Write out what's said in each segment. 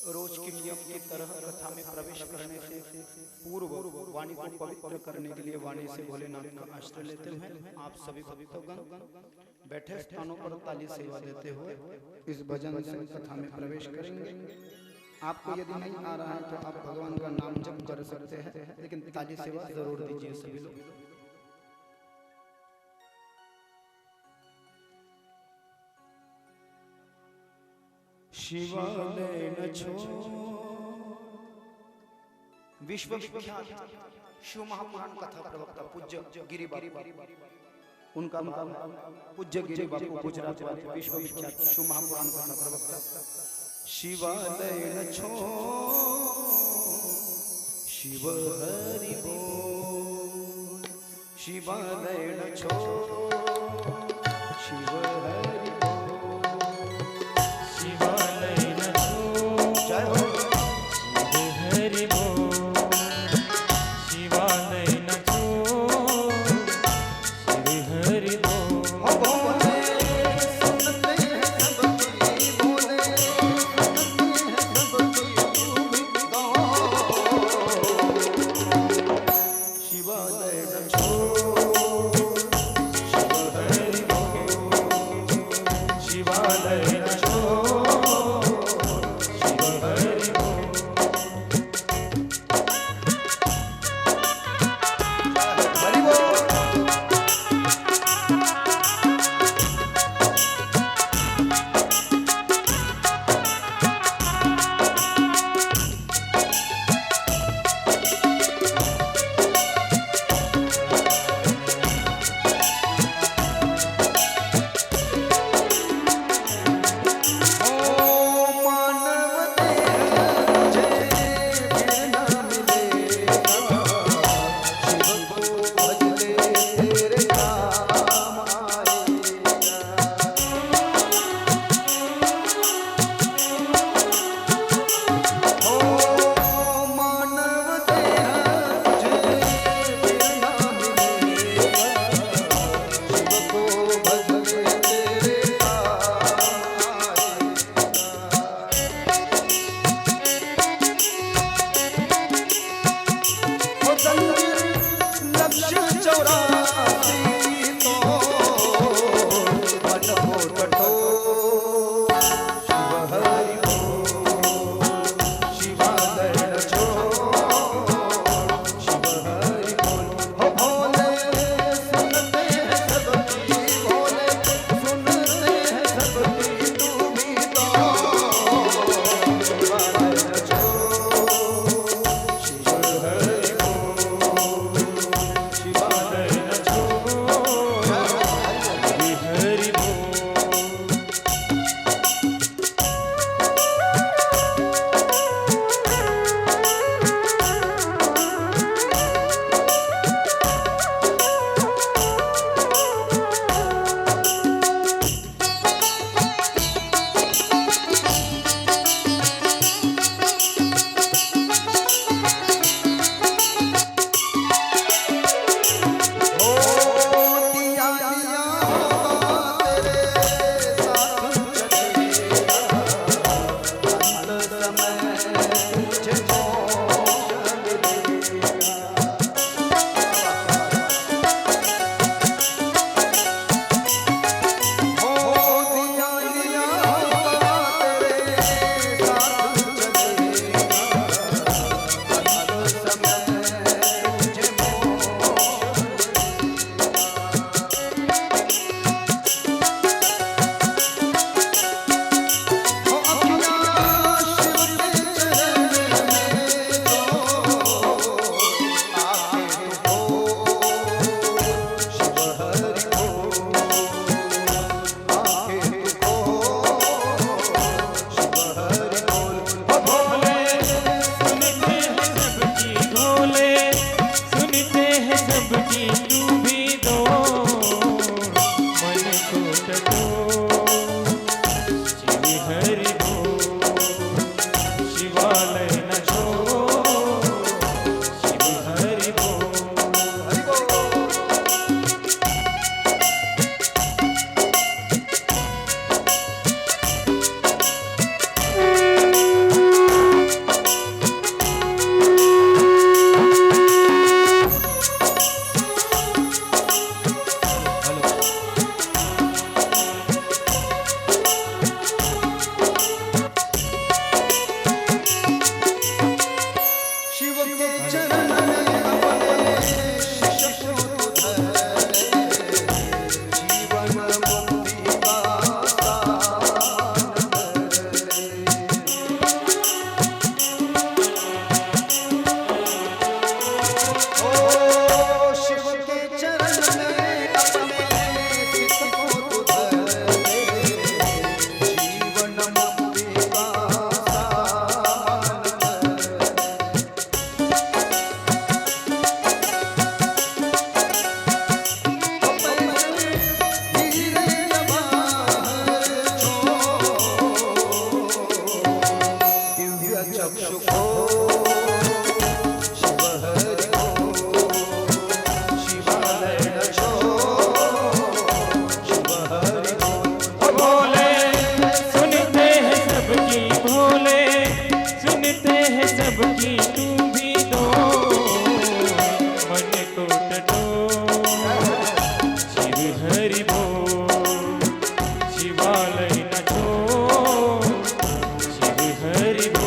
रोज के नियम की तरह कथा में प्रवेश करने से पूर्व वाणी को पवित्र करने के लिए वाणी से भोलेनाथ का आश्रय लेते हैं। आप सभी भक्तगण बैठे स्थानों पर ताली सेवा देते हुए इस भजन से कथा में प्रवेश करेंगे। आपको यदि नहीं आ रहा है तो आप भगवान का नाम जप कर सकते हैं, लेकिन ताली सेवा जरूर दीजिए सभी लोग। शिवालय न छोड़ विश्व विख्यात शिव महापुराण कथा प्रवक्ता पूज्य गिरि बापू, उनका भाव पूज्य गिरि बापू गुजरात वाले विश्व विख्यात शिव महापुराण कथा प्रवक्ता। शिवालय न छोड़ शिव हरि बोल, शिवालय न छोड़ शिव हरि बोल, शिवालय न छोड़ जय हो शिव हरि बोल, शिवालय न छोड़ शिव हरि बोल। बोले सुनते हैं सबकी बोले, सुनते हैं सबकी शिवालय न छोड़ शिव हरि बोल, चक्षुषो शिव हरि शिवालय नशो शिव हरि भोले सुनते हैं सबकी, भोले सुनते हैं सबकी, तू भी दो मन को टटो शिव हरि बोल शिवालय नचो शिव हरि बोल।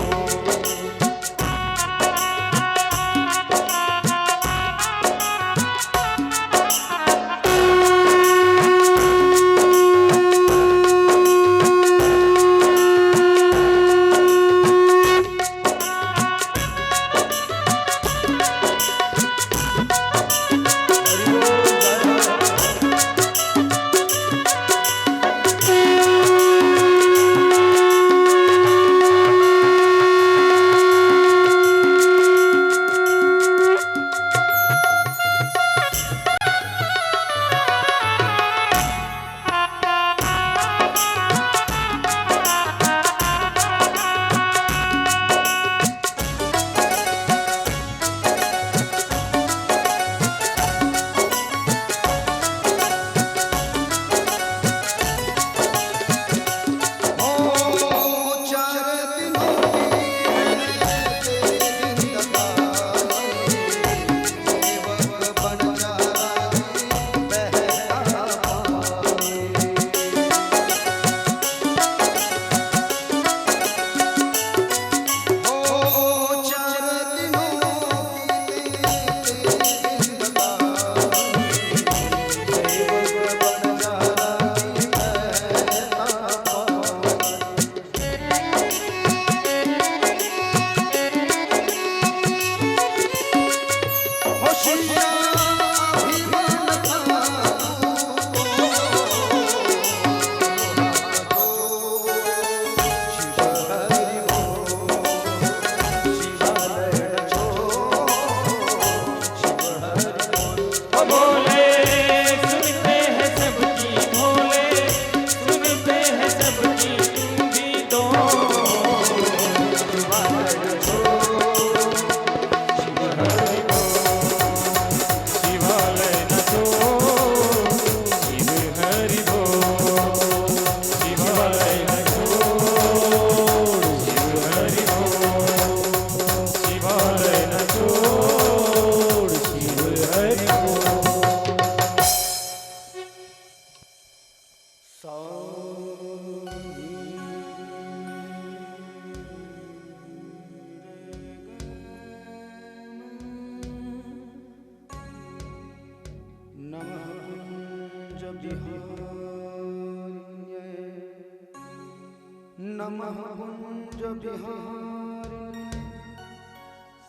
नमः कुंज बिहारी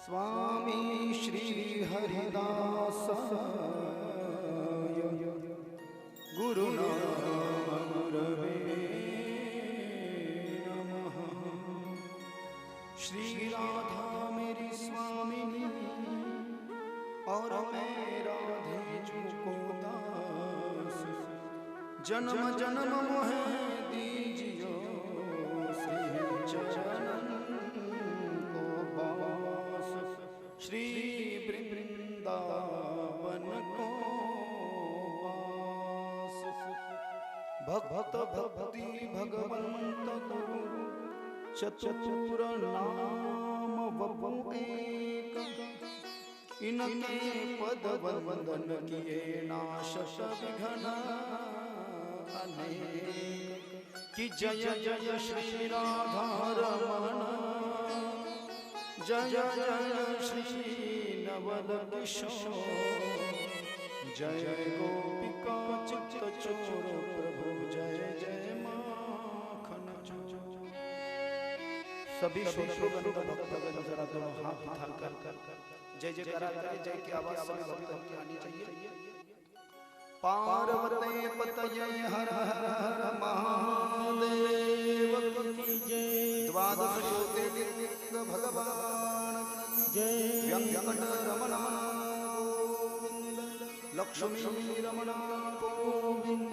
स्वामी श्री हरिदास गुरुनाम रवे नमः। श्री राधा मेरी स्वामिनी और मैं राधे को दास, जन्म जन्म मोहे दीजियो चरणन को बास। श्री वृंदावन को वास। भक्त भक्ति भगवंत गुरु चतुर नाम वपु एक, इनके पद वंदन किए नाश विघ्न अनेक। कि जय जय श्री राधा रमण, जय जय श्री नवल किशोर, जय गोपिका चित्त चोर प्रभु, जय जय माखन चोर। सभी शुद्ध भक्तगण जरा दोनों हाथ उठाकर जय जयकार करें। जय की आवाज सभी भक्तों की आनी चाहिए। पार्वती पतये हर हर महादेव की जय। द्वादश ज्योतिर्लिंग भगवान की जय। वेंकटरमण गोविंद, लक्ष्मी रमण गोविंद,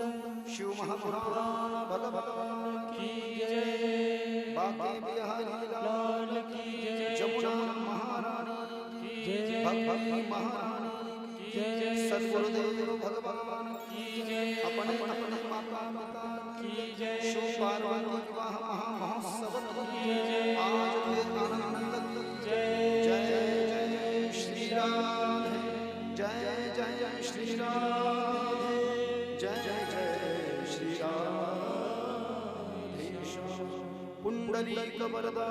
शिव महापुराण भगवान की जय। बांके बिहारी लाल की महारानी की जय, सद्गुरुदेव भगवान की जय, अपने अपने माता पिता की जय, शिव पार्वती विवाह महामहोत्सव की जय, आज विवेकानंद की जय, जय जय श्री राधे जय जय श्री राधे जय जय श्री राधे पुंडलीक वरदा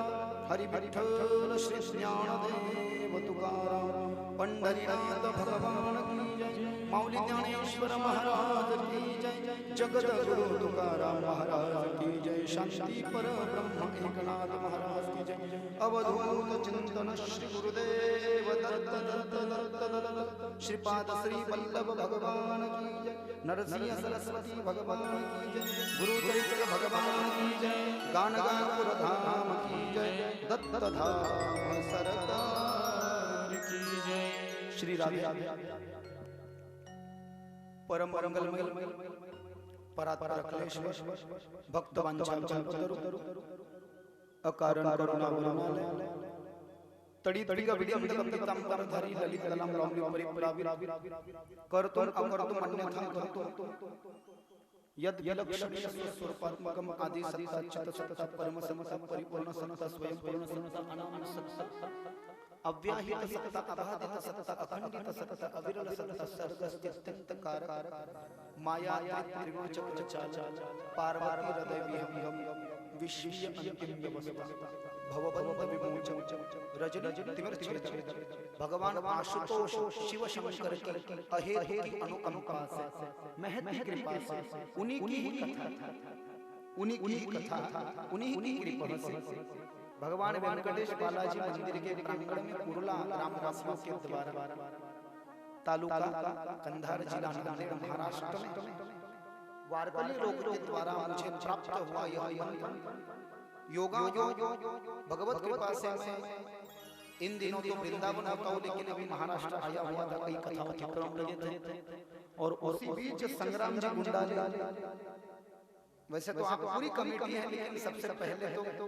हरि विठ्ठल श्री ज्ञानदेव तुकाराम पंढरीनाथ भगवान की जय माऊली ज्ञानेश्वर महाराज की जय जगद्गुरु तुकाराम महाराज की जय शांति पर ब्रह्म एकनाथ महाराज की जय अवधूत चिंतन श्री गुरुदेव दत्त दत्त दत्त दत्त श्रीपाद श्री वल्लभ भगवान की जय नरसिंह सरस्वती भगवान की जय गुरु चरित्र भगवान की जय गान गानपुर धाम की जय दत्त धाम सरकार की जय, श्री राधे परम मंगलमय परात्पर अखिलेश्वर भक्त वांछाकल्पतरु अकारण करुणा वरुणालय तड़ी तड़ी का विडंब कपितम करधरी ललित कलम लौम्य परिप्लावित कर्तुम अकर्तुम अन्यथा कर्तुम यद विलक्षण स्वरूपात्मकम आदि सत्ता चित्त सत्ता परम समता परिपूर्ण सत्ता स्वयं पूर्ण सत्ता अनामय सत्ता अव्याहित सत्ता अबाधित सत्ता अखंडित सत्ता अविरल सत्ता सर्गस्थित्यंत कारक माया त्रिगुण चक्र चाल पार्वती हृदय विहंगम विश्वीय अंतिम व्यवस्था भवबंध विमोचन रजनी तिमिरच्छेद भगवान आशुतोष शिव शंकर की अहेतु की अनुकंपा से महती कृपा से उन्हीं की ही कथा उन्हीं की कथा उन्हीं की कृपा से भगवान वेंकटेश बालाजी मंदिर के प्रांगण में कुर्ला ग्रामवासियों के द्वारा तालुका कंधार जिला नांदेड़ महाराष्ट्र में वारकरी लोगों के द्वारा मुझे प्राप्त हुआ यह मंत्र योगा भगवत कृपा से मैं इन दिनों तो वृंदावन होता हूँ लेकिन अभी महाराष्ट्र आया हुआ था कई कथाओं के क्रम लगे थे और उसी बीच संग्राम जी गुंडाले वैसे तो आप पूरी कमेटी है लेकिन सबसे पहले तो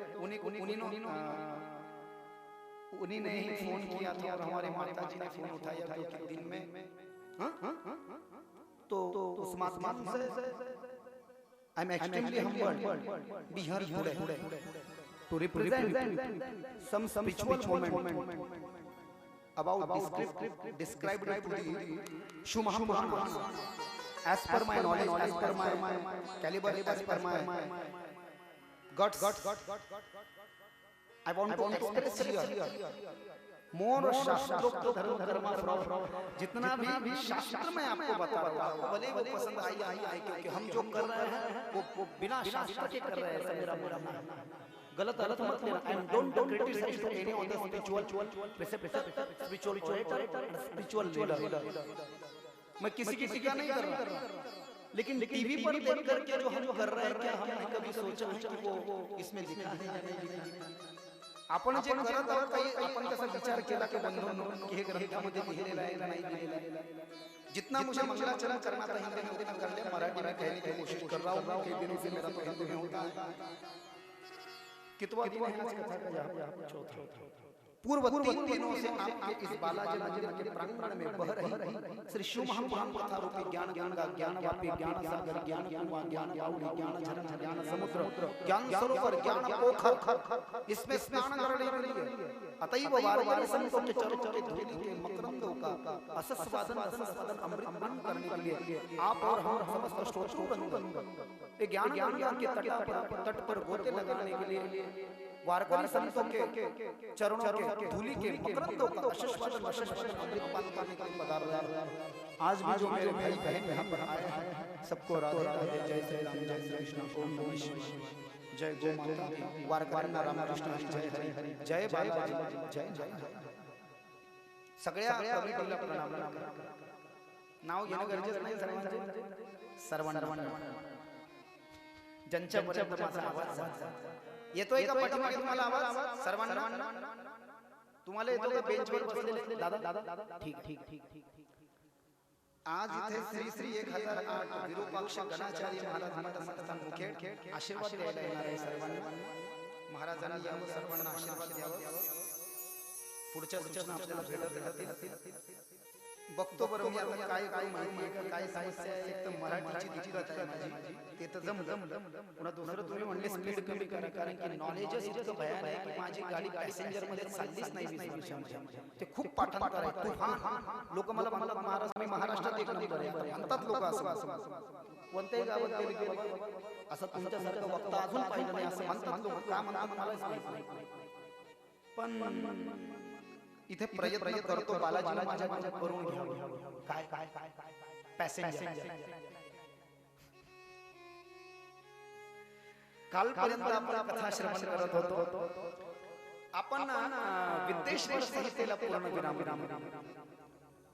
उन्हीं ने ही फोन किया था और हमारे माता जी ने फोन उठाया क्योंकि दिन में तो उस माध्यम से I am extremely humbled be here today to represent some spiritual moment about described to the Shiv Mahapuran as per my knowledge, as per my caliber, as per my guts. I want to express here more शास्त्रोक्त धर्म कर्म जितना भी शास्त्र में आपको बता रहा हूँ भले वो पसंद आई क्योंकि हम जो कर रहे हैं वो बिना शास्त्र के कर रहे हैं मेरा मानना है गलत अर्थ मत लेना and don't criticize any on the spiritual preceptor spiritual spiritual leader मैं किसी की टीका नहीं कर रहा लेकिन टीवी पर देख करके जो हम कर रहे हैं क्या हमने कभी सोचा है कि वो इसमें लिखा है या नहीं लिखा है आपण जे करत आहोत काही आपण कसा विचार केला की बंधूंनो की हे ग्रंथामध्ये लिहिलेलं आहे का नाही लिहिलेलं आहे जितना मुझे मंगलाचरण करना था हिंदी में उतना कर लिया मराठी में कहने की कोशिश कर रहा हूँ कई दिनों से मेरा तो हिंदी में होता है कितवा दिन है आज कथा का यहाँ चौथा पूर्व 3 दिनों से आपके इस बालाजी मंदिर के प्रांगण में बह रही श्री शिव महापुराण कथा रूपी ज्ञान गंगा ज्ञान वापी ज्ञान सागर ज्ञान कुआं ज्ञान बावड़ी ज्ञान झरना ज्ञान समुद्र ज्ञान सरोवर ज्ञान पोखर इसमें स्नान करने के लिए अतएव वारवार संतों के चरणों के धूलि के मकरंदों का असस्वादन अमृत पान करने के लिए आप और हम समस्त श्रोतागण ये ज्ञान गंगा के तट पर गोते लगाने के लिए वारकरी संतों के चरणों के धूलि के मकरंदों का असस्वादन अमृत पान करने के लिए पधार रहे हैं आज भी जो मेरे भाई बहन यहाँ पर आए हैं सबको राधे राधे जय श्री राम जय श्री कृष्ण ओम नमः शिवाय जय गो माता दी वारकरी रामकृष्ण हरी जय हरी जय बालाजी जय जय सगळ्या कमिटीला प्रणाम नाव घेणं गरजेचं नाही सर्वांचे ज्यांच्या पर्यंत माझा आवाज येतोय का पाठीमागे तुम्हाला आवाज सर्वांना तुम्हाला येतो का बेंचवर बसलेले दादा ठीक आज इथे श्री श्री 1008 विरूपाक्ष गणाचार्य महाराज मठाचा मुखेड आशीर्वाद द्यायला येणार आहे सर्वांना महाराजांनी यावं सर्वांना आशीर्वाद द्यावा पुढच्या सूचना आपल्याला भेटतील बघतो बरं मी आता काय काय माहिती आहे का काय समस्या आहे. एक तर मराठीची दिक्कत आहे माझी, ते तर जम पुन्हा दुसरं तुम्ही म्हणले स्पीड कमी करा, कारण की नॉलेजच इतकं भयान आहे की माझी गाडी पॅसेंजर मध्ये चाललीच नाही 20 वर्षांमध्ये. ते खूप पाठांतर आहे, तुफान. लोक मला म्हणतात महाराष्ट्र, मी महाराष्ट्रात एक नंबर आहे म्हणतात लोक. असं कोणत्याही गावात गेले की बाबा असं तुमच्यासारखं वक्ता अजून पाहिलं नाही असं म्हणतात लोक. का म्हणतात मलाच माहित नाही, पण इथे प्रयत्न करतो बालाजीला माझ्या करून घ्यावं. काय काय काय पॅसेंजर. कालपर्यंत आपण कथा श्रवण करत होतो. आपण विद्येश्वर संहितेला पूर्ण विराम.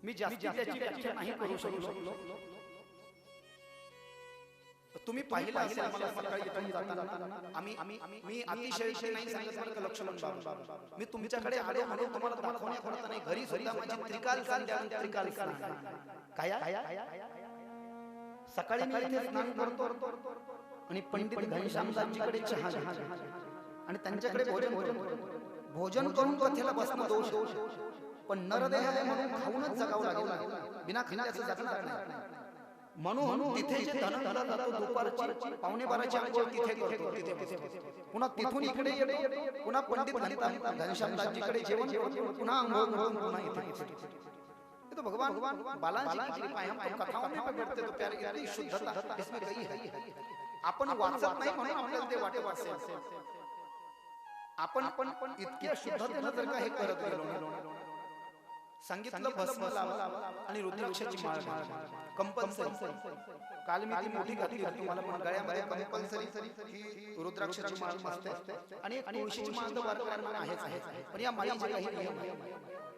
मी जास्तीत त्याची व्याख्या नाही करू शकलो. तुम्ही पाहिलं असेल मला सकाळी इथून जाताना मी अतिशय नाही सांगत मला लक्ष्मण बाबा, मी तुमच्याकडे आलो म्हणून तुम्हाला दाखवण्याकरता नाही, घरी सुद्धा माझी त्रिकाल त्रिकाल काय सकाळी मी इथे स्नान करतो आणि पंडित घनश्यामदासजीकडे चहा आणि त्यांच्याकडे भोजन करून कथेला बसणं दोष, पण नरदेह म्हणून खाऊनच जगावं लागेल, बिना खाण्याचं जगणार नाही. म्हणून तिथे जे धनंजय जातो दुपारची 11:15ची आंघोळ तिथे करतो, तिथे पुन्हा तिथून इकडे येतो, पुन्हा पंडित घनश्यामदासजीकडे जेवण करतो, पुन्हा आंघोळ करून पुन्हा इथे. तो भगवान बालाजी की कृपा है, हम कथाओं में बैठते तो प्यारे इतनी शुद्धता इसमें कही है. आपण वाचत नाही म्हणून आपल्याला ते वाटत असेल. आपण इतक्या शुद्धतेने जर का हे करत गेलो, सांगितलं भस्म लावा आणि रुद्राक्षाची माळ कंपल्सरी. काल मी ती मोठी घातली होती तुम्हाला, पण गळ्यामध्ये कंपल्सरी ही रुद्राक्षाची माळ मस्त असते आणि एक तुळशीची माळ तर वारकऱ्यांना आहेच. पण या माळीचे काही नियम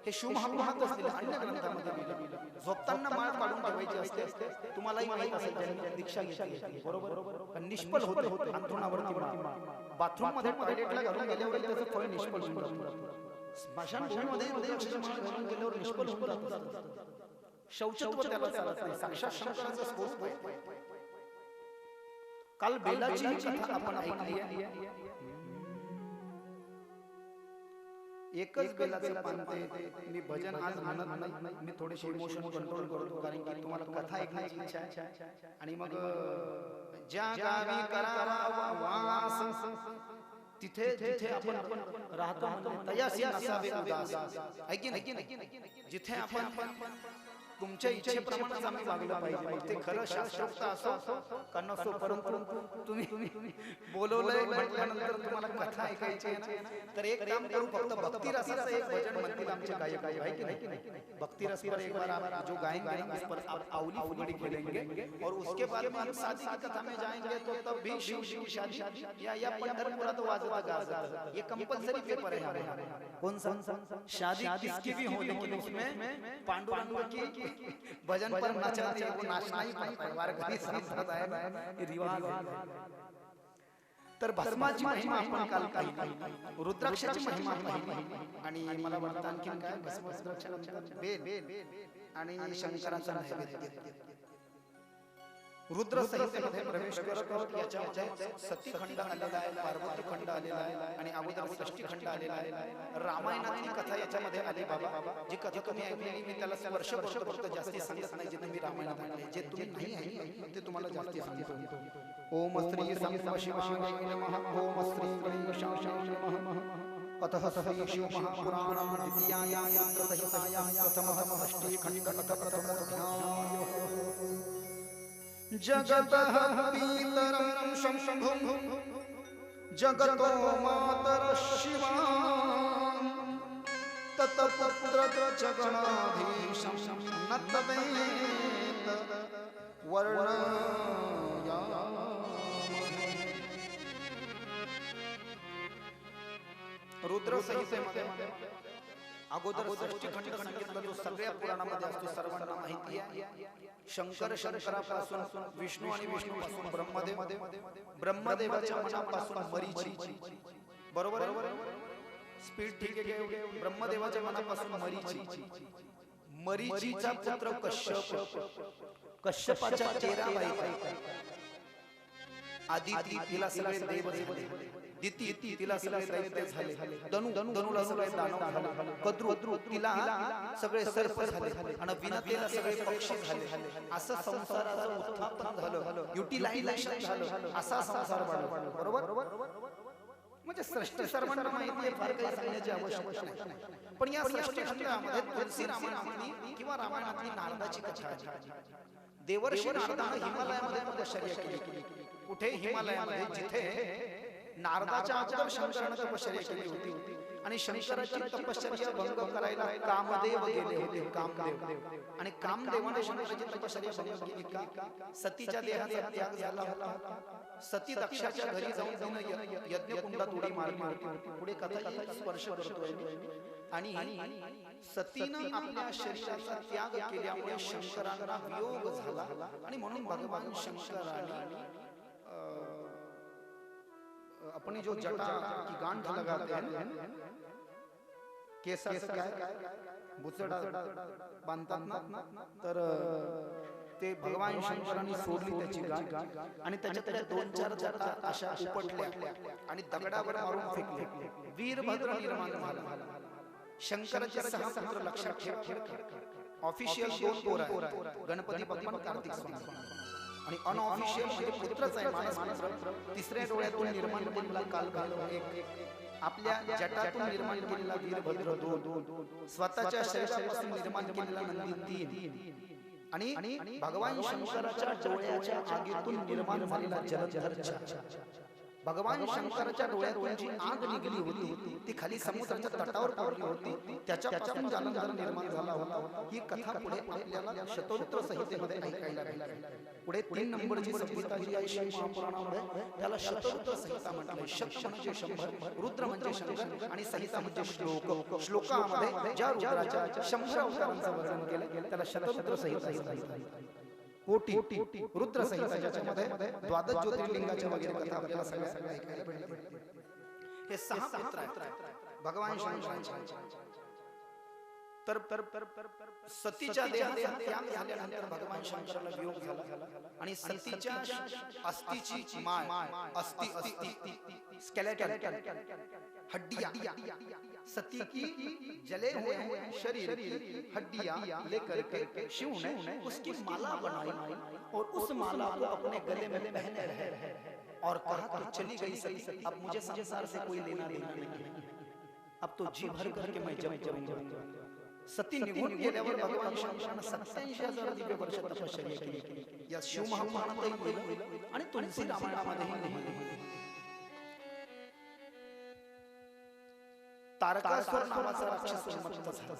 हे शिव महापुराणात असतील, अन्य ग्रंथामध्ये दिलं. झोपताना माळ काढून ठेवायची असते. तुम्हालाही माहित असेल ज्यांनी दीक्षा घेतली, बरोबर, निष्फल होते अंथरुणावरती माळ. बाथरूम मध्ये टॉयलेटला घालून गेल्यावर त्याचं फळ निष्फल होतं. स्मशानभूमीमध्ये रुद्राक्षाची माळ घालून गेल्यावर निष्फल होऊन जातं. शौचत्व त्याला चालत नाही, साक्षात शंकराचं स्वरूप आहे. काल बेलाची कथा आपण ऐकली. एकच बेलाचं पान ते मी भजन आज म्हणत नाही, मी थोडेसे इमोशन कंट्रोल करतो, कारण की तुम्हाला कथा ऐकण्याची इच्छा आहे. आणि मग ज्या गावी करावा वास तिथे जिथे आपण राहतो तयासी नसावे उदास. ऐकी नाही, जिथे आपण तुमच्या इच्छेप्रमाणे आम्ही वागलं पाहिजे. ते खरं शास्त्रोक्त असो का नसो, परंतु तुम्ही बोलवलंय म्हटल्यानंतर तुम्हाला कथा ऐकायची आहे ना, तर एक काम करू, फक्त भक्ति रसाचं एक भजन म्हणतील आमचे गायक आहे की नाही. भक्ति रस पर एक बार आप जो गाएंगे उस पर आप आउली फुगड़ी खेलेंगे और उसके बाद हम शादी की कथा में जाएंगे, तो तब भी शिव की शादी या पंढरपुरात वाजता गाजता. ये कंपल्सरी पेपर है हमारा. कौन सा शादी किसकी भी हो, लेकिन उसमें पांडुरंग की भजन पर नाचना चाहिए. वो नाचना ही पड़ता है, वारकरी संप्रदाय में रिवाज है. तर भस्माची महिमा आपण काल पाहिली, रुद्राक्षाची महिमा पाहिली, आणि मला वाटतं आणखी काय भस्म रुद्राक्षानंतर बेल आणि शंकराचा नैवेद्य. रुद्र संहितेमध्ये प्रवेश करत याच्यामध्ये सती खंड आलेला आहे, पार्वती खंड आलेला आहे आणि अगोदर षष्टी खंड आलेला आहे. रामायणातली कथा याच्यामध्ये आली बाबा. जी कथा तुम्ही ऐकलेली मी त्याला स्पर्श करतो, जास्ती सांगत नाही. जे तुम्ही रामायणात ऐकले, जे तुम्ही नाही ऐकले ते तुम्हाला जास्ती सांगतो. ओम श्री संभ शिवाय नमः. ओम श्री गणेशाय नमः. अतः श्री शिव महापुराण द्वितीयायां रुद्रसंहितायां प्रथमः षष्ठी खंड प्रथमोऽध्यायः. जगतः पितरं शंभुं जगतो मातरः शिवा तत्पुत्र च गणाधीशं न तवेत वर्णयामः. रुद्र संहितेमध्ये अगोदर षष्टी खंड सांगितलं, जो सगळ्या पुराणामध्ये असतो, सर्वांना माहिती आहे. शंकरापासून विष्णू आणि विष्णूपासून ब्रह्मदेवाच्या मनापासून मरीची, बरोबर स्पीड ठीक आहे. ब्रह्मदेवाच्या मनापासून मरीचीचा पुत्र कश्यप, कश्यपाच्या 13 बायका, आदिती, तिला सगळे देव झाले. दिती तिला सगळे दैत्य झाले, धनुला सगळे दानव झाले, कद्रू तिला सगळे सर्प झाले आणि विनतेला सगळे पक्षी झाले. असं संसाराचं उत्थापन झालं, युटिलायझेशन झालं, असा संसार वाढला. बरोबर? म्हणजे सृष्टी सर्वांना माहिती आहे, फार काही सांगण्याची आवश्यकता नाही. पण या सृष्टी खंडामध्ये तुलसी रामायणातली किंवा रामायणातली नारदाची कथा आहे. देवर्षी नारदाने हिमालयामध्ये तपश्चर्या केली. कुठे? हिमालयामध्ये, जिथे नारदाच्या अगोदर शंकराने तपश्चर्या केली होती. आणि शंकराची तपश्चर्या भंग करायला कामदेव गेले होते. कामदेव आणि कामदेवाने शंकराची तपश्चर्या भंग केली का? सतीच्या देहाचा त्याग झाला होता. सती दक्षाच्या घरी जाऊन यज्ञकुंडात उडी मारली होती. पुढे कथा स्पर्श करतोय. आणि सतीनं आपल्या शरीराचा त्याग केल्यामुळे शंकरांना वियोग झाला आणि म्हणून भगवान शंकराने अपनी जो जटा की गांठ लगाते हैं, केसाचं काय बुचडा बांधतात ना, तर ते भगवान शंकरांनी सोडली त्याची गांठ आणि त्याच्या 2-4 जटा अशा उपटल्या आणि दगडावर मारून फेकले. वीरभद्र निर्माण झाला. शंकराचे 6 पुत्र लक्षात ठेवा. ऑफिशियल 2 पोर आहेत, गणपती बाप्पा आणि कार्तिक स्वामी. आणि अनऑफिशियल म्हणजे पुत्रच आहे, मानस पुत्र. तिसऱ्या डोळ्यातून निर्माण केलेला कालभैरव 1, आपल्या जटातून निर्माण केलेला वीरभद्र 2, स्वतःच्या शरीरापासून निर्माण केलेला नंदी 3 आणि भगवान शंकराच्या डोळ्याच्या आगीतून निर्माण झालेला जलधर 4. भगवान शंकराच्या डोळ्यातून जी आग निघाली होती ती खाली समुद्राच्या तटावर पडली होती. त्याच्यापासून जलधर निर्माण झाला होता. ही कथा पुढे आपल्याला शतोत्तर संहितेमध्ये ऐकायला मिळते. पुढे 3 नंबरची संहिता जी आहे शिवमहापुराणामध्ये, त्याला शतोत्तर संहिता म्हटलंय. शत म्हणजे 100, रुद्र म्हणजे शंकर आणि संहिता म्हणजे श्लोक. श्लोकामध्ये ज्या रुद्राच्या 100 अवतारांचं वर्णन केलं त्याला शतोत्तर संहिता. कोटी रुद्र संहिता, ज्याच्यामध्ये 12 ज्योतिर्लिंगाच्या वगैरे कथा आपल्याला सगळ्या ऐकायला मिळते. हे 6 पुत्र आहेत भगवान शंकरांचे. तर सतीच्या देहाचा त्याग झाल्यानंतर भगवान शंकराला वियोग झाला आणि सतीच्या अस्थिची माळ, अस्ति स्केलेटन, हड्डियां, सती की जले हुए शरीर की हड्डियां लेकर के शिव ने उसकी माला बनाई और उस माला को अपने गले में पहने रहे और कहा तो चली गई सती, अब मुझे संसार से कोई लेना देना नहीं, अब तो जी भर करके मैं जप करूंगा. सती निघून गेल्यावर भगवान शंकराने 87,000 दिव्य वर्ष तपश्चर्या केली. या शिवमहापुराणातही लिहिलं आणि तुलसी रामायणामध्येही लिहिलं. तारकासुर नावाचा राक्षस उन्मत्त झाला.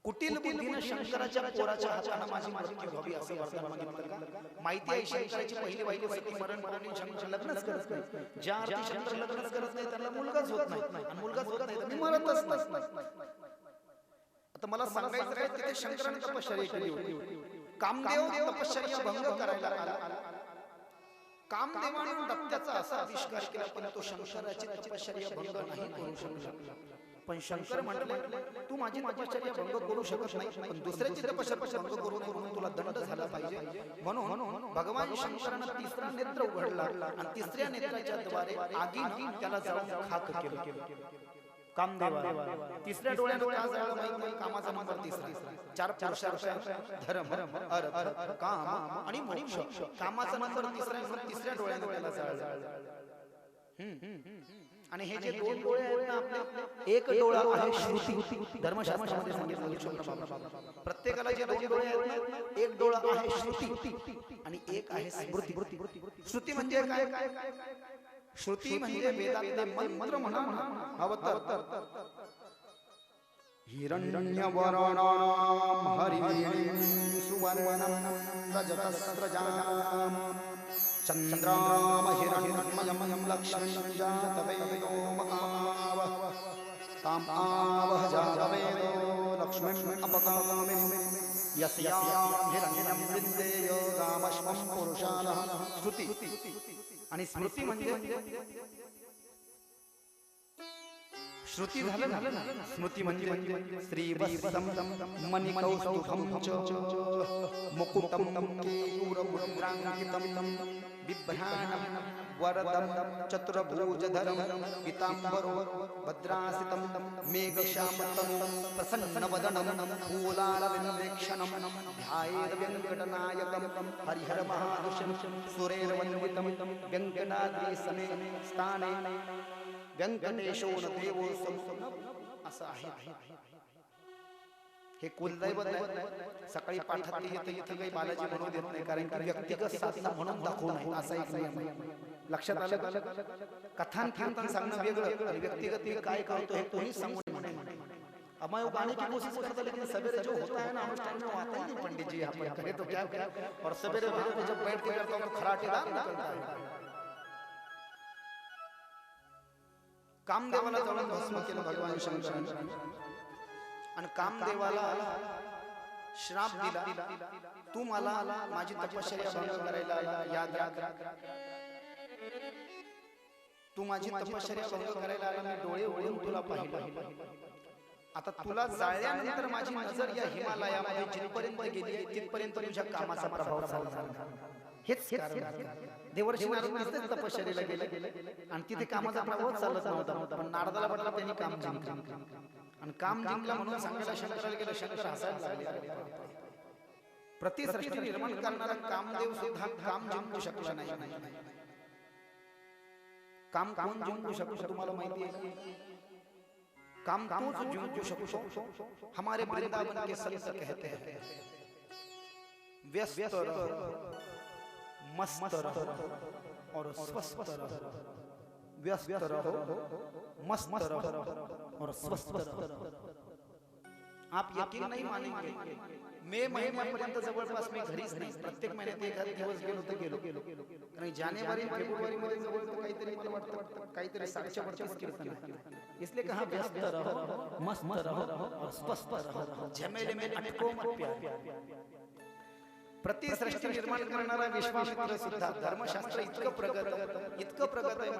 कुटिल बुद्धीने शंकराच्या पोराच्या हाताने माझी मृत्यू व्हावी असं वरदान मागितलं का? माहिती आहे शंकराची पहिली बायको सती मरण पावली, शंकर लग्नच करत नाही. ज्या अर्थी शंकर लग्नच करत नाही त्याला मुलगाच होत नाही आणि मुलगाच होत नाही तर मी मरतच नाही. आता मला सांगायचं काय, तिथे शंकराने तपश्चर्या केली होती. कामदेव तपश्चर्या भंग करायला आला. कामदेवाने दत्ताचा असा आविष्कार केला पण तो शंकराची तपश्चर्या भंग नाही करू शकला. पण शंकर म्हटले तू माझी तपश्चर्या भंग करू शकत नाही, पण दुसऱ्याची तपश्चर्या भंग करू नये म्हणून तुला दंड झाला पाहिजे. म्हणून भगवान शंकराने तिसरा नेत्र उघडला आणि तिसऱ्या नेत्राच्या द्वारे आगीने त्याला जाळून खाक केलं. कामदेवा तिसऱ्या डोळ्याने का जाळलं माहिती नाही. कामाचा नंबर तिसरा. 4 पुरुषार्थ धर्म अर्थ काम आणि मोक्ष. कामाचा नंबर तिसरा म्हणून तिसऱ्या डोळ्याने त्याला जाळलं. आणि हे जे 2 डोळे आहेत ना आपले, एक डोळा आहे श्रुती, धर्मशास्त्रामध्ये सांगितलं. प्रत्येकाला जे 2 डोळे आहेत ना, एक डोळा आहे श्रुती आणि एक आहे स्मृती. श्रुती म्हणजे काय? श्रुती म्हणजे वेदातले मंत्र म्हणा अवतार. हिरण्यवर्णां हरिं सुवर्णं रजतस्रजां चन्द्रां हिरण्मयं लक्ष्मीं जातवेदो महावः तां आवह जातवेदो लक्ष्मीं अपकामिनीं यस्यां हिरण्यं विन्देय गामश्वं पुरुषाणः. श्रुती आणि स्मृती म्हणजे श्रुती झालं ना, स्मृती म्हणजे श्रीवत्सं मणिकौस्तुभं च मुकुटं केयूरमुद्राङ्कितं बिभ्राणं वरदं चतुर्भुजधरं पीताम्बरो भद्रासितं मेघश्यामतनुं प्रसन्नवदनं फूलारविन्दवीक्षणं ध्यायेत् वेङ्कटनायकं हरिहरमहादुषं सुरेर्वन्दितं वेङ्कटाद्रिसमे स्थाने व्यंकटेशो न देवो असं आहे. हे कुलदैवत आहे. सकाळी पाठात येतं इथं काही बालाजी म्हणू देत नाही, कारण की व्यक्तिगत साधना म्हणून दाखवू नये असा एक नियम आहे. लक्षात आलं? कथान कीर्तन सांगणं वेगळं आणि व्यक्तिगत मी काय करतो हे तोही सांगू नये. मैं वो गाने की कोशिश करता, लेकिन सवेरे जो होता है ना अनुष्ठान में वो आता ही नहीं. पंडित जी यहाँ पर करे तो क्या करे, और सवेरे वहां पे जब बैठ के करता हूँ तो खराटेदार निकलता है. कामदेवाला जाऊन भस्म केलं भगवान शंकरांनी आणि कामदेवाला श्राप दिला, तू मला माझी तपश्चर्या भंग करायला याद राख, तू माझी तपश्चर्या भंग करायला आला, मी डोळे उघडून तुला पाहिलं. आता तुला जाळल्यानंतर माझी नजर या हिमालयामध्ये जिथपर्यंत गेली तिथपर्यंत तुझ्या कामाचा प्रभाव झाला. हेच कारण देवर्षी नारद तिथेच तपश्चर्येला गेले आणि तिथे कामाचा प्रभाव चालत नव्हता. पण नारदाला वाटलं त्यांनी काम जिंकलं आणि काम जिंकला म्हणून सांगायला शंकराला गेलं. शंकर हसायला लागले. प्रतिसृष्टी निर्माण करणारा कामदेव सुद्धा काम जिंकू शकला नाही. काम कोण जिंकू शकतो तुम्हाला माहिती आहे? काम तोच जिंकू शकतो. हमारे वृंदावन के संत कहते हैं व्यस्त रहो, मस्त रहो और स्वस्थ रहो. व्यस्त रहो, मस्त रहो और स्वस्थ रहो. आप यकीन नहीं मानेंगे, मे महिन्यापर्यंत जवळपास मी घरीच नाही. प्रत्येक महिन्यात एखादा दिवस गेलो तर गेलो. कारण जानेवारी फेब्रुवारी मध्ये जवळ काहीतरी मला वाटतं काहीतरी 750 कीर्तन आहे. इसलिए कहा व्यस्त रहो, मस्त रहो और स्वस्थ रहो. झमेले में अटको मत प्यार. प्रतिसृष्टी निर्माण करणारा विश्वामित्र सुद्धा धर्मशास्त्र इतकं प्रगत आहे.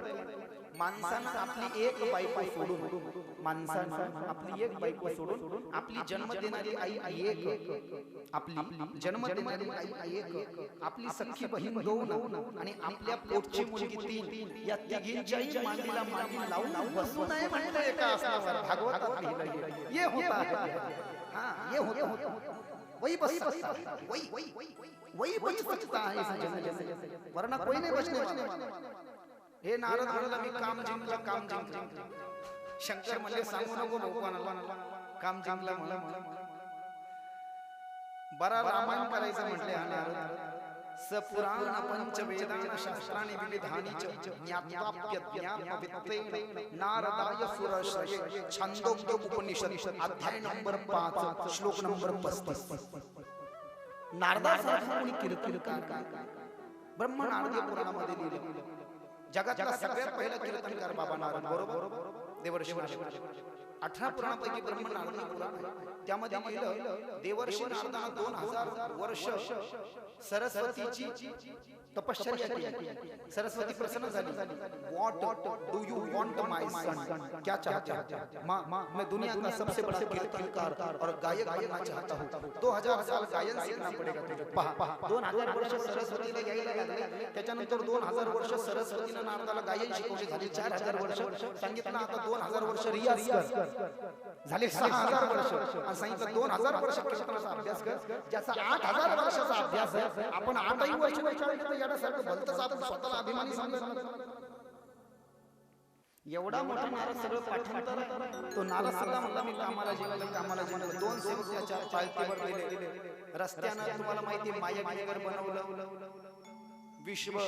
माणसानं आपली एक बायको सोडून आपली जन्म देणारी आई एक, आपली सख्खी बहीण 2 आणि आपल्या पोटची मुलगी 3 या तिघींच्याही मांडीला मांडी लावून बसू नये म्हणलं एका आसनावर. भागवतात लिहिलं ये होता है. हां, ये होता वही बच सकता है, वही बच सकता है इस जन्म से, वरना कोई नहीं बचने वाला. हे नारद म्हणाला मी काम जिंकलं. शंकर म्हणले सांगू नको भगवानाला काम जिंकलं म्हणलं. बरा रामायण करायचं म्हटले हा नारद. सपुराण पंचवेदान शास्त्राणि विविधानि च ज्ञात्वाप्यज्ञातवित्तेन नारदाय सुरश्रये छंदोक्य उपनिषद अध्याय नंबर 5 श्लोक नंबर 35. नारदासारखा कोणी कीर्तनकार ब्रह्म नारदीय पुराणामध्ये लिहिलं. जगातला सगळ्यात पहिला कीर्तनकार बाबा नारद, बरोबर? देवर्षी नारद. 18 पुराणापैकी ब्रह्म नारदीय पुराण त्यामध्ये लिहिलं देवर्षी नारदानं 2000 वर्ष सरस्वतीची तपश्चर्या केली. सरस्वती प्रसन्न झाली. What do you want my son, क्या चाहते हो? माँ, मैं दुनिया का सबसे बड़ा कीर्तनकार और गायक बनना चाहता हूँ. 2000 साल गायन सीखना पडेगा तुझे. पहा 2000 वर्ष सरस्वतीला यायला लागले. त्याच्यानंतर 2000 वर्ष सरस्वतीनं नारदाला गायन शिकवले. झाले 4000 वर्ष. सांगितलं आता 2000 वर्ष रियाज कर. झाले 6000 वर्ष. आणि सांगितलं 2000 वर्ष कीर्तनाचा अभ्यास कर. ज्याचा 8000 वर्षाचा अभ्यास आहे. आपण 8 वर्ष याच्यासारखं भलतंच आपण स्वतःला अभिमानी समजत. एवढा मोठा नारद सगळं पाठांतर तो नारद सुद्धा म्हणला मी कामाला जिंकलं. 2 सेवक त्याच्या पालखीवर गेले. रस्त्यानं तुम्हाला माहिती मायावीनगर बनवलं. विश्व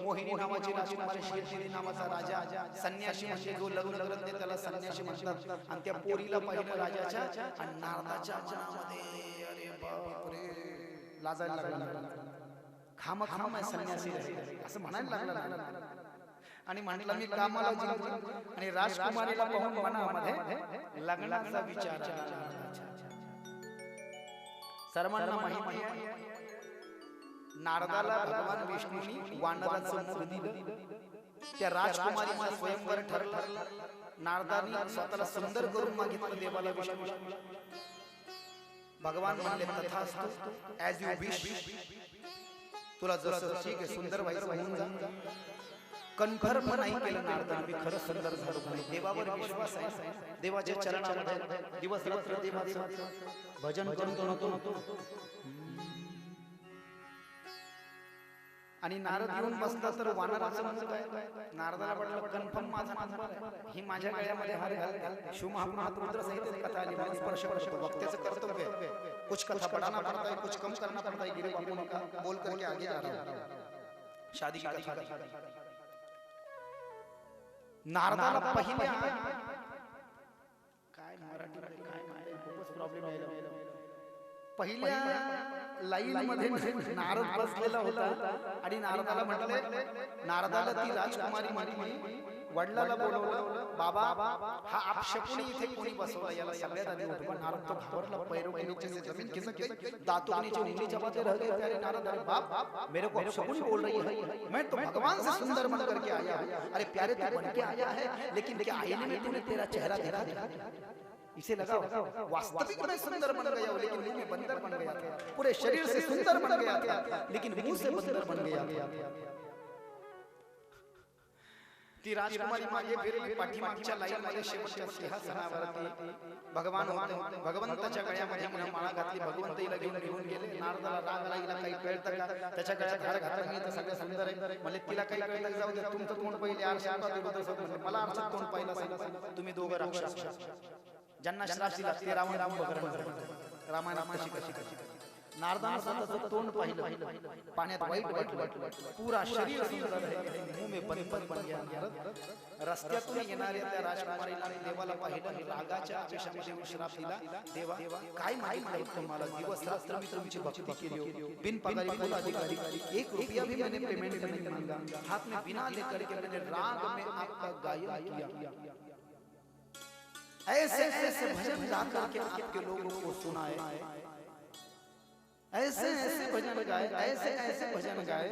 मोहिनी नावाची राजकुमारी शेरदेवी नावाचा राजा संन्यासी म्हणजे जो लग्न करत नाही त्याला संन्यासी म्हणतात. आणि त्या पोरीला पाहिलं राजाच्या आणि नारदाच्या मनामध्ये अरे बापरे लाजायला लागला. खाम संन्यासी असं म्हणायला लागला. आणि म्हटलं मी कामाला जिंकलो आणि राजकुमारीला पाहून मनामध्ये लग्नाचा विचार आला. सर्वांना माहिती आहे नारदाला भगवान विष्णूंनी वानराचं मुख दिलं. त्या राजकुमारीचा स्वयंवर ठरला. नारदांनी स्वतःला सुंदर करून मागितलं देवाला विष्णू. भगवान म्हणले तथास्तु, ॲज यू विश. तुला जसं ठीक आहे सुंदर व्हायचं होऊन जा. कन्फर्म नाही केलं नारदांनी, मी खरं सुंदर झालो नाही. देवावर विश्वास आहे, देवाच्या चरणामध्ये दिवस रात्र देवाचं भजन करतो. आणि नारद येऊन बसला तर वानराचं म्हणणं काय? नारदाला वाटलं कन्फर्म माझा नंबर आहे, ही माझ्या गळ्यामध्ये हार घाल. शिव महापुराणात रुद्र सहित कथा आली, मला स्पर्श करतो. वक्त्याचं कर्तव्य है, कुछ कथा बढ़ाना पड़ता है, कुछ कम करना पड़ता है. गिरे बाबू ने कहा, बोल करके आगे जा रहा हूं. शादी की कथा. नारदाला पहिल्या काय मराठी काय खूपच प्रॉब्लेम आहे. पहिल्या लाईन मध्ये नारद बसलेला होता आणि नारदाला म्हटले, नारदाला ती राजकुमारी म्हटली, वडिलाला बोलवलं, बाबा हा अपशकुनी इथे कोणी बसवला, याला सगळ्यात आधी उठवा. नारद तो घाबरला, पैरों के नीचे से जमीन खिसक गई, दांतों के नीचे उंगली चबाते रह गए. प्यारे नारद, अरे बाप मेरे को अपशकुनी बोल रही है, मैं तो भगवान से सुंदर बन करके आया हूं. अरे प्यारे तू बन के आया है, लेकिन क्या आईने में तूने तेरा चेहरा देखा? इसे लगा वास्तविक में सुंदर बन गया हूं, लेकिन मुंह में बंदर बन गया था. पूरे शरीर से सुंदर बन गया था, लेकिन मुंह से बंदर बन गया. ती राजकुमारी मागे फिरली. पाठीमागच्या लाईन मध्ये शेवटच्या सिंहासनावरती भगवान होते. भगवंताच्या गळ्यामध्ये म्हणून माळा घातली. भगवंत हिला घेऊन गेले. नारदाला राग आला, हिला काही कळतं का? त्याच्या गळ्यात हार घातला, मी तर सगळं सुंदर आहे. म्हणजे तिला काही कळतं, जाऊ दे, तुमचं तोंड पहिले आरशात पाहिलं. मला आरशात तोंड पाहिलं सांगा. तुम्ही दोघं राक्षस ज्यांना श्राप दिला ते रामायणात कशी. नारदाने स्वतःचं तोंड पाहिलं, पाण्यात वाईट वाटलं. पुरा शरीर सुंदर आहे, मुंह में बंदर बन गया. रस्त्यातून येणाऱ्या त्या राजकुमारीला देवाला पाहिलं, रागाच्या आवेशामध्ये श्राप दिला. देवा काय माहित नाही तुम्हाला, दिवस रात्र मी तुमची भक्ती केली, बिन पगारी कुल अधिकारी, 1 रुपया भी मैंने पेमेंट नहीं मांगा, हाथ में बिना लेकर के मैंने राग में आपका गायन किया. ऐसे ऐसे भजन गा करके आपके लोगों को सुनाए, ऐसे ऐसे भजन गाए, ऐसे ऐसे भजन गाए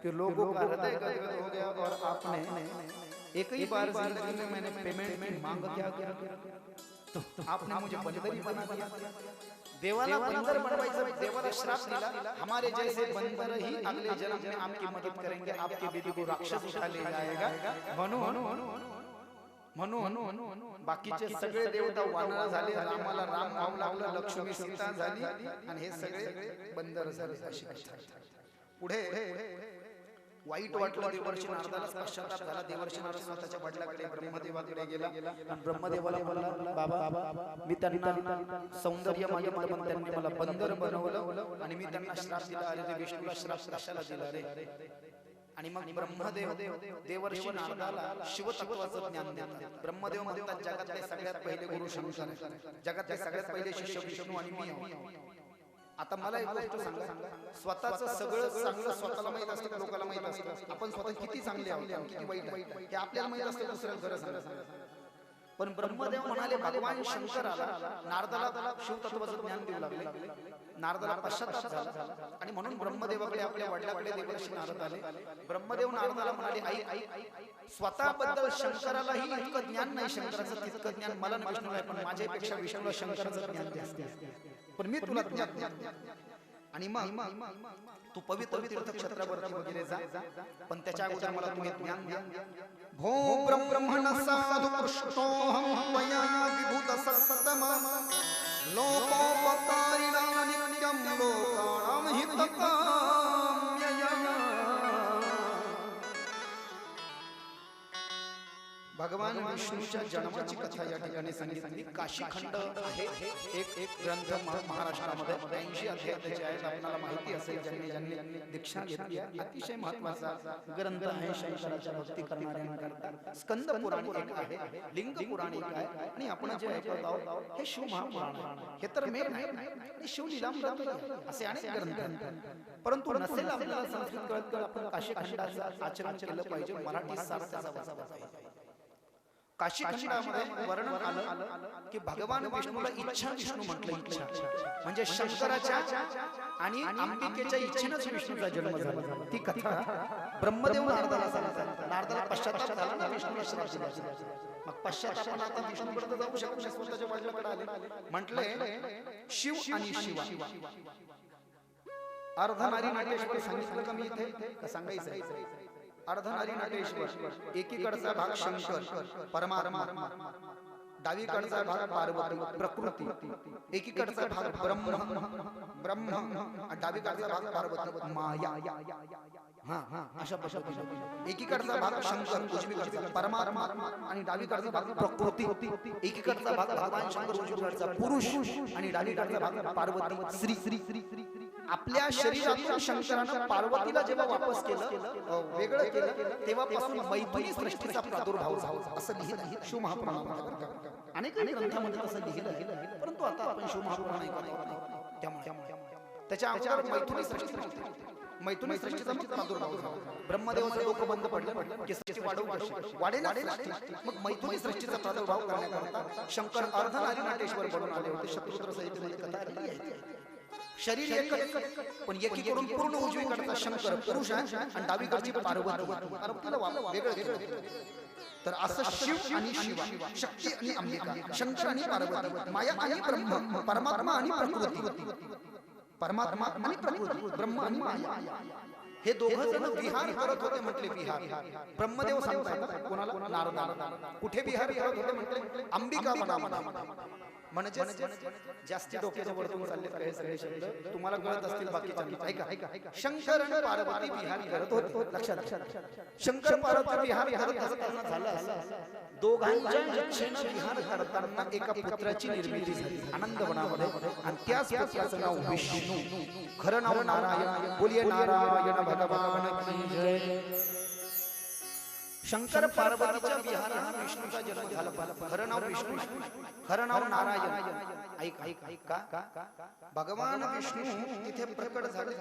कि लोगों का हृदय गदगद हो गया. और आपने एक ही बार जिंदगी में मैंने पेमेंट की मांग क्या किया, तो आपने मुझे बंदर ही बना दिया. देवाला बंदर बनवायचं, देवाला श्राप दिला. हमारे जैसे बंदर ही अगले जन्म में आपकी मदद करेंगे, आपके बेटी को राक्षस उठा ले जाएगा. म्हणून बाकीचे सगळे देवता वानर झाले, रामाला राम भाव लागला, लक्ष्मी सीता झाली आणि हे सगळे बंदर झाले. पुढे वाईट वाटलं देवर्षी नारदाला, पश्चाताप झाला. देवर्षी नारद स्वतःच्या वडिलांकडे ब्रह्मदेवाकडे गेला. ब्रह्मदेवाला म्हणला, बाबा मी त्यांना सौंदर्य मागितलं, पण त्यांनी मला बंदर बनवलं आणि मी त्यांना श्राप दिला. अरे विष्णूला श्राप कशाला दिला रे? आणि मग ब्रह्मदेव देवर्षी नारदाला शिवतत्वाचं ज्ञान देतात. ब्रह्मदेव म्हणतात जगातले सगळ्यात पहिले गुरु शंकर, जगातले सगळ्यात पहिले शिष्य विष्णू आणि मी. आता मला एक गोष्ट सांगा, स्वतःचं सगळं चांगलं स्वतःला माहित असतं, लोकांना माहित असतं आपण स्वतः किती चांगले आहोत किती वाईट आहे हे आपल्याला माहित असतं, दुसऱ्याला खरं सांगा. पण ब्रह्मदेव म्हणाले, भगवान शंकराला नारदाला शिवतत्वाचं ज्ञान देऊ लागले. नारदाला पश्चाताप झाला आणि म्हणून ब्रह्मदेवाकडे आपल्या वडिलांकडे देवर्षी नारद आले. ब्रह्मदेव नारदाला म्हणाले, आई स्वतःबद्दल शंकरालाही इतकं ज्ञान नाही, शंकराचं तितकं ज्ञान मला न विष्णूला आहे, पण माझ्यापेक्षा विष्णूला शंकराचं ज्ञान जास्त आहे, पण मी तुला ज्ञान. आणि मग तू पवित्र तीर्थक्षेत्रावरती वगैरे जा, पण त्याच्या अगोदर मला तुम्ही ज्ञान द्या. भो ब्रह्मण साधु कृष्णोहं वया विभूत सत्तम लोकोपकारिणां नित्यं लोकानां हितकाम्यया. भगवान विष्णूच्या जन्माची कथा या ठिकाणी सांगितली. काशीखंड आहे एक ग्रंथ महाराष्ट्रामध्ये 80 अध्यायाचे आहेत. आपल्याला माहिती असेल, ज्यांनी दीक्षा घेतली आहे, अतिशय महत्त्वाचा ग्रंथ आहे शंकराच्या भक्ती करणाऱ्यांकरता. स्कंद पुराण एक आहे, लिंग पुराण एक आहे, आणि आपण जे ऐकत आहोत हे शिव महापुराण आहे. हे तर मेन आहे आणि शिव लीलामृत असे अनेक ग्रंथ आहेत. परंतु नसेल आपल्याला संस्कृत कळत तर आपण काशीखंडाचं आचरण केलं पाहिजे, मराठी सार त्याचा वाचला पाहिजे. काशीखंडामध्ये वर्णन आलं की भगवान विष्णूला इच्छा विष्णू म्हटलं. इच्छा म्हणजे शंकराच्या आणि अंबिकेच्या इच्छेनेच विष्णूचा जन्म झाला. ती कथा ब्रह्मदेव नारदाला सांगतात. नारदाला पश्चाताप झाला ना विष्णूला श्राप दिला. मग पश्चातापानं आता विष्णूकडे जाऊ शकत नाही, स्वतःच्या वडिलांकडे आले. म्हटलंय शिव आणि शिवा. अर्धनारी नटेश्वर सांगितलं का मी इथे का सांगायचं? अर्धनारी नटेश्वर, एकीकडचा भाग शंकर परमात्मा, डावीकडचा भाग पार्वती प्रकृती, एकीकडचा भाग ब्रह्म आणि डावीकडचा भाग पार्वती माया. अशा पद्धतीने एकीकडचा भाग शंकर उजवीकडचा परमात्मा आणि डावीकडचा भाग प्रकृती, एकीकडचा भाग भगवान शंकर उजवीकडचा पुरुष आणि डावीकडचा भाग पार्वती श्री. आपल्या शरीरातून शंकरानं पार्वतीला जेव्हा वापस केलं, वेगळं केलं, तेव्हापासून मैथिली सृष्टीचा प्रादुर्भाव झाला असं लिहिलं शिवमहापुराणामध्ये. अनेक ग्रंथामध्ये असं लिहिलं, परंतु आता आपण शिवमहापुराण ऐकत आहोत. त्यामुळे त्याच्या अगोदर मैथिली सृष्टी, मैथुनी सृष्टीचा मग प्रादुर्भाव झाला. ब्रह्मदेवाचं डोकं बंद पडलं की सृष्टी वाढेना. मग मैथुनी सृष्टीचा प्रादुर्भाव करण्याकरता शंकर अर्धनारी नटेश्वर बनून आले होते. शत्रुद्र संहितेमध्ये कथा आहे. शरीर एकच, पण एकीकडून पूर्ण उजवीकडचा शंकर पुरुष आहे आणि डावीकडची पार्वतीला वेगळं केलं. तर असं शिव आणि शिवा, शक्ती आणि अंबिका, शंकर आणि पार्वती, माया आणि ब्रह्म, परमात्मा आणि प्रकृती, परमात्मा आणि प्रकृती, ब्रह्म आणि माया, हे दोघं जण विहार करत होते. म्हटले विहार. ब्रह्मदेव सांगतात कोणाला? नारदाला. कुठे विहार करत होते? म्हटले अंबिका वनामध्ये. म्हणजे जास्ती डोक्याच्या वरतून चालले हे सगळे शब्द तुम्हाला कळत असतील. बाकीच्या ऐका. शंकर आणि पार्वती विहार करत होते. लक्षात. शंकर पार्वती विहार करत असताना झालं दोघांच्या इच्छेनं विहार करताना एका पुत्राची निर्मिती झाली आनंदवनामध्ये, आणि त्याच पुत्राचं नाव विष्णू, खरं नाव नारायण. बोलिये नारायण भगवान की जय. शंकर पार्वतीच्या विहारात विष्णूचा जन्म झाला. खरं नाव विष्णू, खरं नाव नारायण. ऐक का भगवान विष्णू तिथे प्रकट झाले.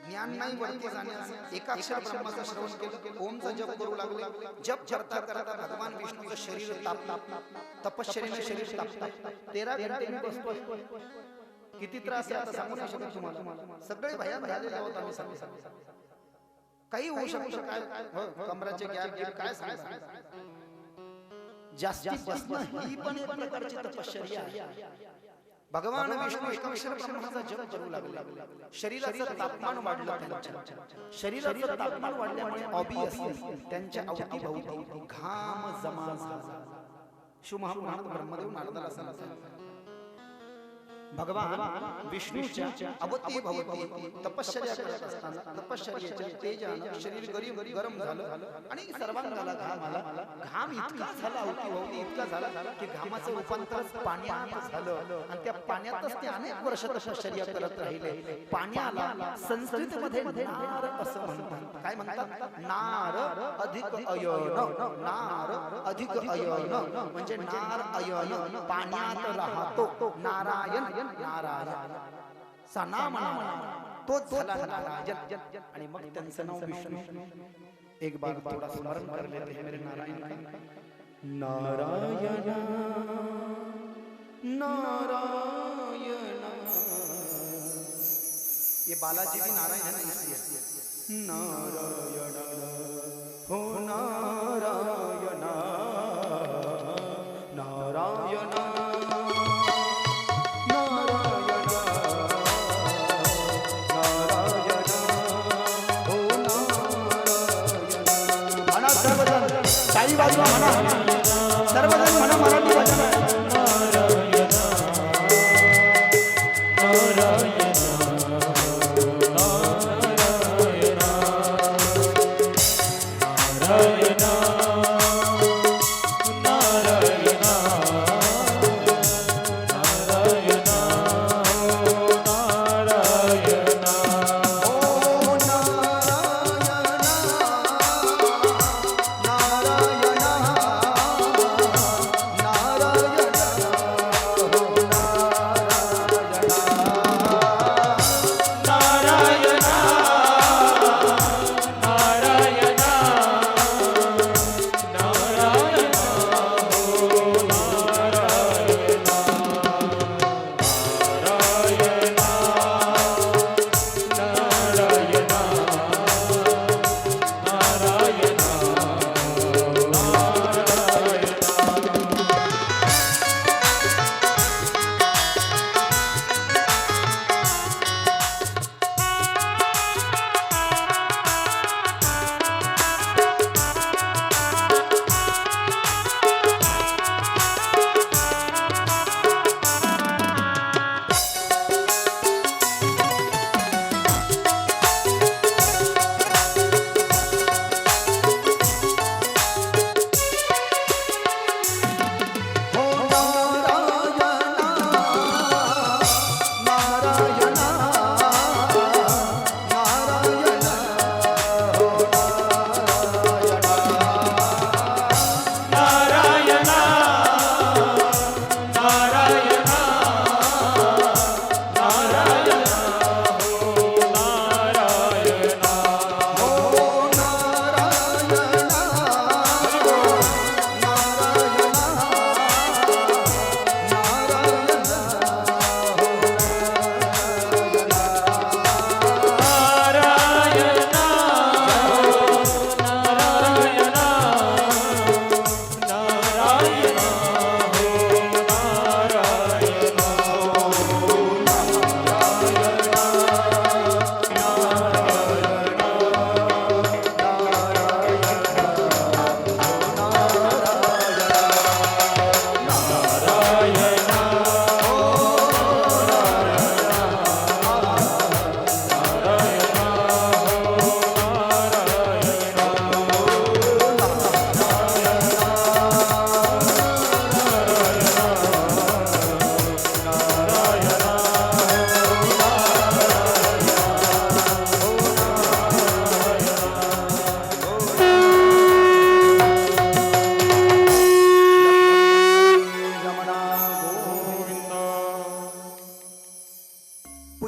ज्ञान नाही वरती जाण्याचं, एकाक्षर ब्रह्माचं श्रवण केलं, ओमचा जप करू लागले. जप करता करता भगवान विष्णूचं शरीर तापलं. तपश्चर्येने शरीर तापलं. 13 घंटे मी बसतो. किती त्रास आहे आता सांगू नाही शकत तुम्हाला. सगळे भयान झालेले आहोत आम्ही सगळे. काही होऊ शकतं. काय कमराचे गॅप काय सांगायचं. जास्तीत जास्त ही पण एक प्रकारची तपश्चर्या आहे. भगवान विष्णू एकाक्षर ब्रह्माचा जप करू लागले. शरीराचं तापमान वाढलं. त्यांच्या शरीराचं तापमान वाढल्यामुळे ऑब्वियसली त्यांच्या अवतीभोवती घाम जमा झाला. शिवमहापुराणात ब्रह्मदेव नारदाला सांगतात भगवान विष्णूच्या अवतीभोवती तपश्चर्या करत असताना तपश्चर्येच्या तेजानं शरीर गरम झालं आणि सर्वांगाला घाम आला. घाम इतका झाला, अवतीभोवती इतका झाला की घामाचं रूपांतर पाण्यात झालं आणि त्या पाण्यातच ते अनेक वर्ष तपश्चर्या करत राहिले. पाण्याला संस्कृतमध्ये नार असं म्हणतात. काय म्हणतात? नार अधिक अयन. नार अधिक अयन म्हणजे नार अयन पाण्यात राहतो. नारायण नारायण सनाम तो झाला नारायण. आणि मग त्यांचं नाव विष्णू. एक बार थोड़ा स्मरण कर लेते हैं मेरे नारायण. नारायण नारायण. ये बालाजी भी नारायण है ना, इसलिए नारायण हो नारायण नारायण काही बाजू म्हणा. सर्वजण म्हणा मराठी भाषा.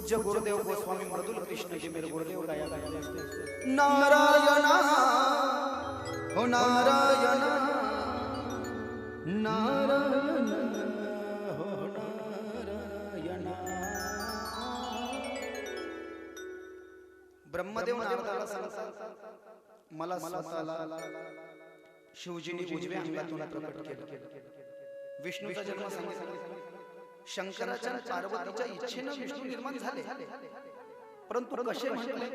पूज्य गुरुदेव गोस्वामी मृदुल कृष्ण जी मेरे गुरुदेव गाया करते थे, नारायण हो नारायण नारायण हो नारायण। ब्रह्मदेव नारदाला सांगतात मला स्वतःला शिवजीने उजव्या अंगातून प्रकट केलं। विष्णूचा जन्म सांगितला, शंकराच्या पार्वतीच्या इच्छेने विष्णू निर्माण झाले, परंतु कसे म्हटले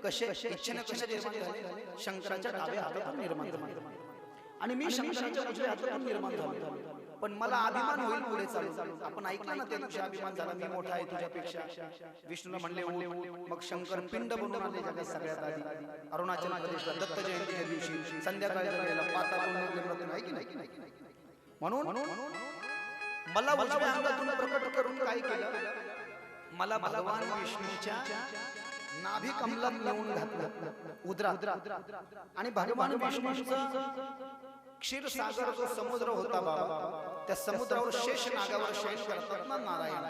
कसे इच्छेने कसे निर्माण झाले, शंकराच्या डाव्या हातातून निर्माण झाले आणि मी शंकराच्या उजव्या हातातून निर्माण झालो, पण मला अभिमान होईल पुढे चालू। आपण ऐकलं ना त्या दिवशी अभिमान झाला, मी मोठा आहे तुझ्यापेक्षा। विष्णूला म्हणले उठ, मग शंकर पिंड बनून आले जगात सगळ्यात आधी अरुणाचल प्रदेशला दत्त जयंतीच्या दिवशी संध्याकाळच्या वेळेला पाताळून निर्माण आहे की नाही। म्हणून मला उजव्या अंगातून प्रकट करून काय केलं, मला भगवान विष्णूच्या नाभी कमलात नेऊन घातलं उदरात, आणि भगवान विष्णूचा क्षीरसागर जो समुद्र होता बाबा, त्या समुद्रावर शेष नागावर शयन करतात ना नारायण,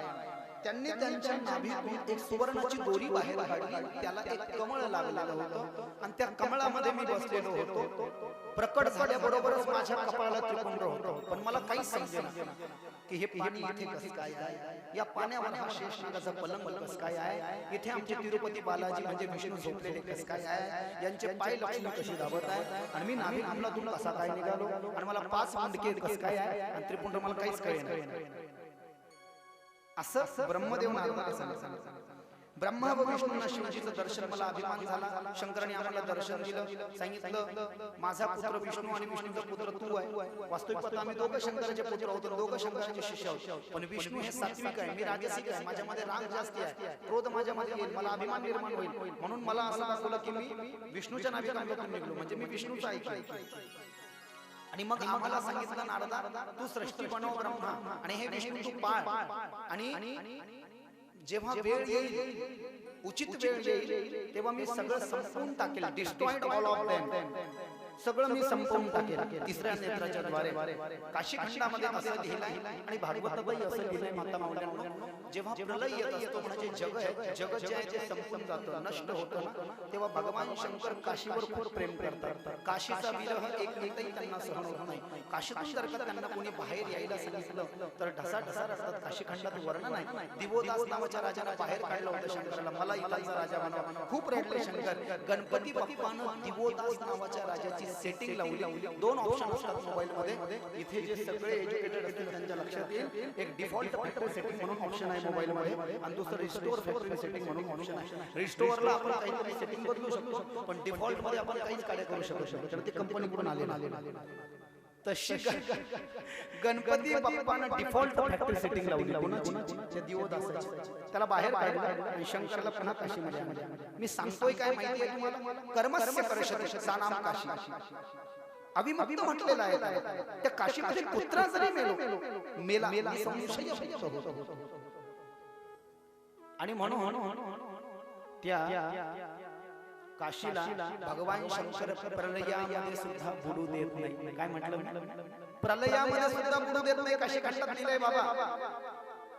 त्यांनी त्यांच्या नाभीतून एक सुवर्णाची दोरी बाहेर काढली, त्याला एक कमळ लागलेलं होतं आणि त्या कमळामध्ये मी बसलेलो होतो। प्रकट झाल्याबरोबरच माझ्या कपाळाला त्रिपुंड होतं, पण मला काहीच समजेना की हे पाणी इथे कसं काय आहे, या पाण्यावर हा शेष नागाचा पलंग कसं काय आहे, इथे आमचे तिरुपती बालाजी म्हणजे विष्णू झोपलेले कसं काय आहे, यांचे पाय लक्ष्मी कशी धावत आहे, आणि मी नाभी कमलातून कसा काय निघालो, आणि मला 5 मुंडके कसं काय आहे, आणि त्रिपुंड मला काहीच कळेना। असं ब्रह्मदेव नारदाला सांगितलं। ब्रह्मा व विष्णूंना शिवजीचं दर्शन मला अभिमान झाला। शंकराने आम्हाला दर्शन दिलं, सांगितलं माझा पुत्र विष्णू आणि विष्णूचा पुत्र तू आहे। वास्तविक आम्ही दोघं शंकराचे पुत्र आहोत, दोघं शंकराचे शिष्य आहोत, पण विष्णू हे सात्विक आहे, मी राजसिक आहे, माझ्यामध्ये राग जास्त आहे, क्रोध माझ्यामध्ये येईल, मला अभिमान निर्माण होईल, म्हणून मला असं दाखवलं की मी विष्णूच्या नाभिकांतून निघलो, म्हणजे मी विष्णूचा ऐकलं। आणि मग आम्हाला सांगितलं नारदा तू सृष्टी बनव ब्रह्मा, आणि हे विष्णू तू पाळ, आणि जेव्हा वेळ येईल, उचित वेळ येईल, तेव्हा मी सगळं संपवून टाकेल, डिस्ट्रॉयड ऑल ऑफ देम, सगळं मी संपवून टाकेल तिसऱ्या नेत्राच्या द्वारे। काशी खंडामध्ये असं लिहिलंय आणि भागवतातही असं लिहिलंय माता माऊल्यांनो, जेव्हा प्रलय येत असतो म्हणजे जग जे आहे ते संपून जातं, नष्ट होतं ना, तेव्हा भगवान शंकर काशीवर खूप प्रेम करतात। काशीचा विरह एक मिनिटही त्यांना सहन होत नाही। काशीतून जर का त्यांना कोणी बाहेर यायला सांगितलं तर ढसाढसा रडतात। काशी खंडात वर्णन आहे, दिवोदास नावाच्या राजाला बाहेर काढलं होतं शंकराला, मला इथाचा राजा बनवा, खूप रडले शंकर। गणपती बाप्पानं दिवोदास नावाच्या राजाची सेटिंग लावली। 2 ऑप्शन असतात मोबाईल मध्ये, इथे जे सगळे एज्युकेटेड असतील त्यांच्या लक्षात येईल, एक डिफॉल्ट फॅक्टरी सेटिंग म्हणून ऑप्शन आहे मोबाईल मध्ये, आणि दुसरं रिस्टोर फॅक्टरी सेटिंग म्हणून ऑप्शन आहे। रिस्टोरला आपण काहीतरी सेटिंग बदलू शकतो, पण डिफॉल्ट मध्ये आपण काहीच कार्य करू शकत नाही, कारण ते कंपनीकडून आले। तशी गणपती बाप्पानं डिफॉल्ट फॅक्टरी सेटिंग लावली, कोणाची? दिवोदासाची। त्याला बाहेर काढलं आणि शंकराला पुन्हा काशीमध्ये आणलं। मी सांगतोय काय माहिती आहे तुम्हाला, कर्मस्य कर्षते सा नाम काशी, अविमुक्त म्हटलेलं आहे। त्या काशीमध्ये कुत्रा जरी मेला संशय होतो, आणि म्हणून त्या काशीला भगवान शंकर प्रलयामध्ये सुद्धा बुडू देत नाही। काय म्हटलं? प्रलयामध्ये सुद्धा बुडू देत नाही। काशी खंडात दिलंय बाबा,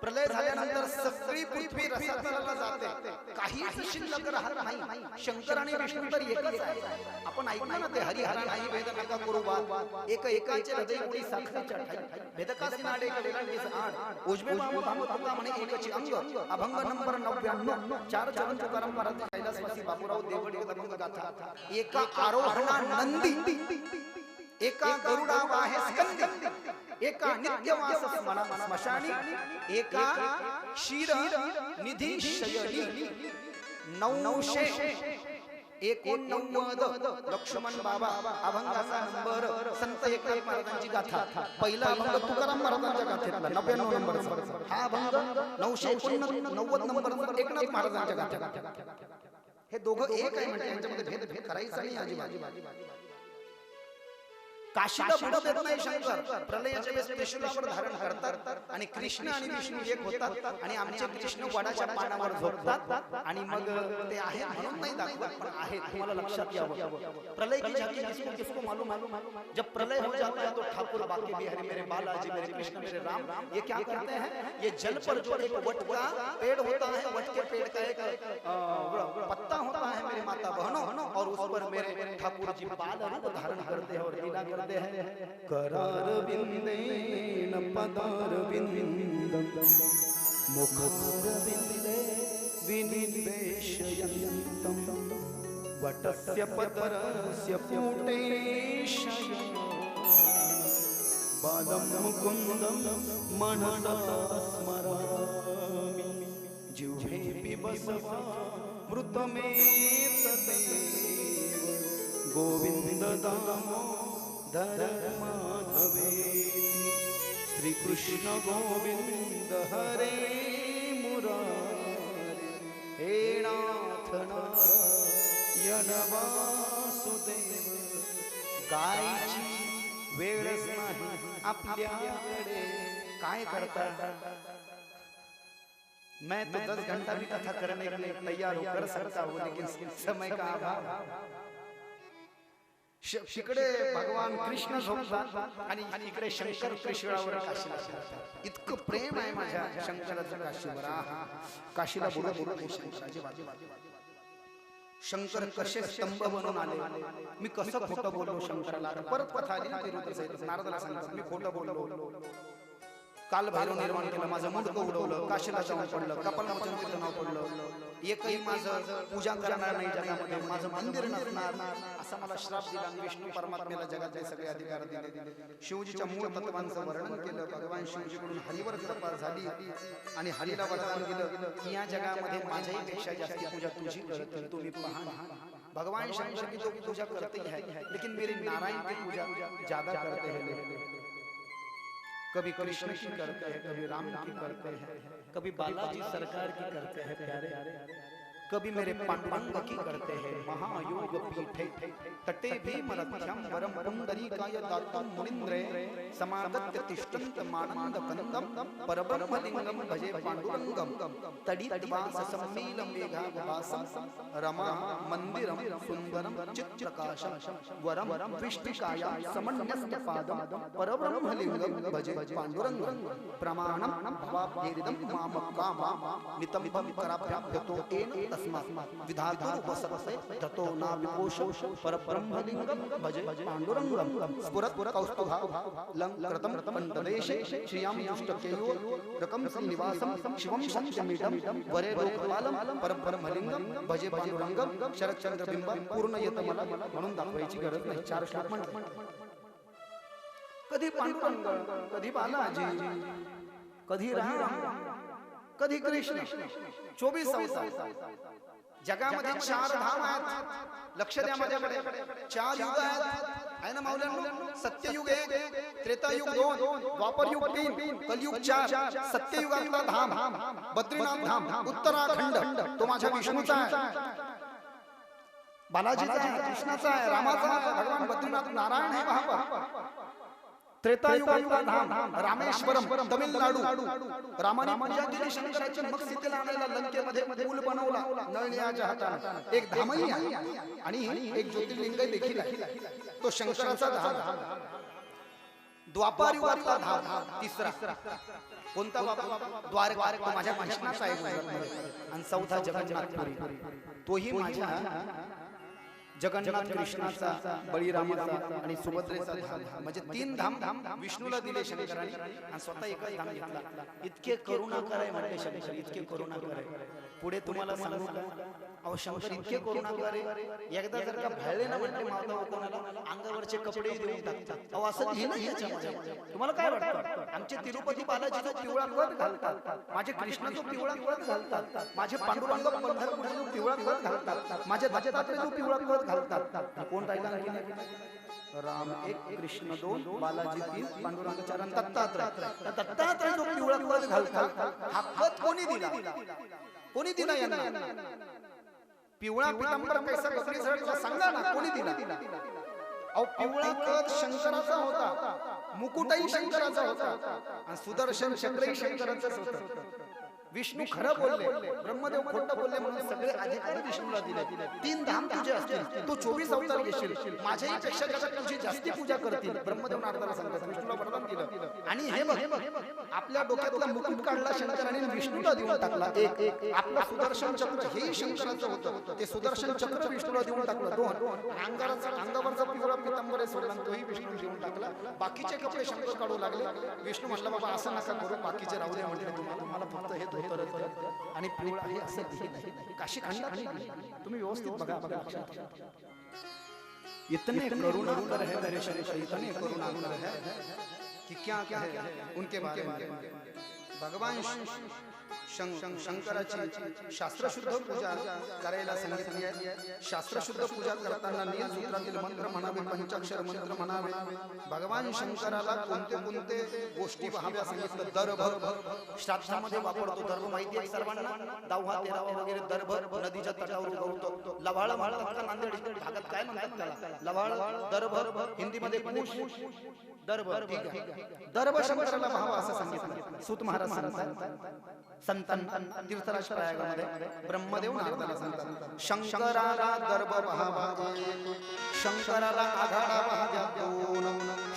प्रलय झाल्यानंतर सगळी पृथ्वी रसातलाला जाते, काहीच शिल्लक राहत नाही। शंकर आणि विष्णू तर एकच आहे। आपण ऐकलं ना ते हरिहरा नाही भेद नका करू वाद, एक एकाचे हृदय उडी साखरेच्या ठाई, भेदकासी नाडे वेलांडीस आड, उजवे बाहू भामतुका म्हणे एकची अंग, अभंग नंबर 99, 4 चरण तुकाराम महाराज कैलासवासी बापूराव देवडी अभंग गाथा। एका आरोहणा नंदी, एका गरुडा वाहे स्कंदी, एका नित्यवास स्मशानी, एका क्षीर निधी शयनी, 989 लक्ष्मण बाबा अभंगाचा नंबर संत एकनाथ महाराजांची गाथा। पहिला अभंग तुकाराम महाराजांच्या गाथेतला 99 नंबर, हा अभंग 989 नंबर एकनाथ महाराजांच्या गाथेत। हे दोघं एक आहे म्हणजे यांच्यामध्ये भेद करायचा नाही अजिबात। काशीला बुडू देत नाही शंकर. प्रलयाच्या वेळेस त्रिशूलावर धारण करतात आणि कृष्ण आणि विष्णू एक होतात आणि आमचे कृष्ण वडाच्या पानावर झोपतात आणि मग ते आहे म्हणून नाही दाखवत पण आहे. तुम्हाला लक्षात यावं, प्रलय की झांकी किसको किसको मालूम है? जब प्रलय हो जाता है तो ठाकुर बाके बिहारी मेरे बालाजी मेरे कृष्ण मेरे राम ये क्या करते हैं, ये जल पर जो एक वट का पेड़ होता है, वट के पेड़ का एक पत्ता होता है मेरे माता बहनों, और उस पर मेरे ठाकुर जी बाल रूप धारण करते हैं और लीला करते हैं. करार बिंदेन पदार बिंदम मुखार बिंदे विनिवेशयन्तम वटस्य पतरस्य फूटेशयन् बालम मुकुंदम मनसा स्मरामि जिह्वे पिबस्वा मृतमेतदेव गोविंद दामोदर माधवे श्री कृष्ण गोविंद हरे मुरारे हे नाथ नारायण वासुदेव. गायची वेळच नाही आपल्याकडे, काय करता? मैं तो 10 घंटा भी कथा करने के लिए तैयार होकर सकता हूँ लेकिन समय का अभाव. शिकडे भगवान कृष्ण झोपतात आणि इकडे शंकर त्रिशूळावर काशीला जातात. इतकं प्रेम आहे माझ्या शंकराचं काशीवर. काशीला बुडू शंकराची बाजू. शंकर कसे स्तंभ बनून आले, मी कसं खोटं बोललो शंकराला. परत कथा आली नारदाला सांगितलं मी खोटं बोललो. काल भैरव निर्माण केलं, माझं मुंडकं उडवलं, काशीला जाऊन पडलं, कपालमोचन तिथं नाव पडलं, एकही माझं पूजा करणार नाही जगामध्ये, माझं मंदिर नसणार असा मला श्राप दिला. विष्णू परमात्म्याला जगातले सगळे अधिकार दिले. शिवजीच्या मूळ तत्वांचं वर्णन केलं. भगवान शिवजीकडून हरीवर कृपा झाली आणि हरीला वरदान दिलं की या जगामध्ये माझ्याही पेक्षा जास्त पूजा तुझी करते, तुम्ही पहा. भगवान शंकर की तो पूजा करते है लेकिन मेरे नारायण की पूजा ज्यादा करते हैं. कभी कृष्ण की करते हैं, कभी राम की करते हैं, कभी बालाजी सरकार की करते हैं प्यारे, कभी मेरे पांडुरंग की करते हैं. महायोग पीठे तटे भीमरथ्यम वरम पुंडरीकाय दातुं मुनीन्द्रे समागत्य तिष्ठन्त मानन्द कंदम परब्रह्मलिंगम भजे पांडुरंगम तडितवास सम्मीलं मेघाभासं रमा मंदिरं सुंदरं चित्प्रकाशं वरम विष्णुकाया समन्यस्तपादं परब्रह्मलिंगम भजे पांडुरंगम प्रमाणं भवाभ्येदं मामकामा नितंबं कराभ्याभ्यतो तेन तस्मात् विधातुरुपसते ततो नाविपोष परब्रह्मलिंगं भजे पांडुरंगं स्फुरत् कौस्तुभा लंकृतं पंतदेशे श्रियां युष्टकेयो रकं श्रीनिवासं शिवं शक्तिमीडं वरे लोकपालं परब्रह्मलिंगं भजे पांडुरंगं शरच्चंद्रबिंबं पूर्णयतमल म्हणून दाखवायची गरज नाही. 4 श्लोक म्हणतात. कधी पांडुरंग, कधी बालाजी, कधी राम, कधी कृष्ण. 24 अवतार. जगामध्ये 4 धाम आहेत. लक्ष द्या माझ्याकडे. 4 युग आहेत आहे ना माऊल्यांनो. सत्ययुग 1, त्रेतायुग 2, द्वापरयुग 3, कलयुग 4. सत्ययुगातला धाम बद्रीनाथ धाम उत्तराखंड तो माझ्या विष्णूचा आहे, बालाजीचा आहे, कृष्णाचा आहे, रामाचा आहे. भगवान बद्रीनाथ नारायण आहे वहां. त्रेतायुगातला धाम रामेश्वरम तमिळनाडू. रामाने पूजा केली शंकराची, मग सीतेला आणायला लंकेमध्ये पूल बनवला नळनियाच्या हाताने. एक धामही आहे आणि एक ज्योतिर्लिंग देखील आहे. तो शंकराचा धाम. द्वापार युगातला धाम तिसरा कोणता बाबा? द्वारका. माझ्या कृष्णाचा आहे आणि चौथा जगन्नाथपुरी. तोही माझ्या जगन्नाथ कृष्णाचा, बळीरामाचा आणि सुभद्रेचा धाम. म्हणजे 3 धाम विष्णूला दिले शंकराने आणि स्वतः एकच धाम घेतला. इतके करुणाकर आहे म्हणते शंकर, इतके करुणाकर आहे. पुढे तुम्हाला सांगू का, अहो शंकर इतके करुणाकर आहे. एकदा जर का भाळले ना म्हणते माता कोणाला अंगावरचे कपडे देऊन टाकतात. अहो असं लिहिलं याच्यामध्ये. तुम्हाला काय वाटतं? आमचे तिरुपती बालाजी जो पिवळा कट घालतात, माझे कृष्ण जो पिवळा कट घालतात, माझे पांडुरंग पंढरपूर जो पिवळा कट घालतात, माझे दत्तात्रय जो पिवळा कट घालतात. कोण राहिला नाही? राम 1, कृष्ण 2, बालाजी 3, पांडुरंग 4 आणि दत्तात्रय. दत्तात्रय जो पिवळा कट घालतात हा कट कोणी दिला? कोणी दिला यांना? पिवळा पितांबर पैसा सांगा ना, कोणी दिला? अहो पिवळा कद शंकराचा होता, मुकुटही शंकराचा होता आणि सुदर्शन चक्रही शंकराचंच होतं. विष्णू खरं बोलले, ब्रह्मदेव खोटं बोलले म्हणून सगळे अधिकार विष्णूला दिले. 3 धाम तुझे असतील, तू 24 अवतार घेशील, माझ्याही पेक्षा जगात तुझी जास्ती पूजा करतील. ब्रह्मदेव नारदाला सांगतात, विष्णूला वरदान दिलं. आणि हे बघ, आपल्या डोक्यातला मुकुट काढला शंकराने विष्णूला देऊन टाकला. एक आपलं सुदर्शन चक्र हेही शंकराचं होतं, ते सुदर्शन चक्र विष्णूला देऊन टाकलं. 2 अंगावरचा पिवळा पितांबर सोडला, तोही विष्णू देऊन टाकला. बाकीचे कपडे शंकर काढू लागले. विष्णू म्हटलं बाबा असं नका करू, बाकीचे राहू दे म्हटले, तुम्हाला फक्त हे आणि पिवळा हे असं नाही. काशी तुम्ही व्यवस्थित बघा. इतने करुणाकर है मेरे शंकर, इतने करुणाकर है कि क्या है उनके बारे में. भगवान शंकराची शास्त्रशुद्ध पूजा करायला सांगितली आहे. शास्त्रशुद्ध पूजा करताना नियम सूत्रातील मंत्र म्हणावे, पंचाक्षर मंत्र म्हणावे. भगवान शंकराला कोणते कोणते गोष्टी व्हाव्या सांगितलं. दर्भ श्राद्धामध्ये वापरतो. दर्भ माहिती आहे सर्वांना, दावहा तेरावा वगैरे दर्भ नदीच्या तटावर उगवतो. लवाळ म्हणतात का नांदेड भागात काय म्हणतात त्याला, लवाळ दर्भ, हिंदीमध्ये कुश दर्भ. ठीक आहे, दर्भ शंकराला व्हावा असं सांगितलं. सूत महाराज सांगतात, संतान तीर्थराज प्रयागामध्ये ब्रह्मदेव नारदाला सांगतात, शंकराला दर्भ व्हावा, शंकराला आघाडा व्हाव्या 2,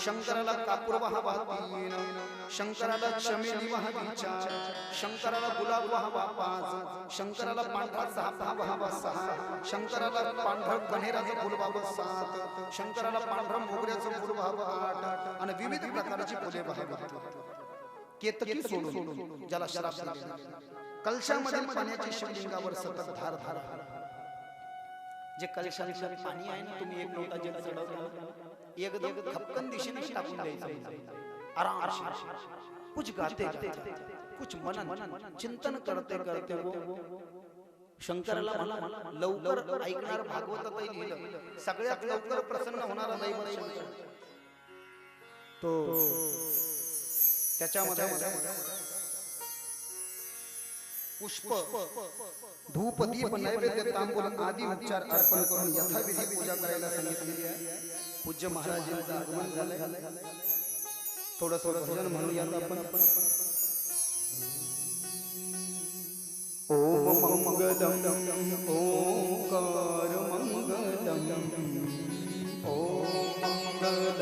शंकराला कापूर व्हावा 3, शंकराला चमेली व्हावी 4, शंकराला गुलाब व्हावा 5, शंकराला पांढरा चाफा व्हावा 6, शंकराला पांढरं कण्हेराचं फुल व्हावं 7, शंकराला पांढरं मोगऱ्याचं फुल व्हावं 8 आणि विविध प्रकारची फुले व्हावी. केतकी सोडून ज्याला श्राप लागला. कलशामधील पाण्याची शिवलिंगावर सतत धार धार. जे कलशातलं पाणी आहे ना, तुम्ही 1 लोटा जल चढवलं, एकदम खपकन दिशेने टाकून द्यायचं. आराम से कुछ गाते गाते, कुछ मनन चिंतन करते करते वो शंकराला म्हणा लवकर ऐकणार. भागवतातही लिहिलं, सगळ्यात लवकर प्रसन्न होणारा दैवत शंकर. तो त्याच्यामध्ये पुष्प, धूप, दीप, नैवेद्य, तांबूल आदी उपचार अर्पण करून यथाविधी पूजा करायला सांगितलेली आहे. पूज्य महाराजांचं आगमन झालंय. थोडं भजन म्हणूयात आपण. ओम मंगलम ओंकार मंगलम, ओम मंगलम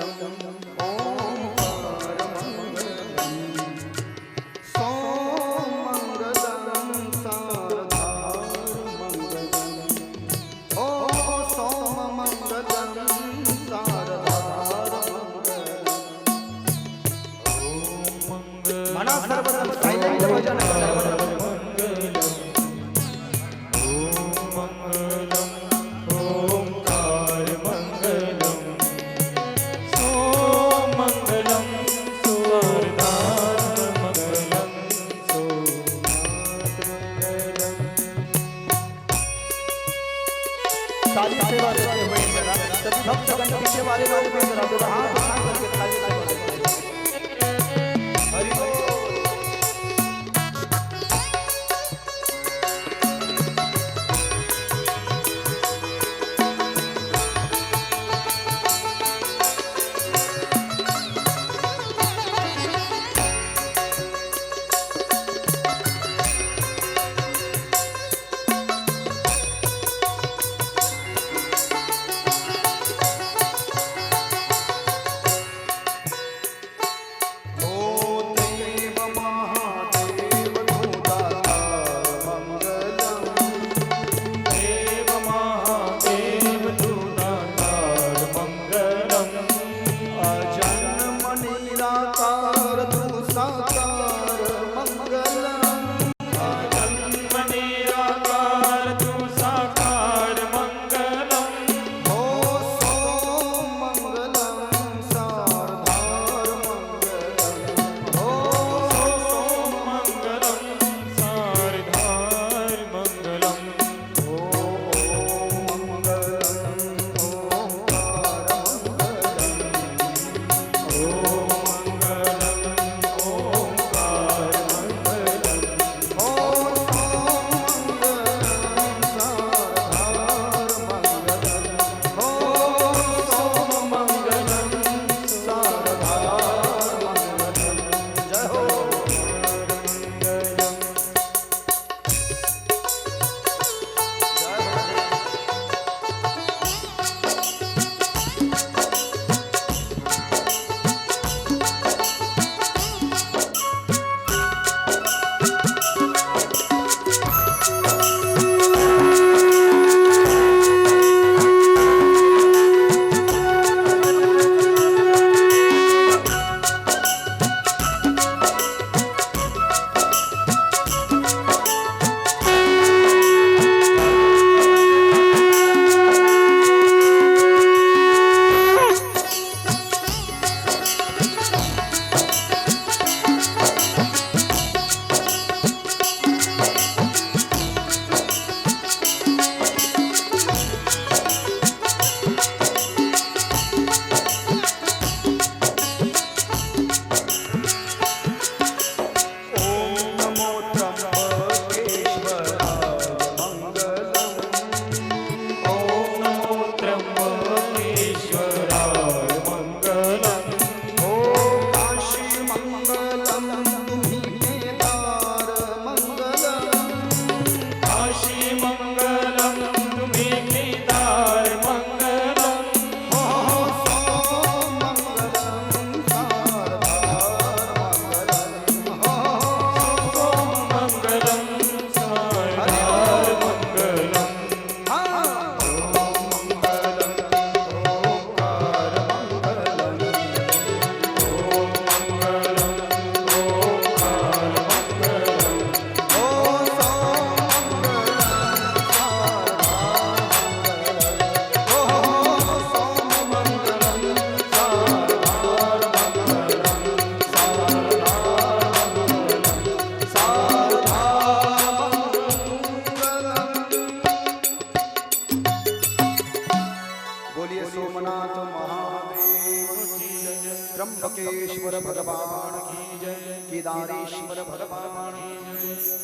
भगवान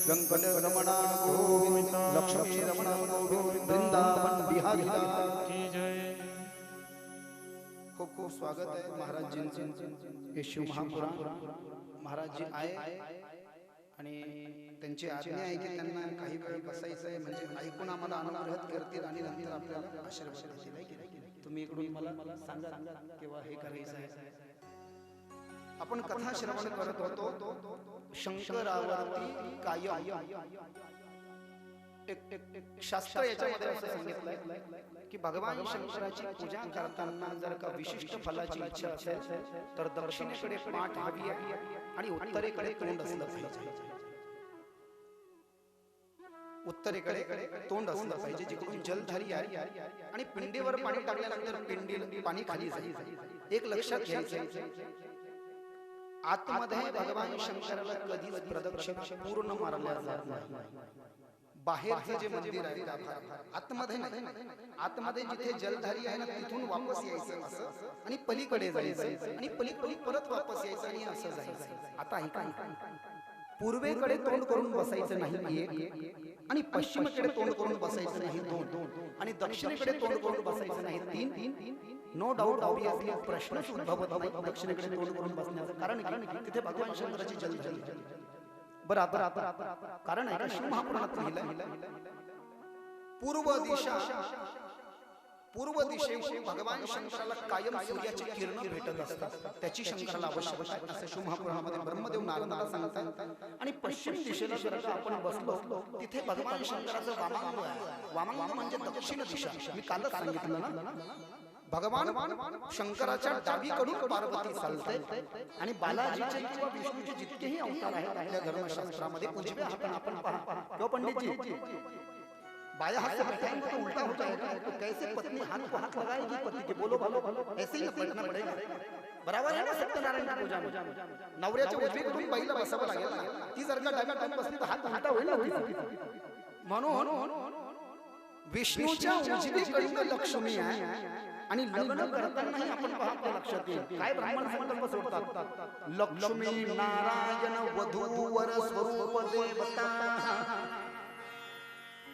वेंकट रमणा गोविंद लक्ष्मी रमणा गोविंद वृंदावन बिहारी की जय। खूप खूप स्वागत आहे महाराज जींचे। हे शिव महापुराण महाराज जी आहे आणि त्यांची आज्ञा आहे की त्यांना काही वेळ बसायचं आहे, म्हणजे ऐकून आम्हाला अनुग्रहित करतील आणि नंतर आपल्याला आशीर्वाद देतील। तुम्ही इकडून मला सांगा केव्हा हे करायचं आहे। आपण कथा श्रवण करत होतो शंकरावरती कायम एक शास्त्र याच्यामध्ये असं सांगितलंय की भगवान शंकराची पूजा करताना जर का विशिष्ट फलाची इच्छा असेल तर दक्षिणेकडे पाठ हवी आहे आणि उत्तरेकडे तोंड असलं पाहिजे। उत्तरेकडे तोंड असलं पाहिजे जिकडून जलधारी आहे आणि पिंडीवर पाणी टाकल्यानंतर पिंडी पाणी खाली जाईल। एक लक्षात घ्यायचं, आतमध्ये भगवान शंकराला कधीच प्रदक्षिणा पूर्ण मारल्या जात नाही। बाहेरचं जे मंदिर आहे आतमध्ये नाही, आतमध्ये जिथे जलधारी आहे ना तिथून वापस यायचं असं आणि पलीकडे जायचं आणि पलीकडे परत वापस यायचं आणि असं जायचं। आता ऐका, पूर्वेकडे तोंड करून बसायचं नाही एक, आणि पश्चिमेकडे तोंड करून बसायचं नाही दोन, आणि दक्षिणेकडे तोंड करून बसायचं नाही तीन। नो डाऊट ऑब्वियसली प्रश्नच उद्भवत नाही दक्षिणेकडे तोंड करून बसण्याचं कारण तिथे भगवान शंकराची जलधारी। बरं आता कारण आहे शिव महापुराणात लिहिलंय पूर्व दिशेहून भगवान शंकराला कायम सूर्याची किरण भेटत असतात, त्याची शंकराला आवश्यकता आहे असं शिव महापुराणामध्ये ब्रह्मदेव नारदाला सांगतात। आणि पश्चिम दिशेला जर आपण बसलो तिथे भगवान शंकराचं वामांग आहे। वामांग म्हणजे दक्षिण दिशा। मी कालच सांगितलं ना, भगवान शंकराच्या डावीकडून पार्वती चालते आणि बालाजीचे किंवा विष्णूचे जितकेही अवतार आहेत आपल्या धर्मशास्त्रामध्ये उजव्या हाताने आपण पहा किंवा पंडितजी बाया हाथ से बैठाएंगे तो उल्टा हो जाएगा, तो कैसे पत्नी हाथ को हाथ लगाएगी पति के, बोलो बोलो ऐसे ही बैठना पड़ेगा। बराबर है ना सत्यनारायण की पूजा में नवऱ्याच्या उजवीकडून बाईला बसावं लागेल ना, ती जर का डावीकडून बसली तर हात उलटा होईल ना। म्हणून विष्णूच्या उजवीकडे लक्ष्मी आहे आणि लग्न करतानाही आपण पाहतो लक्षात येईल काय ब्राह्मण संकल्प सोडतात, लक्ष्मी नारायण वधूवर स्वरूप देवता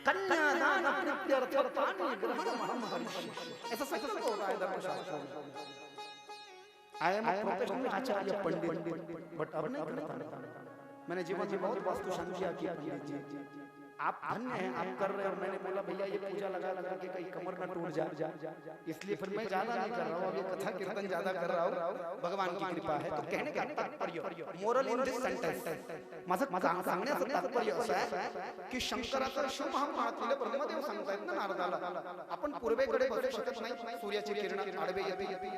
कन्यादान प्रीत्यर्थ पाणी ग्रहण महर्षि, ऐसा संकल्प होता है धर्मशास्त्र में। I am a professional Acharya Pandit but अब नहीं करता। मैंने जीवन में बहुत वास्तु शांतियां की पंडित जी, आप धन्य हैं आप कर रहे हो। मैंने बोला भैया ये पूजा लगा लगा के कहीं कमर ना टूट जाए, इसलिए फिर मैं ज्यादा नहीं कर रहा हूँ, अभी कथा कीर्तन ज्यादा कर रहा हूँ, भगवान की कृपा है। तो कहने का तात्पर्य मोरल इन दिस सेंटेंस माझं सांगण्याचं तात्पर्य असं आहे की शंकराचा शिव महापुराणातील ब्रह्मदेव सांगतायत ना नारदाला, आपण पूर्वेकडे बसू शकत नाही, सूर्याची किरण आडवे येते,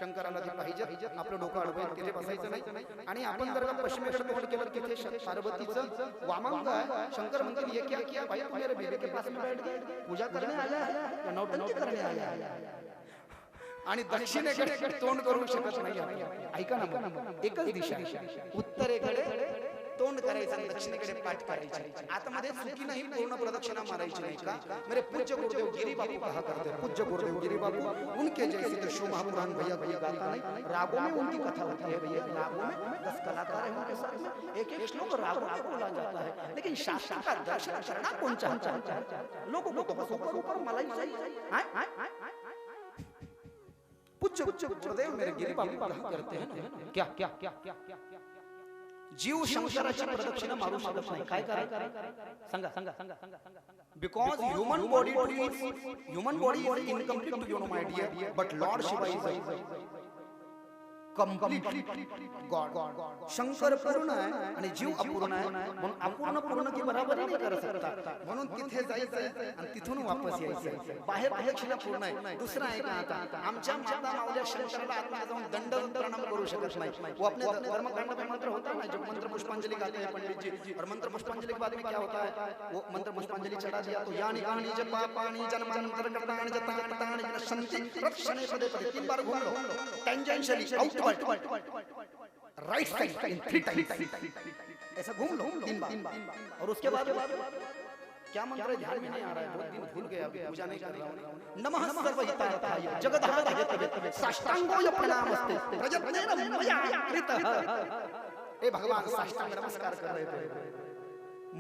शंकराला जे पाहिजे आपलं डोकं आडवं तिथे बसायचं नाही, आणि आपण जर पश्चिमेकडे तोंड केलं तिथे पार्वतीचं वामांग आहे। शंकर म्हणतील क्या किया भाई, तू मेरे बेटे के पास में बैठ गए, पूजा करने आया है या नौटंकी करने आया है। आणि दक्षिणेकडे तोंड करू शकत नाही। ऐका ना, एकच दिशा, उत्तरेकडे तोंड करायचं, दक्षिणेकडे पाठ करायची, आतमध्ये चुकी नाही पूर्ण प्रदक्षिणा मारायची नाही का। मेरे पूज्य गुरुदेव गिरी बापू कहा करते, पूज्य गुरुदेव गिरी बापू उनके जैसे तो शिव महापुराण भैया भैया गाता नहीं, रागों में उनकी कथा होती है भैया, रागों में 10 कलाकार हैं उनके साथ में, एक एक श्लोक रागों में बोला जाता है, लेकिन शास्त्र का दर्शन करना कौन चाहता है? लोगों को तो बस ऊपर ऊपर मलाई चाहिए। पूज्य गुरुदेव मेरे गिरी बापू कहा करते हैं ना, क्या क्या क्या क्या क्या जीव शंकराची प्रदक्षिणा मारू शकत नाही, काय करायचं सांगा सांगा सांगा सांगा सांगा। Because human body is incomplete, you know my dear, but lord Shiva is completely god. Shankar पूर्ण आहे आणि जीव अपूर्ण आहे, म्हणून अपूर्ण पूर्ण की बराबरी नाही करू शकता, म्हणून तिथे जायचं आणि तिथून वापस यायचं। बाहेर प्रदक्षिणा पूर्ण आहे। दुसरा आहे का आता आमच्या माता माऊल्या शंकराला आतमध्ये जाऊन दंड प्रणाम करू शकत नाही। वो अपने कर्मकांड में मंत्र होता है ना, जब मंत्र पुष्पांजलि गाते हैं पंडित जी, और मंत्र पुष्पांजलि के बाद में क्या होता है, वो मंत्र पुष्पांजलि चढ़ा दिया तो यानी गानी जब पापानी जन्मांतर करतानि जतानि तानि नश्यन्ति रक्षणे पदे पदे 3 बार घूम low tangentially outward right side in 3 times, ऐसा घूम लो 3 बार। और उसके बाद क्या मंत्र है ध्यान में नहीं आ रहा है, बहुत दिन भूल गया, अभी पूजा नहीं कर रहा हूं। नमः सर्वहितार्थाय जगदाधाय साष्टांगोय प्रणामस्ते प्रयत्नेन मया कृतः। ए भगवान साष्टांग नमस्कार कर रहे थे.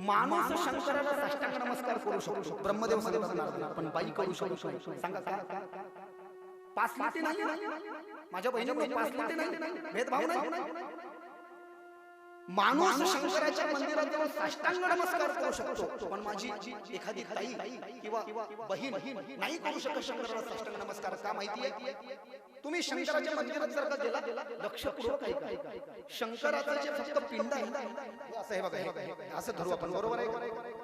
माणूस शंकराला साष्टांग नमस्कार करू शकतो, ब्रह्मदेव सांगतात, पण बाई करू शकतो. सांगा का? पाच लाटे नाही, माझ्या बहिणीकडे पाच लाटे नाही, भेदभाव नाही. माणूस शंकराच्या मंदिरात जाऊन साष्टांग नमस्कार करू शकतो, पण माझी एखादी ताई किंवा बहीण नाही करू शकत शंकराला साष्टांग नमस्कार. का माहितीये? तुम्ही शंकराच्या मंदिरात जर का गेला, लक्षपूर्वक ऐका, शंकराचं जे फक्त पिंड आहे असं आहे बघा, असं धरू आपण, बरोबर आहे?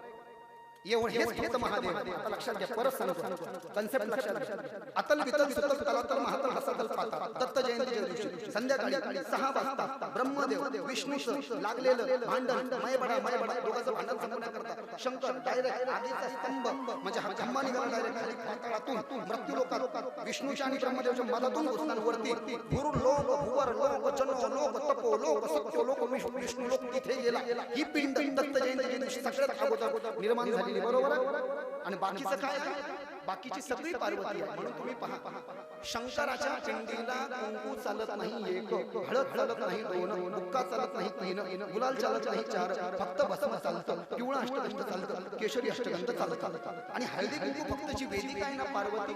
एवढेच फक्त महादेव. आता लक्षात घ्या, परत सांगतो, कन्सेप्ट लक्षात घ्या. अतल वितल सुतल तलातल महातल हसातल पाताल दत्त जयंतीच्या दिवशी संध्याकाळी 6 वाजता ब्रह्मदेव विष्णूचं लागलेलं भांडण, मयबडा दोघांचं भांडण संपण्याकरता शंकर डायरेक्ट आगीचा स्तंभ म्हणजे हा खंबा निघाला डायरेक्ट पाताळातून मृत्यू लोकात विष्णूच्या आणि ब्रह्मदेवच्या मधातून घुसणार वरती. भूर लोक, भुवर लोक, जनो लोक, तपो लोक, सत्य लोक, विष्णू लोक तिथे गेला. ही पिंड दत्त जयंतीच्या दिवशी सगळ्यात अगोदर निर्माण झाली, बरोबर. आणि बाकीचं काय आहे? बाकीची सगळी पार्वती आहे. म्हणून तुम्ही पहा, शंकराच्या पिंडीला कुंकू चालत नाही, एक हळद चालत नाही, 2 बुक्का चालत नाही, 3 गुलाल चालत नाही, 4 फक्त भस्म चालतं, पिवळा अष्टगंध चालतं, केशरी अष्टगंध चालतं. आणि हळदी कुंकू फक्त जी वेदिका आहे ना पार्वती,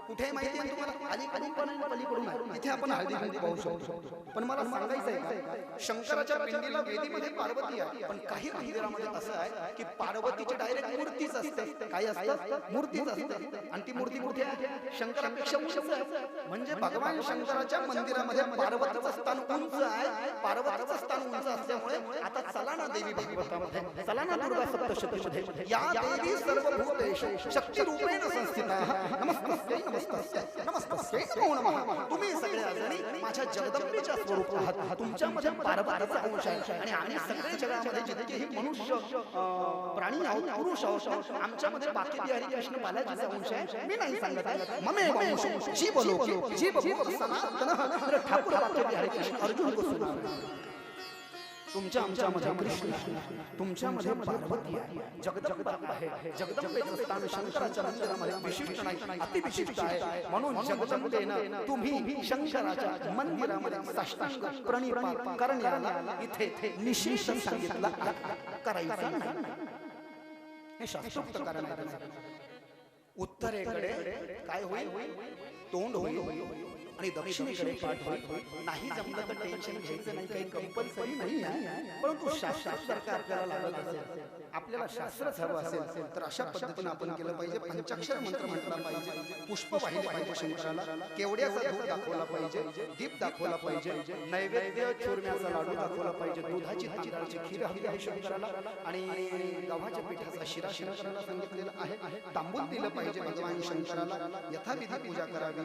कुठे माहिती आहे तुम्हाला? अलीकडून पण आहे, पलीकडून आहे. इथे आपण हळदी कुंकू पाहू शकतो. पण मला सांगायचं आहे, शंकराच्या पिंडीला वेदीमध्ये पार्वती आहे, पण काही मंदिरामध्ये असं आहे की पार्वतीची डायरेक्ट मूर्तीच असते. काय असतं? मूर्तीच असते. आणि ती मूर्ती कुठे आहे? शंकरापेक्षा उंच आहे. म्हणजे भगवान शंकराच्या मंदिरामध्ये पार्वतीचं स्थान उंच आहे. पार्वतीचं स्थान उंच असल्यामुळे आता चला ना देवी भागवतामध्ये, चला ना दुर्गा सप्तशतीमध्ये, या देवी सर्वभूतेषु शक्ती रूपेण संस्थिताः नमस्तस्यै नमस्तस्यै नमस्तस्यै नमो नमः. तुम्ही सगळे जणी माझ्या जगदंबेच्या स्वरूप आहात. तुमच्यामध्ये पार्वतीचा अंश आहे. आणि आम्ही सगळे जगामध्ये जितकेही मनुष्य प्राणी आहोत, पुरुष आहोत, आमच्यामध्ये बाकी बिहारी कृष्ण बालाजीचा अंश आहे. मी नाही सांगत आहे, ममे वंश जीव लोके जीव भूत सनातन ठाकूर बाकी बिहारी कृष्ण अर्जुन को सुना. तुमच्यामध्ये कृष्ण, तुमच्यामध्ये पार्वती आहे, जगदंबा आहे. जगदंबेचं स्थान शंकराच्या मंदिरामध्ये विशिष्ट नाही, अतिविशिष्ट आहे. म्हणून जगदंबेनं तुम्ही शंकराच्या मंदिरामध्ये साष्टांग प्रणिपात करण्याला इथे निषेध सांगितला करायचा नाही. हे शास्त्रोक्त कारण आहे. उत्तरेकडे काय होईल? तोंड होईल आणि दक्षिणेकडे पाठ होईल. नाही जमलं तर टेन्शन घ्यायचं नाही, काही कंपल्सरी नाही आहे. परंतु शास्त्र जर का आपल्याला लागत असेल, आपल्याला शास्त्रच हवं असेल, तर अशा पद्धतीने आपण केलं पाहिजे. पंचाक्षर मंत्र म्हटला पाहिजे, पुष्प पाहिले पाहिजे शंकराला, केवड्याचा धूप दाखवला पाहिजे, दीप दाखवला पाहिजे, नैवेद्य चुरम्याचा लाडू दाखवला पाहिजे, दुधाची तांदळाची खीर हवी आहे शंकराला, आणि गव्हाच्या पिठाचा शिरा शंकराला सांगितलेला आहे. तांबूल दिलं पाहिजे भगवान शंकराला, यथाविधी पूजा करावी.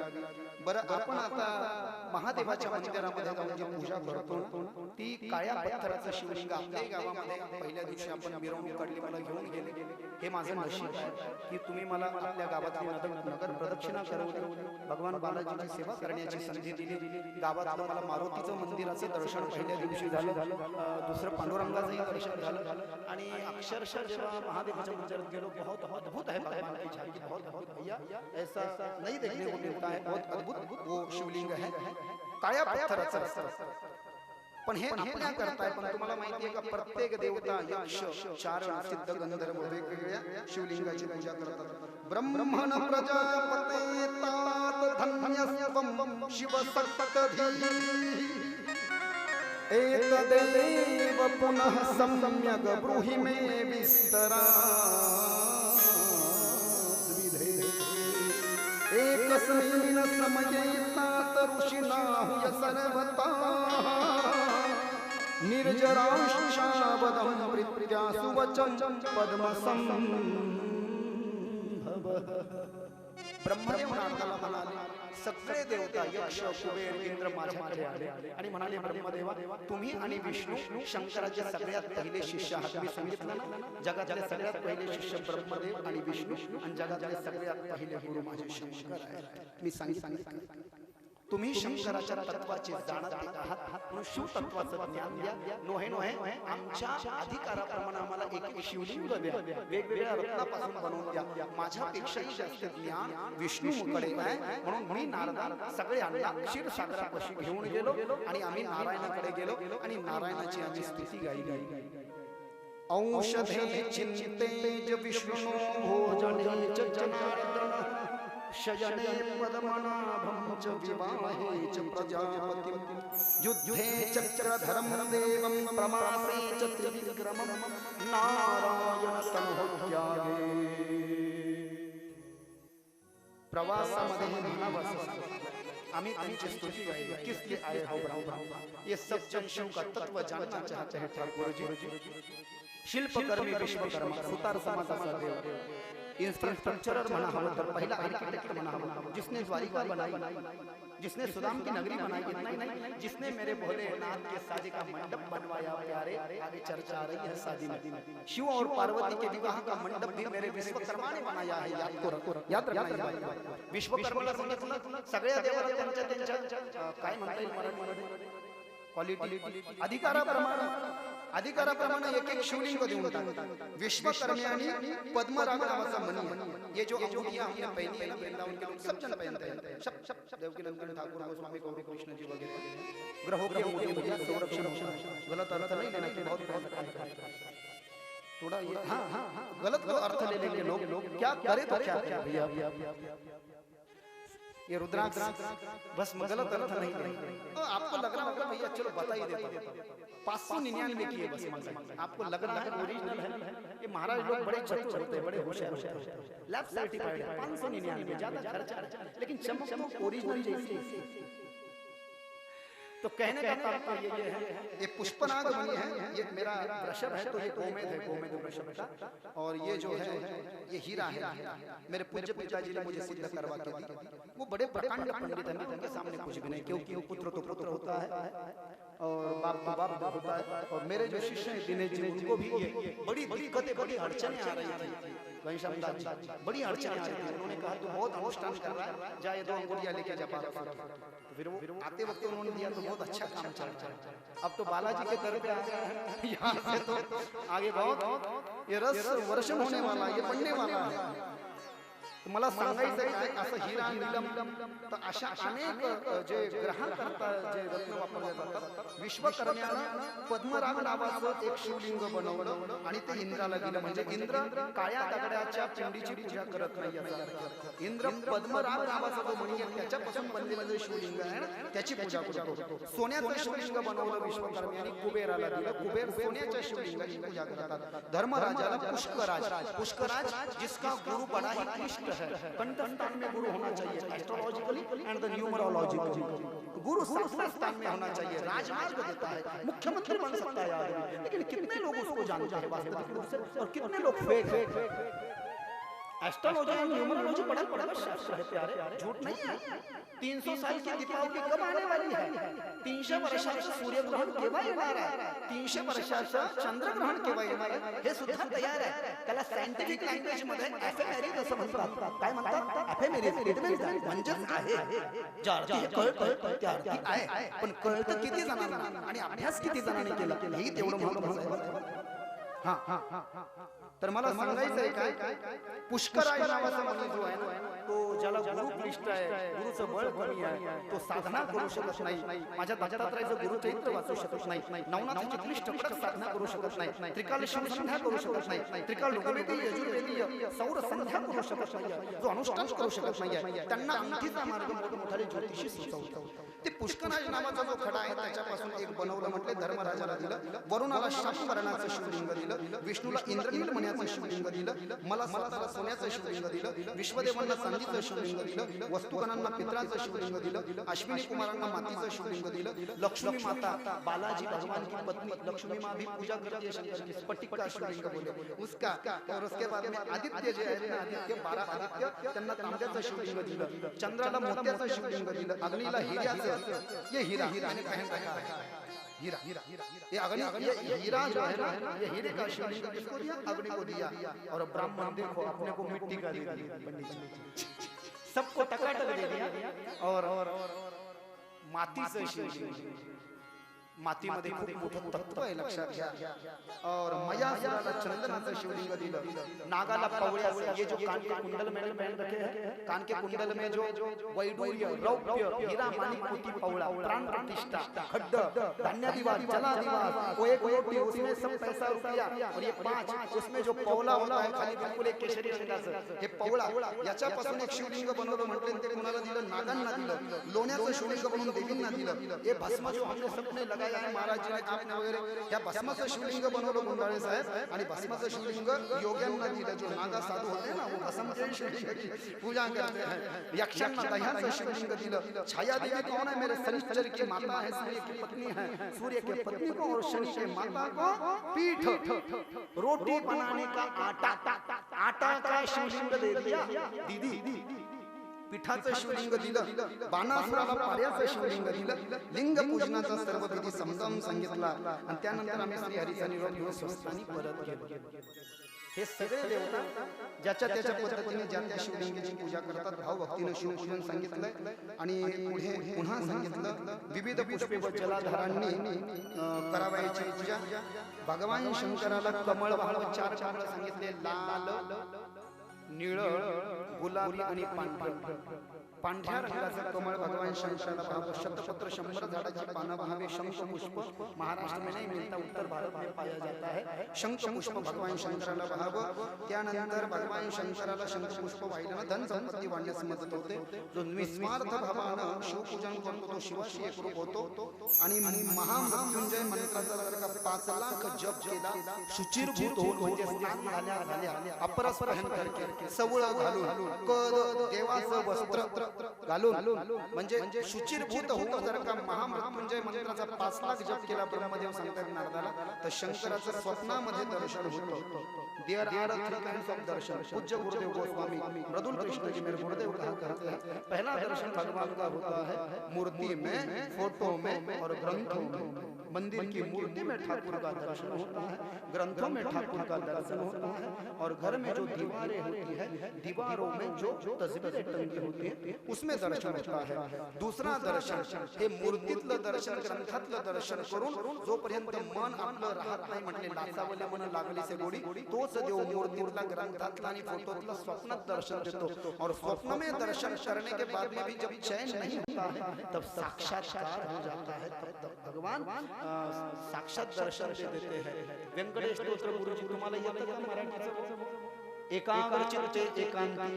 बरं, आपण आता महादेवाच्या मंदिरामध्ये जाऊन जी पूजा करतो ती काळ्या पत्थराचं शिवलिंग आपल्या गावामध्ये पहिल्या दिवशी आपण मिरवणूक काढली, मला घेऊन गेले. हे माझं नशीब आहे की तुम्ही मला आपल्या गावातली नगर प्रदक्षिणा करवली, भगवान बालाजीची सेवा करण्याची संधी दिली. गावातलं मला मारुतीचं मंदिराचं दर्शन पहिल्या दिवशी झालं, दुसरं पांडुरंगाचंही दर्शन झालं. आणि अक्षरशः जेव्हा महादेवाच्या मंदिरात गेलो, बहुत अद्भुत है भगवान की झांकी, बहुत अद्भुत भैया, ऐसा नहीं देखने को मिलता है, बहुत अद्भुत वो शिवलिंग है, काळ्या पत्थराचं. पण हे आपल्या करताय, पण तुम्हाला माहिती आहे का, प्रत्येक देवता यक्ष चारण सिद्ध गंधर्व वेगवेगळ्या शिवलिंगाची पूजा करतात. ब्रह्मण प्रजापते तात धन्यस्त्वं शिव सत्तधी एकदेव पुनः सम्यग ब्रूहि मे विस्तरा एकस्मिन् समये तात ऋषिणाहुय सर्वता निर्जरांशावदं प्रीत्या सुवचं पद्मसंभव. ब्रह्मदेव नारदाला म्हणाले, सगळे देवता यक्ष कुबेर इंद्र माझ्याकडे आले आणि म्हणाले, ब्रह्मदेवा, तुम्ही आणि विष्णू शंकराचे सगळ्यात पहिले शिष्य आहात. मी सांगितलं ना, जगातले सगळ्यात पहिले शिष्य ब्रह्मदेव आणि विष्णू, आणि जगातले सगळ्यात पहिले गुरु माझे शंकर आहेत. मी सांगितलं. तुम्ही शंकराच्या तत्वाचे जाणते आहात म्हणून शिव तत्वाचं ज्ञान द्या. नोहे नोहे आमच्या अधिकाराप्रमाणे आम्हाला एक एक शिवलिंग द्या, वेगवेगळ्या रत्नापासून बनवून द्या. माझ्यापेक्षाही जास्त ज्ञान विष्णूकडे आहे म्हणून मी नारदा सगळ्यांना क्षीरसागरापाशी घेऊन गेलो आणि आम्ही नारायणाकडे गेलो आणि नारायणाची आम्ही स्तुती गायली. औषधे चिंतेज विष्णु भोजने च जनार्दन शयने पद्मनाभं च विवाहे च प्रजापतिं युद्धे चक्रधरं देवं प्रमासे च त्रिविक्रमं नारायण तनुत्यागे. प्रवासामध्ये म्हणावं आम्ही त्यांची स्तुती गायली. किस लिए आए हो ब्रह्मा, ये सब जन शिव का तत्व जानना चाहते हैं ठाकुर जी. शिल्पकर्मी विश्वकर्मा सुतार समाजाचा देव, इंफ्रास्ट्रक्चरर म्हणा हवं तर पहिला आर्किटेक्ट म्हणा हवं, जिसने द्वारिका बनाई, जिसने सुदाम की नगरी बनाई, इतना ही नहीं जिसने मेरे भोलेनाथ के शादी का मंडप बनवाया. प्यारे आगे चर्चा आ रही है शादी में. शिव और पार्वती के विवाह का मंडप भी मेरे विश्वकर्मा ने बनाया है. याद रखना. विश्वकर्माला सांगितलं सगळ्या देवाला त्यांच्या त्यांच्या काय म्हणता येईल मराठीमध्ये क्वालिटी अधिकाराप्रमाणे एक एक शिवलिंग देऊन टाकतात. विश्वकर्म्यानी पद्मराग नावाचा मणी, ये जो अंगूठियां हमने पहनी है वृंदावन के लोग सब जन पहनते हैं. सब देवकीनंदन ठाकुर गोस्वामी गौरी कृष्ण जी वगैरह ग्रहों के अंगूठियां संरक्षण होना. गलत अर्थ नहीं लेना कि बहुत थोड़ा ये हाँ गलत अर्थ ले लेंगे लोग. क्या करे तो क्या भैया, ये रुद्राक्ष बस गलत अर्थ नहीं. तो आपको लग रहा होगा भैया चलो बता ही देता. 599 की है बस. आपको लग रहा है ओरिजिनल है. ये महाराज लोग बड़े चतुर होते हैं, बड़े होशियार होते हैं. लैब सर्टिफाइड 599 ज्यादा खर्चा, लेकिन चमक तो ओरिजिनल जैसी. तो कहने का तात्पर्य ये है, ये पुष्पनाग मणि है. ये मेरा वृषभ है तो ये गोमेद है, गोमेद वृषभ का. और ये जो है ये हीरा है. मेरे पूज्य पिताजी ने मुझे सिद्ध करवा के दी. वो बड़े प्रकांड पंडित हैं, उनके सामने कुछ भी नहीं, क्योंकि वो पुत्र तो पुत्र होता है और बाप तो बाप होता है. और मेरे जो शिष्य हैं दिनेश जी, उनको भी ये बड़ी दिक्कतें, बड़ी अड़चनें आ रही थी. घनश्याम दास जी बड़ी अड़चनें आ रही थी. उन्होंने कहा तू बहुत अनुष्ठान कर रहा है, जा ये 2 अंगुलियां लेके जा. फिर वो आते वक्त उन्होंने दिया तो बहुत अच्छा काम चल रहा है. अब तो बालाजी के दर पे आ गया है. यहाँ से तो आगे बहुत ये रस वर्षण होने वाला, ये पडणे वाला है. मला सांगायचं काय, असं हिरा नीलम तर अशा अनेक जे ग्रहांकरता जे रत्न वापरले जातात. विश्वकर्म्यानं पद्मराग नावाचं एक शिवलिंग बनवलं आणि ते इंद्राला दिलं. म्हणजे इंद्र काळ्या दगडाच्या पिंडीची पूजा करत नाही याचा अर्थ. इंद्र पद्मराग नावाचा जो मणी आहे त्याच्यापासून बनलेलं जे शिवलिंग आहे त्याची पूजा करतो. सोन्याचं शिवलिंग बनवलं विश्वकर्म्याने, कुबेराला दिलं. कुबेर सोन्याच्या शिवलिंगाची पूजा करतात. धर्मराजाला पुष्कराज जिसका गुरु बड़ा ही कृष्ण है. कंठस्थान में गुरु होना चाहिए एस्ट्रोलॉजिकली एंड द न्यूमरोलॉजिकली. गुरु सातवें स्थान में होना चाहिए. राजमार्ग देता है, मुख्यमंत्री बन सकता है आदमी. लेकिन कितने लोग उसको जानते हैं वास्तविक रूप से और कितने लोग फेक है. एस्ट्रोलॉजी और न्यूमरोलॉजी बड़ा शास्त्र है प्यारे, झूठ नहीं है. 300 साल की दीपावली कब आने वाली है? 300 वर्षाचं सूर्यग्रहण केव्हा येणार आहे? 300 वर्षाचं चंद्रग्रहण केव्हा येणार आहे? हे सुद्धा तयार आहे. त्याला सायंटिफिक लँग्वेज मध्ये एफेमेरिज असं म्हणतात. काय म्हणतात? एफेमेरिज म्हणजेच आहे. ज्या अर्थी कळतं त्या अर्थी आहे, पण कळतं किती जणांना आणि अभ्यास किती जणांनी केला हेही तेवढं महत्त्वाचं आहे. तर मला सांगायचं आहे काय, पुष्कराज नावाचा मणी जो आहे ना, तो ज्याला गुरु क्लिष्ट आहे, गुरुचं बळ कमी आहे, तो साधना करू शकत नाही. माझ्या दत्तात्रयाचं गुरुचरित्र वाचू शकत नाही. नवनाथाची क्लिष्ट कडक साधना करू शकत नाही. त्रिकाल संध्या करू शकत नाही. त्रिकाल ऋग्वेदीय यजुर्वेदीय सौर संध्या करू शकत नाही. जो अनुष्ठान करू शकत नाही त्यांना अंगठीचा मार्ग मोठमोठाले ज्योतिषी सुचवतात. ते पुष्कराज नावाचा जो खडा आहे त्याच्यापासून एक बनवलं. म्हटले धर्मराजाला दिलं. वरुणाला शापवर्णाचं शिवलिंग दिलं. विष्णूला इंद्रनील मण्याचं शिवलिंग दिलं. मला स्वतःला सोन्याचं शिवलिंग दिलं. विश्वदेवांना चांदीचं शिवलिंग दिलं. वस्तुगणांना पितळाचं शिवलिंग दिलं. अश्विनी कुमारांना मातीचं शिवलिंग दिलं. लक्ष्मी माता बालाजी भगवान की पत्नी लक्ष्मी माँ भी पूजा करती है शंकर की. स्फटिक का शिवलिंग बोले उसका. और उसके बाद में आदित्य जे आहेत ना, आदित्य 12 आदित्य त्यांना तांब्याचं शिवलिंग दिलं. चंद्राला मोत्याचं शिवलिंग दिलं. अग्नीला हिऱ्याचं. ये हीरा मैंने पहन रखा है. हीरा ये अग्नि, ये हीरा जो है ना, ये हीरे का शिवलिंग किसको दिया? अग्नि को दिया. और ब्राह्मण देखो अपने को मिट्टी का दे दिया. पंडित जी सबको टकाटक दे दिया. और मातीचं शिवलिंग, मातीमध्ये खूप मोठं तत्व आहे लक्षात घ्या. और मयासुराला चंदनाचं शिवलिंग दिलं, नागाला पवळ्या, ये जो कान के कुंडल मैंने पहन रखे हैं, कान के कुंडल में जो वैडूर्य, रौप्य, हीरा, माणिक, मोती, पवड़ा, प्राण प्रतिष्ठा, खड्ड, धान्य दिवास, जला दिवास, वो एक रोटी, उसमें सब पैसा रुपया, और ये 5 उसमें जो पवला होता है खाली बिलकुल एक केशरी रंगाचं, हे पवळा, याच्यापासून एक शिवलिंग बनवलं. म्हटलं ते कोणाला दिलं? नागांना दिलं. लोण्याचं शिवलिंग बनवून देवींना दिलं. हे भस्म जो हमने सबने लगाया आहे महाराज जी ने आपने वगैरे, या भस्माचं शिवलिंग बनवलं गुंडाळे साहेब, आणि भस्माचं शिवलिंग योग्यांना दिलं. जो नागा साधू होते ना, वो भस्माच्या शिवलिंगाची पूजा करते हैं. यक्षांना दह्याचं शिवलिंग दिलं. छाया देवी कौन है? मेरे शनिश्चर की माता है, सूर्य की पत्नी है, सूर्य की पत्नी को और शनि के माता को पीठ, रोटी बनाने का आटा का शिवलिंग दे दिया दीदी. पिठाचं शिवलिंग दिलं. बाणासुराला पाऱ्याचं शिवलिंग दिलं. लिंग पूजनाचा सर्व विधी समजावून सांगितला, आणि त्यानंतर आम्ही श्री हरीचा निरोप घेऊन स्वस्थानी परत गेलो. हे सगळे देवता ज्याच्या त्याच्या पद्धतीने ज्या त्या शिवलिंगाची पूजा करतात. भावभक्तीने शिवपूजन सांगितलंय, आणि पुढे पुन्हा सांगितलं विविध पुष्पे व जलाधारांनी करावयाची पूजा. भगवान शंकराला कमळ भाव 4 कमळ सांगितले, लाल, निळ, गुलाबी आणि पांढऱ्या रंगाचं कमळ भगवान शंकराला भाव. शतपत्र 100 झाडाची पानं भावे. शंख पुष्प महाराष्ट्र में नहीं मिलता, उत्तर भारत में पाया जाता है. शंख पुष्प भगवान शंकराला भाव. त्यानंतर भगवान शंकराला शंख पुष्प वाहिल्यानं धन संपत्ती वाढण्यास मदत होते. जो निस्वार्थ भावानं शिवपूजन करतो तो शिवाशी एकरूप होतो. आणि महामृत्युंजय मंत्राचा जर का 5 लाख जप केला, शुचिरभूत होऊन, म्हणजे स्नान झाल्या अपरस पहन करके, सवळ घालून, कद देवाचं वस्त्र घालून, म्हणजे शुचिरभूत होऊन जर का महामृत्युंजय मंत्राचा 5 लाख जप केला ब्रह्मदेव सांगतात नारदाला, तर शंकराचं स्वप्नामध्ये दर्शन होतं. देयर आर 3 काइंड्स ऑफ दर्शन. पूज्य गुरुदेव गोस्वामी मृदुल कृष्ण जी मेरे गुरुदेव कहा करते हैं, पहला दर्शन भगवान का होता है मूर्ति में, फोटो में और ग्रंथों में. मंदिर की मूर्ति में ठाकुर का दर्शन होता है, ग्रंथों में ठाकुर का दर्शन होता है, और घर में जो दीवारें होती है, दीवारों में जो तस्वीरें टंगी होती है, उसमें दर्शन होता है. दूसरा दर्शन हे मूर्तीतलं दर्शन, ग्रंथातलं दर्शन करून जोपर्यंत मन आपलं राहत नाही, म्हटले लाचावल्या मन लागली से गोडी, तोच देव मूर्तीतला, ग्रंथातला आणि फोटोतला स्वप्नात दर्शन देतो. और स्वप्न में दर्शन करने के बाद में भी जब चैन नहीं होता है, तब साक्षात्कार हो जाता है. तब भगवान साक्षात दर्शन देते हैं. व्यंकटेश स्तोत्र गुरुजी तुम्हाला येतं का मराठीचं? एकाग्र चित्ते एकांती,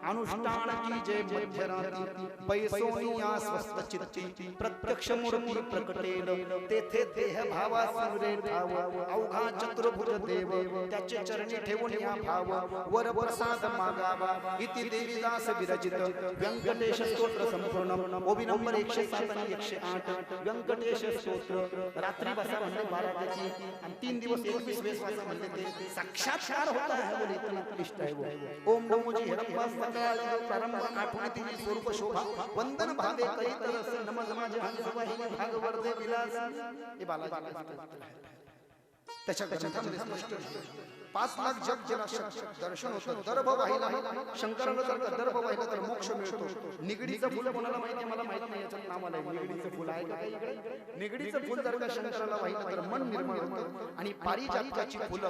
अनुष्ठान कीजे मध्यराती, पैसोनिया स्वस्थ चित्ती, प्रत्यक्ष मूर्ती प्रकटेल, तेथे देह भावा सुरे ठाव, अवघा चतुर्भुज देव, त्याचे चरणी ठेवून या भाव, वर प्रसाद मागावा. इति देवीदास विरचित व्यंकटेश स्तोत्र संपूर्ण. ओबी नंबर 107 आणि 108 व्यंकटेश स्तोत्र. रात्री बसा म्हणले 12 पैकी, आणि 3 दिवस 21 वेळेस वाचा म्हणले ते साक्षात्कार होता है. बोले इतना इष्ट है वो. ओम नमो जी हिरंबा सकळ प्रारंभ आठवणीतील स्वरूप शोभा, वंदन भावे करीतरस, नमः माझे हंसवाहिनी भागवर्धे विलास. हे बालाजी त्याच्या ग्रंथामध्ये स्पष्ट 5 लाख जप केला दर्शन होतं. दर्भ वाहिला, शंकराला जर का दर्भ वाहिला तर मोक्ष मिळतो. निगडीचं फुल कोणाला माहिती? मला माहित नाही, याचं नाव आलंय निगडीचं फुल आहे का इकडे? निगडीचं फुल जर का शंकराला वाहिलं तर मन निर्मळ होतं. आणि पारिजातकाची फुलं,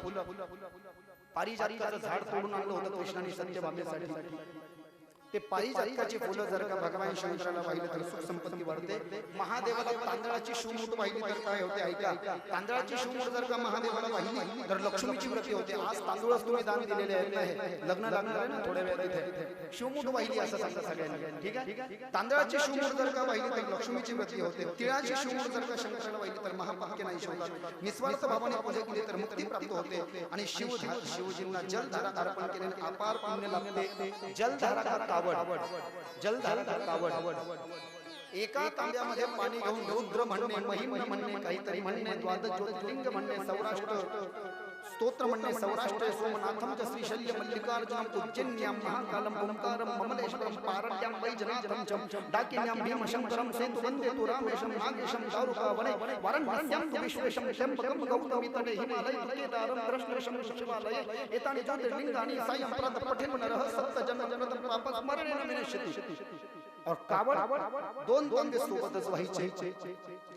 पारिजातकाचं झाड तोडून आणलं होतं कृष्णाने सत्यभामेसाठी. ते पारिजातकाची फुलं जर का भगवान शंकराला वाहिली तर सुख संपत्ती वाढते. महादेवाला तांदळाची शिवमूठ वाहिली तर काय होते ऐका. तांदळाची शिवमूठ जर का महादेवाला वाहिली तर लक्ष्मीची वृत्ती होते. आज तांदूळच तुम्ही दान दिलेले आहेत. लग्न लागणार आहे ना थोड्या वेळात इथे. शिवमूठ वाहिली असं सांगता सगळ्यांनी, ठीक आहे. तांदळाची शिवमूठ जर का वाहिली तर लक्ष्मीची वृत्ती होते. तिळाची शिवमूठ जर का शंकराला वाहिली तर महापातके नाही होतात. निस्वार्थ भावाने पूजा केली तर मुक्ती प्राप्त होते. आणि शिवजींना जलधारा अर्पण केल्याने अपार पुण्य लाभते. जलधारा का कावड, जलधारा का कावड. एका तांब्यामध्ये पाणी घेऊन रुद्र म्हणणे, महिम म्हणणे, काहीतरी म्हणणे, द्वादश ज्योतिर्लिंग म्हणणे, सौराष्ट्र स्तोत्र म्हणणे, सौराष्ट्र सोमनाथम च श्रीशल्य मल्लिकार्जुनम उज्जैन्याम महाकालम ओंकारम ममलेश्वरम पारण्याम वैजनाथम च डाकिन्याम भीमशंकरम सेतुवंदे तु रामेशम नागेशम दारुकावने वाराणस्याम तु विश्वेशम शंभकम गौतमी तटे हिमालय केदारम कृष्णेशम शिवालय. एतानि ज्योतिर्लिंगानि सायं प्रद पठेन नरः सप्त जन्म जन्म पाप स्मरणेन विनश्यति. और कावड दोन तांबे सोबतच व्हायचे.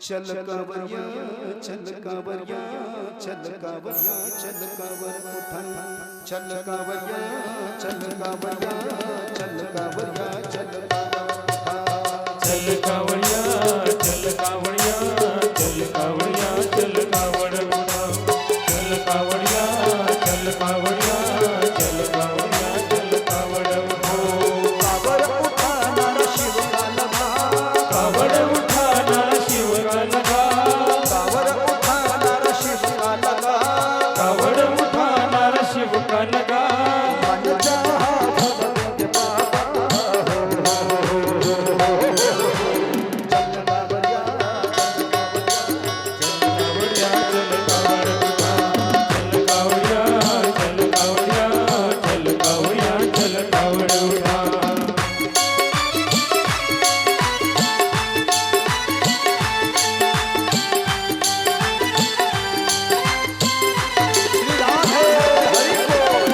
चल कावरिया चल कावरिया चल कावरिया चल कावर उठा. चल कावरिया चल कावरिया चल कावरिया चल चल कावड़िया चल कावड़िया चल कावड़िया चल कावड़ उठा. चल कावड़िया चल कावड़िया चल कावड़िया चल कावड़ उठा. कावड़ उठाना शिव का लगा. कावड़ उठाना शिव का लगा. कावड़ उठाना शिव का लगा. कावड़ उठाना शिव का लगा. मन चाहा भगवत बाबा. चल कावरिया चल कावड़ उठा. चल कावड़िया चल कावड़िया चल कावड़िया चल कावड़ उठा. श्री राधे हरि बोल.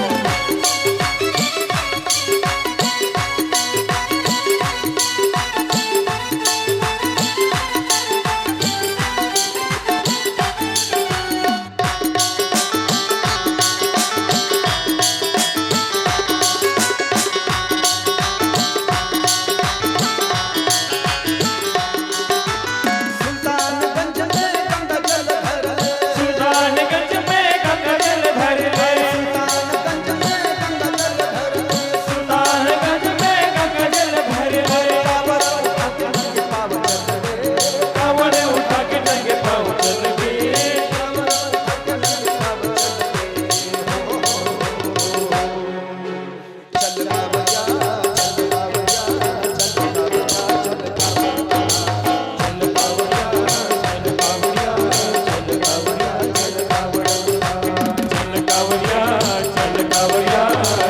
सुल्तानगंज में गंगा जल भर. सुल्तानगंज में गंगा जल भर ले. सुल्तानगंज में गंगा जल भर. सुल्तानगंज में गंगा जल भर ले. कावड़ उठा के नंगे पाँव चल रे. कावड़ उठा के नंगे पाँव चल गे. कावड़ उठा के नंगे पाँव चल रे. चल कावरिया चल कावरिया चल कावरिया चल कावरिया. चल कावड़िया चल कावड़िया चल कावड़िया चल कावड़ उठा. चल कावड़िया चल कावड़िया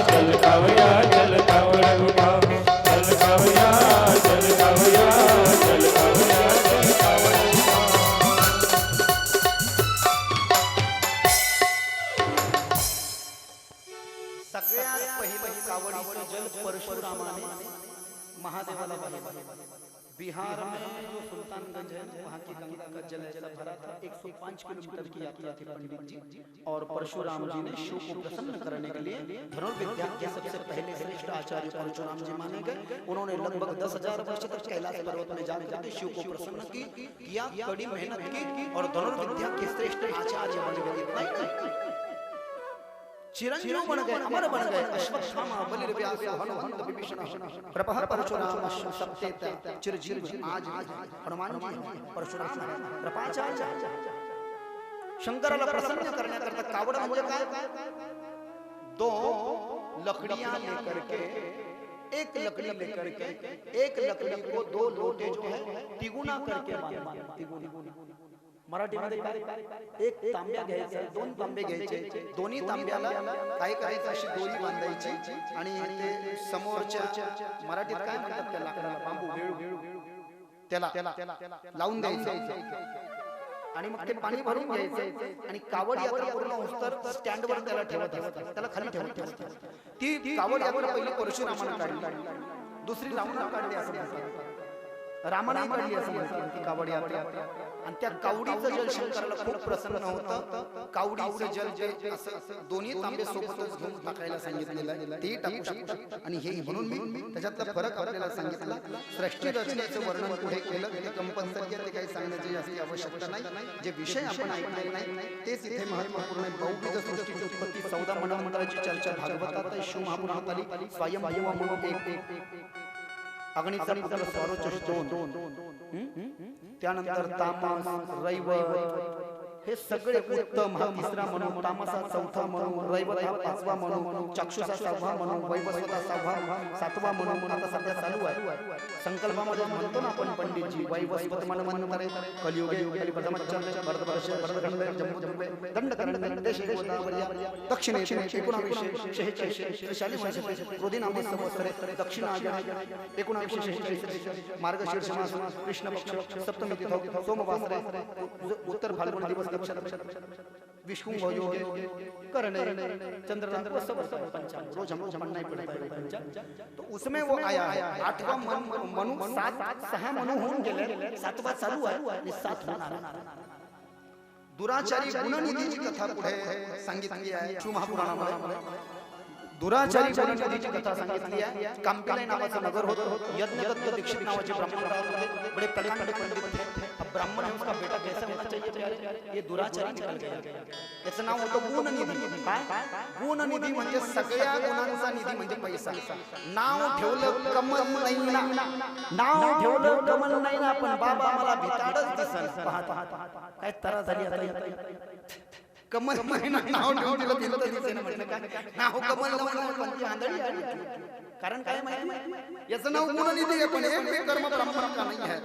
चल कावड़िया चल कावड़ उठा. चल कावड़िया चल कावड़िया चल कावड़िया चल कावड़ उठा. सगळ्यात पहिलं कावडीचं जल परशुरामाने महादेवाला वाहिलं. बिहार में जो सुल्तानगंज है वहाँ की गंगा का जल ऐसा भरा था. 105 किलोमीटर की यात्रा थी पंडित जी. और परशुराम जी ने शिव को प्रसन्न करने के लिए धनुर्विद्या के सबसे पहले श्रेष्ठ आचार्य परशुराम जी माने गए. उन्होंने लगभग 10,000 वर्ष तक कैलाश पर्वत में जाकर के शिव को प्रसन्न किया, कड़ी मेहनत की और धनुर्विद्या के श्रेष्ठ आचार्य बन गए. इतना ही नहीं, चिरंजीव बन गए, अमर बन गए. अश्वत्थामा बलिर्व्यास हनुमंत विभीषण कृपा परशुराम सप्तेत चिरंजीव. आज हनुमान जी परशुराम कृपाचार्य. शंकराला प्रसन्न करण्याकरता कावड म्हणजे काय? दो लकड़ियां लेकर के एक लकड़ी लेकर के एक लकड़ी को दो लोटे जो है तिगुना करके बांधना. मराठीमध्ये काय? एक तांब्या घ्यायचा, दोन तांबे घ्यायचे, दोन्ही तांब्याला काय करायचं अशी दोरी बांधायची आणि ते समोरच्या मराठीत काय म्हणतात त्या लाकडाला? बांबू त्याला लावून द्यायचं आणि मग ते पाणी भरून घ्यायचं आणि कावड यात्रा पूर्ण होस्तर स्टँडवर त्याला ठेवत असतात, त्याला खाली ठेवत असतात. ती कावड यात्रा पहिली परशुरामाने काढली, दुसरी रावणाने काढली असं म्हणतात. रामाने काढली असं म्हणतात ती कावड यात्रा. आणि त्या कावडीचं जल शंकराला खूप प्रसन्न होतं. कावडीचं जल जे असं दोन्ही तांबे सोबतच घेऊन टाकायला सांगितलेलं आहे, ते टाकू शकतात. आणि हे म्हणून मी त्याच्यातला फरक आपल्याला सांगितला. सृष्टी रचनेचं वर्णन पुढे केलं, ते कंपल्सरी आहे, ते काही सांगण्याची जास्त आवश्यकता नाही. जे विषय आपण ऐकले नाही तेच इथे महत्त्वपूर्ण आहे. बहुविध सृष्टीची उत्पत्ती 14 मनमंडळाची चर्चा भागवतात आहे. शिव महापुराणात आली. स्वयंभूवा म्हणून एक अग्नीचा पुत्र स्वारोचष 2, त्यानंतर तामस रैवत हे सगळे उत्तम हा तिसरा म्हणून, तामसा चौथा म्हणून, रैवत हा पाचवा म्हणून, चक्षुषा सहावा म्हणून, वैवस्वता सातवा म्हणून. आता सध्या चालू आहे संकल्पामध्ये म्हणतो ना आपण पंडितजी वैवस्वत मनमंतरे कलियुगे युगे प्रथमच्चंद भरतवर्ष भरतखंड जम्बूद्वीपे दंडकरण्य देशे गोदावरी दक्षिणे 1946 शालिवांशे क्रोधी नामे संवत्सरे दक्षिणायन 1946 मार्गशीर्ष मास कृष्ण पक्ष सप्तमी तिथी सोमवासरे उत्तर फाल्गुन दिवस विष्णु भोजोगे करने चंद्रनाथ वो सब पंचांग रोज हम लोग पढ़ना ही पड़ता है पंचांग। तो उसमें वो आया है 8वां मनु 6 मनु होऊन गेले 7वां चालू आहे आणि 7 होणार आहे। दुराचारी गुणनिधीची कथा पुढे सांगितली आहे विष्णू महापुराणामध्ये। दुराचारी गुणनिधीची कथा सांगितली आहे। कांपिलाई नावाचं नगर होतं, यज्ञदत्त दीक्षित नावाचे ब्राह्मण होते, बड़े तड़कते पंडित थे। अब ब्राह्मण है उसका बेटा कैसा होना चाहिए प्यारे, ये दुराचारी निकल गया। याचं नाव होतं गुणनिधी। काय गुणनिधी म्हणजे सगळ्या गुणांचा निधी म्हणजे पैसा। नाव ठेवलं कमल नैना, नाव ठेवलं कमल नैना, पण बाबा मला भिताडच दिसन काय तरा झाली आता कमल महिना नाव ठेवून दिलं भिंत दिसेना म्हटलं काय नाव कमल पण ती आंधळी आली। कारण काय माहिती याचं नाव गुणनिधी आहे, पण एक बेकर्म ब्राह्मण का नाही आहे।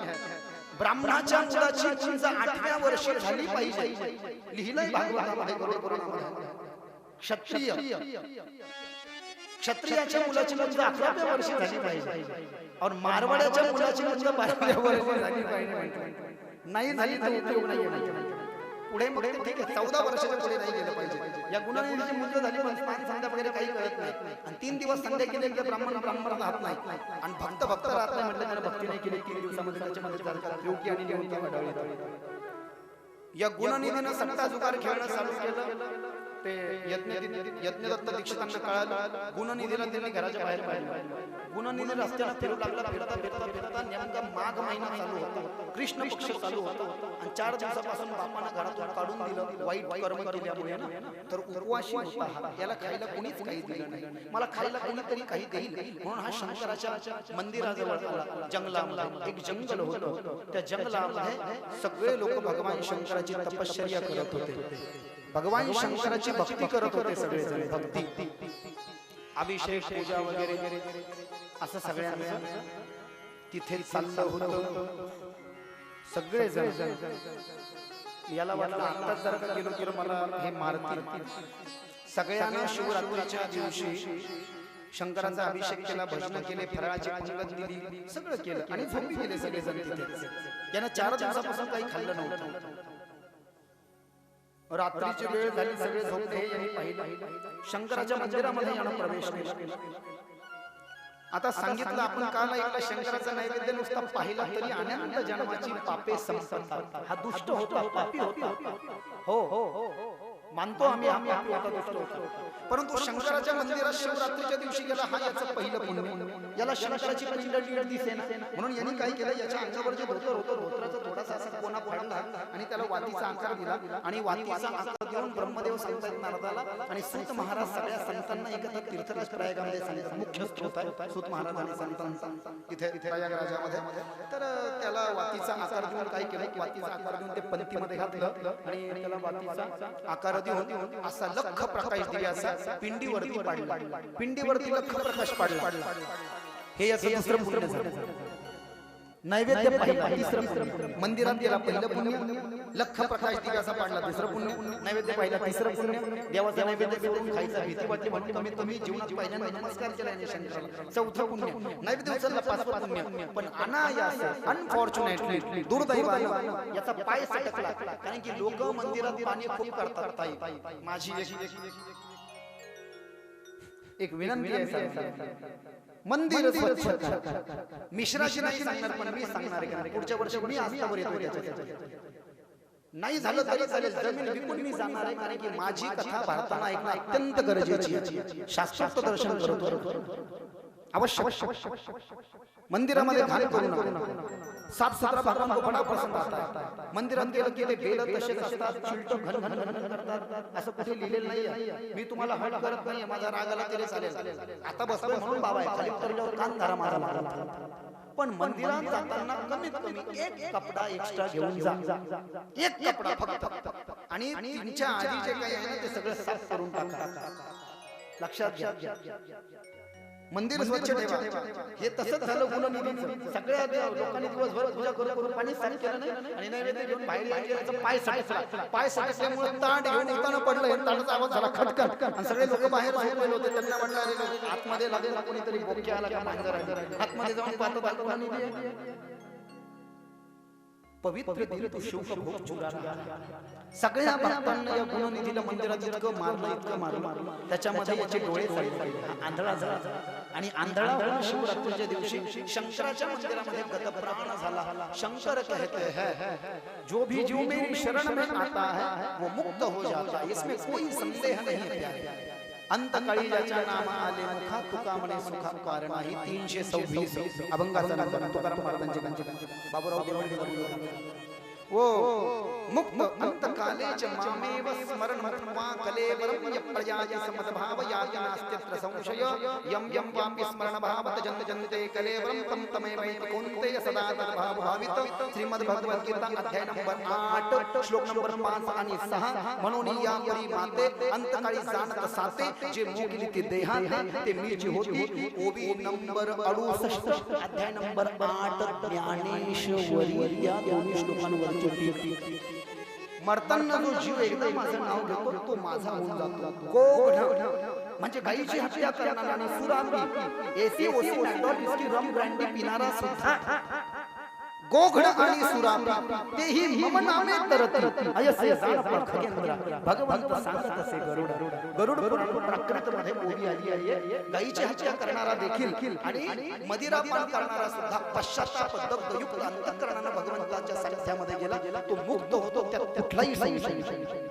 ब्राह्मणाच्या मुलाची उंच 8व्या वर्षी झाली पाहिजे, लिहिलंय भागवतामध्ये गरुड क्षत्रिय क्षत्रियाच्या मुलाची उंच 11व्या वर्षी झाली पाहिजे और मारवाड्याच्या मुलाची उंच 12व्या वर्षी झाली पाहिजे। नाही झाली तर उपयोग नाही। पुढे मग ठीक आहे 14 वर्षाच्या पुढे नाही गेलं पाहिजे। या गुणनिधीची मुंज झाली पण संध्या वगैरे काही कळत नाही आणि 3 दिवस संध्या केले की ब्राह्मण राहत नाही आणि भक्त राहत नाही म्हटलं त्याने भक्ती नाही केली 3 दिवसामध्ये त्याच्यामध्ये योगी आणि निवृत्ती वाढवली। या गुणनिधीनं सट्टा जुगार खेळणं चालू केलं। ते यज्ञदत्त दीक्षितांना कळालं, गुणनिधीला त्यांनी घराच्या बाहेर काढलं। गुणनिधी रस्त्याला फिरू लागला, फिरता नेमका माघ महिना चालू होता, कृष्ण पक्ष चालू होता आणि 4 दिवसापासून बापानं घरातून काढून दिलं वाईट कर्म केल्यामुळे ना। तर उपवासी होता, याला खायला कोणीच काही दिलं नाही। मला खायला कोणीतरी काही देईल म्हणून हा शंकराच्या मंदिराजवळ आला। जंगलामध्ये एक जंगल होतं, त्या जंगलामध्ये सगळे लोक भगवान शंकराची तपश्चर्या करत होते, भगवान शंकराची भक्ती करत होते सगळे जण। भक्ती अभिषेक पूजा वगैरे असं सगळ्यांचं तिथे चाललं होतं। सगळे जण याला वाटलं आता जर का गेलो की मला हे मारतील। सगळ्यांना शिवरात्रीच्या दिवशी शंकराचा अभिषेक केला, भजन केले, फराळाची पंगत दिली, सगळं केलं आणि झोपी गेले सगळे जण तिथे। यानं 4 दिवसापासून काही खाल्लं नव्हतं। रात्रीची वेळ झाली, सगळे झोपले, यांनी पाहिलं शंकराच्या मंदिरामध्ये यानं प्रवेश केला। आता सांगितलं आपण काल ऐकलं शंकराचा नैवेद्य नुसता पाहिला तरी अनंत जन्माची पापे संपतात। हा दुष्ट होता, पापी होता, हो मानतो आम्ही पापी होता, दुष्ट होता, परंतु शंकराच्या मंदिरात शिवरात्रीच्या दिवशी गेला हा याचं पहिलं पुण्य। याला शंकराची पिंड दिसेना म्हणून यांनी काय केलं, याच्या अंगावर जे धोतर होतं धोतराचा थोडासा असा कोना फाडला आणि त्याला वातीचा आकार दिला आणि वातीचा आकार देऊन ब्रह्मदेव सांगतात नारदाला आणि सूत महाराज सगळ्या संतांना एकत्र तीर्थराज प्रयागामध्ये सांगितलं। मुख्य स्त्रोत आहे सूत महाराज आणि संतांचा तिथे प्रयागराजामध्ये। तर त्याला वातीचा आकार देऊन काय केलं, वातीचा आकार देऊन ते पंक्तीमध्ये घातलं आणि त्याला वातीचा आकार देऊन असा लख प्रकाश दिव्याचा पिंडीवरती पाडला, पिंडीवरती लख प्रकाश पाडला। हे याचं दुसरं पुण्य झालं। नैवेद्य पाहिला तिसरं पुण्य, मंदिरात गेला पहिलं पुण्य, लख प्रकाश दिव्याचा पाडला दुसरं पुण्य, नैवेद्य पाहिला तिसरं पुण्य, देवाचा नैवेद्य करून खायचा भीती वाटली म्हणून कमीत कमी जीवनात पहिल्यांदा नमस्कार केला आणि शंकराला चौथं पुण्य, नैवेद्य उचलला 5वं पुण्य। पण अनायास अनफॉर्च्युनेटली दुर्दैवानं याचा पाय सटकला, कारण की लोक मंदिरात पाणी खूप करतात। ताई माझी एक विनंती आहे, मंदिर स्वच्छ करा। मिश्राची नाही सांगणार पण मी सांगणार आहे, पुढच्या वर्षी मी आस्थावर येतो। नाही झालं तरी चालेल, जमीन विकून मी जाणार आहे, कारण की माझी कथा भारताला ऐकणं अत्यंत गरजेची आहे। शास्त्रोक्त दर्शन करतो अवश्य। मंदिरामध्ये घाण करू नका, साफ सुथरा भगवान को बड़ा पसंद आता है। मंदिरात गेलं की ते बेल तसेच असतात, चिलटो घन घन घन करतात, असं कुठे लिहिलेलं नाहीये। मी तुम्हाला हट करत नाहीये, माझा राग आला तरी चालेल। आता बसलोय म्हणून बाबा आहे, खाली उतरल्यावर कान धरा माझा। पण मंदिरात जाताना कमीत कमी एक कपडा एक्स्ट्रा घेऊन जा, एक कपडा फक्त, आणि तुमच्या आधी जे काही आहे ना ते सगळं साफ करून टाका। लक्षात घ्या, मंदिर स्वच्छ ठेवा। हे तसंच झालं गुणनिधीचं। सगळ्या लोकांनी दिवसभर पूजा करून पाणी साफ केलं नाही आणि नैवेद्य घेऊन बाहेर यायचं, पाय सटकला, पाय सटकल्यामुळे ताट घेऊन उताना पडलं, ताटाचा आवाज झाला खटखट आणि सगळे लोक बाहेर झोपलेले होते। त्यांना म्हटलं अरे आतमध्ये लागेल कोणीतरी बोक्या आला का मांजर आहे, आतमध्ये जाऊन पाहतो गुणनिधी पवित्र दिन तो शुक भोग चुरा सगळ्या भक्तांना या गुणनिधीला मंदिरात इतकं मारलं त्याच्यामध्ये याचे डोळे चालले आंधळा झाला आणि आंधळा होऊन शिवरात्रीच्या दिवशी शंकराच्या मंदिरामध्ये गतप्राण झाला शंकर कहते हैं जो भी जीव मेरी शरण में आता है वो मुक्त हो जाता है इसमें कोई संदेह नहीं है प्यारे अंतकाळी ज्याच्या नाम आले मुखा तुका म्हणे सुखा कारण आहे 326 अभंगाचा नंबर तुकाराम महाराजांचे बाबूराव देवळी वो मुक्त अंतकाले च मामेव स्मरण मत्वा कलेवरं यप्रयाति समदभाव याति नास्त्यत्र संशय यम यम वापि स्मरण भावत जन्ते कलेवरं तम तमेवैति कौन्तेय सदा तद्भाव भावित श्रीमद् भगवत गीता अध्याय नंबर 8 श्लोक नंबर 5 आणि 6 म्हणून या परी माते अंतकाळी जाणत साते जे मोगिली ती देहात ते मी जी होती ओबी नंबर 68 अध्याय नंबर 8 ज्ञानेश्वरी या दोन्ही श्लोकांवर मरताना जो जीव एकदा माझं नाव घेतो तो माझा होऊन जातो गोघढ म्हणजे गायीची हत्या करणारा आणि सुरांबी एसी ओसी नॅटॉल विस्की रम ब्रँडी पिणारा सुद्धा गोघढ आणि सुरांबी तेही मम नामे तरती अयसे जाण खगेंद्र भगवंत सांगत असे गरुड पुराण प्राकृत मध्ये ओवी आली आहे गायीची हत्या करणारा देखील आणि मदिरापान करणारा सुद्धा पश्चाताप दग्धयुक्त अंतःकरणाने भगवंताच्या सानिध्यामध्ये गेला तो मुक्त होतो त्यात कुठलाही संशय नाही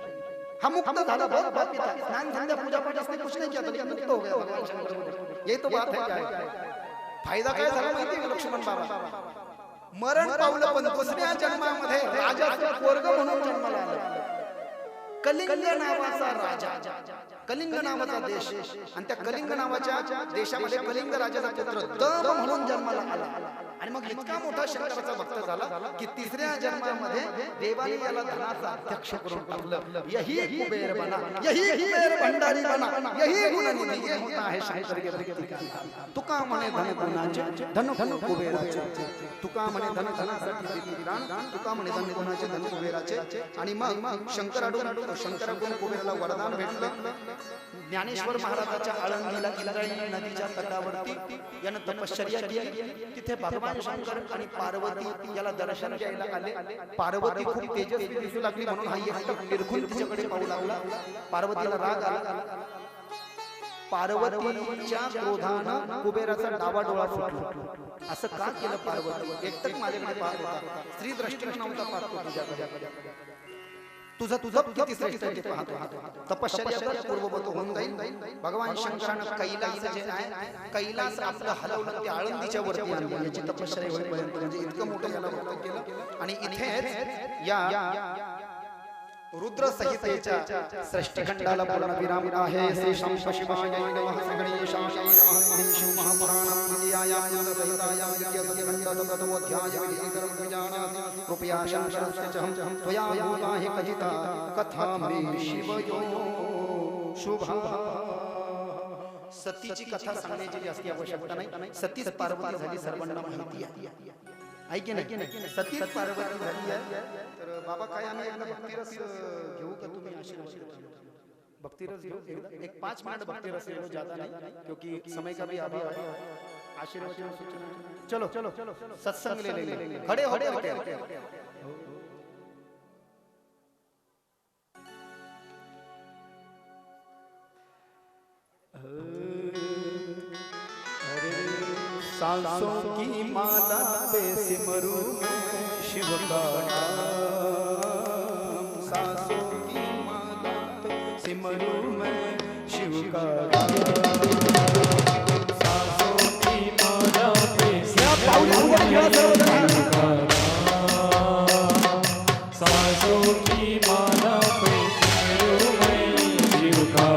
हा मुक्त झाला बहुत पिता स्नान संध्या पूजा पाठ इसने कुछ नहीं किया तो मुक्त हो गया भगवान शंकर ये तो बात है क्या फायदा काय झाला माहिती आहे लक्ष्मण बाबा मरण पावलं पण दुसऱ्या जन्मामध्ये राजाचा पोरग म्हणून जन्माला आला कलिंग नावाचा राजा कलिंग नावाचा देश आणि त्या कलिंग नावाच्या देशामध्ये कलिंग राजाचा पुत्र दम म्हणून जन्माला आला आणि मग इतका मोठा शंकराचा भक्त झाला की तिसऱ्या जन्मामध्ये देवाने याला धनाचा अध्यक्ष करून टाकलं यही कुबेर बना यही कुबेर भंडारी बना यही गुणनिधी ये होता है शंकर के भक्ति का तुका म्हणे धन गुणाचे धन कुबेराचे तुका म्हणे धन धनासाठी देती विराण तुका म्हणे धन गुणाचे धन कुबेराचे आणि मग शंकराकडून कुबेराला वरदान भेटलं ज्ञानेश्वर महाराजाच्या आळंदीला इंद्रायणी नदीच्या तटावरती यानं तपश्चर्या केली तिथे भगवान शंकर आणि पार्वती याला दर्शन द्यायला आले पार्वती खूप तेजस्वी दिसू लागली म्हणून हा एकटक निर्घुण तिच्याकडे पाहू लागला पार्वतीला राग आला पार्वतीच्या क्रोधानं कुबेराचा डावा डोळा फुटला असं का केलं पार्वती एकटक माझ्याकडे पाहत होता स्त्री दृष्टीने नव्हता पाहतो तुझ्याकडे तुझं किती श्रेष्ठ आहे ते पाहतो तपश्चर्या कर पूर्ववत होऊन जाईल भगवान शंकरानं कैलास जे आहे कैलास आपलं हलवलं ते आळंदीच्या वरती आणलं याची तपश्चर्या होईपर्यंत म्हणजे इतकं मोठं याला व्रत केलं आणि इथेच या रुद्र संहितेच्या सृष्टिखंडाला पूर्ण विराम आहे श्री शंभ शिवाय नमः गणेशाय नमः श्री महापुराणं विद्यायां सहितायां यज्ञसंहिता प्रथमोऽध्याय विधिकरं विजानाति कृपया शंकरस्य त्वया भूता हि कथिता कथा मे शिवयो शुभा सतीची कथा सांगण्याची जास्ती आवश्यकता नाही सतीच पार्वती झाली सर्वांना माहिती आहे ऐके नाही सतीच पार्वती झाली आहे तर बाबा काय आम्ही एकदा भक्तिरस घेऊ का तुम्ही आशीर्वाद भक्तिरस घेऊ एक 5 मिनट भक्तिरस घेऊ ज्यादा नहीं क्योंकि समय का भी अभाव है आशीर्वाद चलो चलो सत्संग ले खड़े हो सांसों की माला पे सिमरू मैं शिव का नाम सांसों की माला पे सिमरू मैं शिव का नाम सांसों की माला पे सिमरू मैं शिव का नाम सांसों की माला पे सिमरू मैं शिव का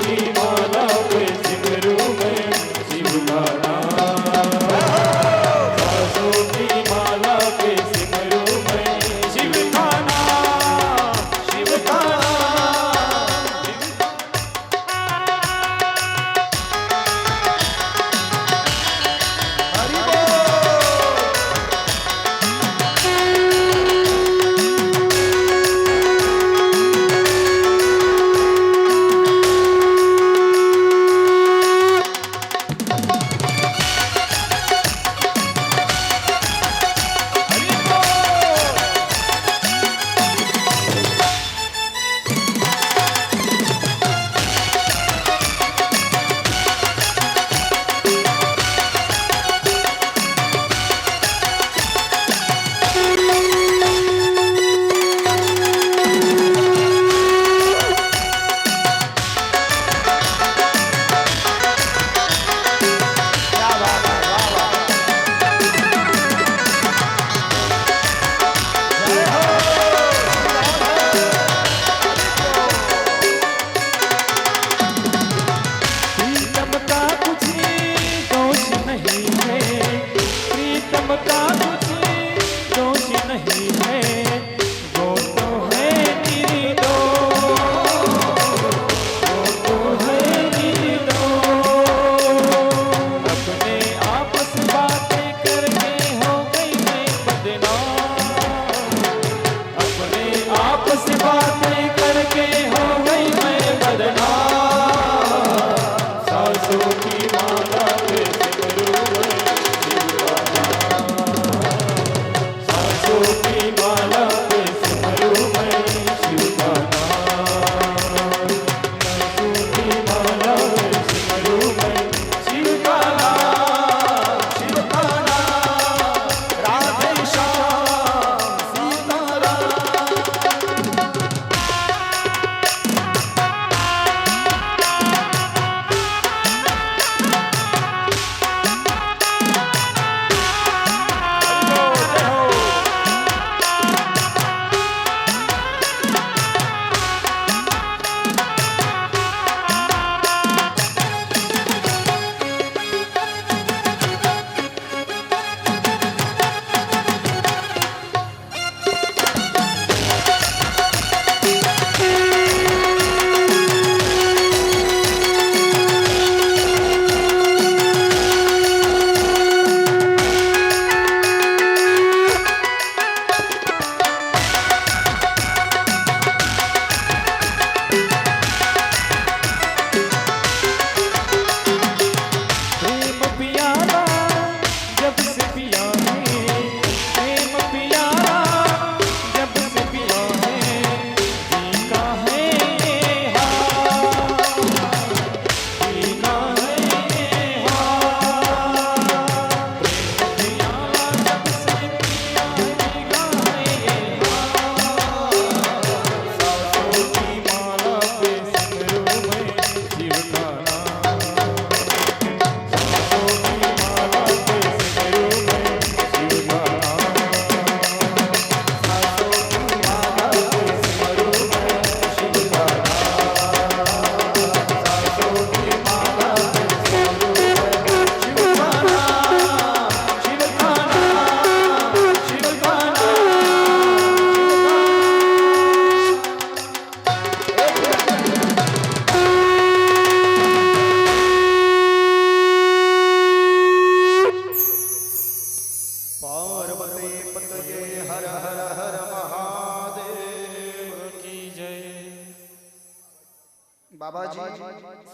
की माला पे सिमरू मैं शिव का नाम। सांसों की माला पे सिमरू मैं शिव का नाम, शिव का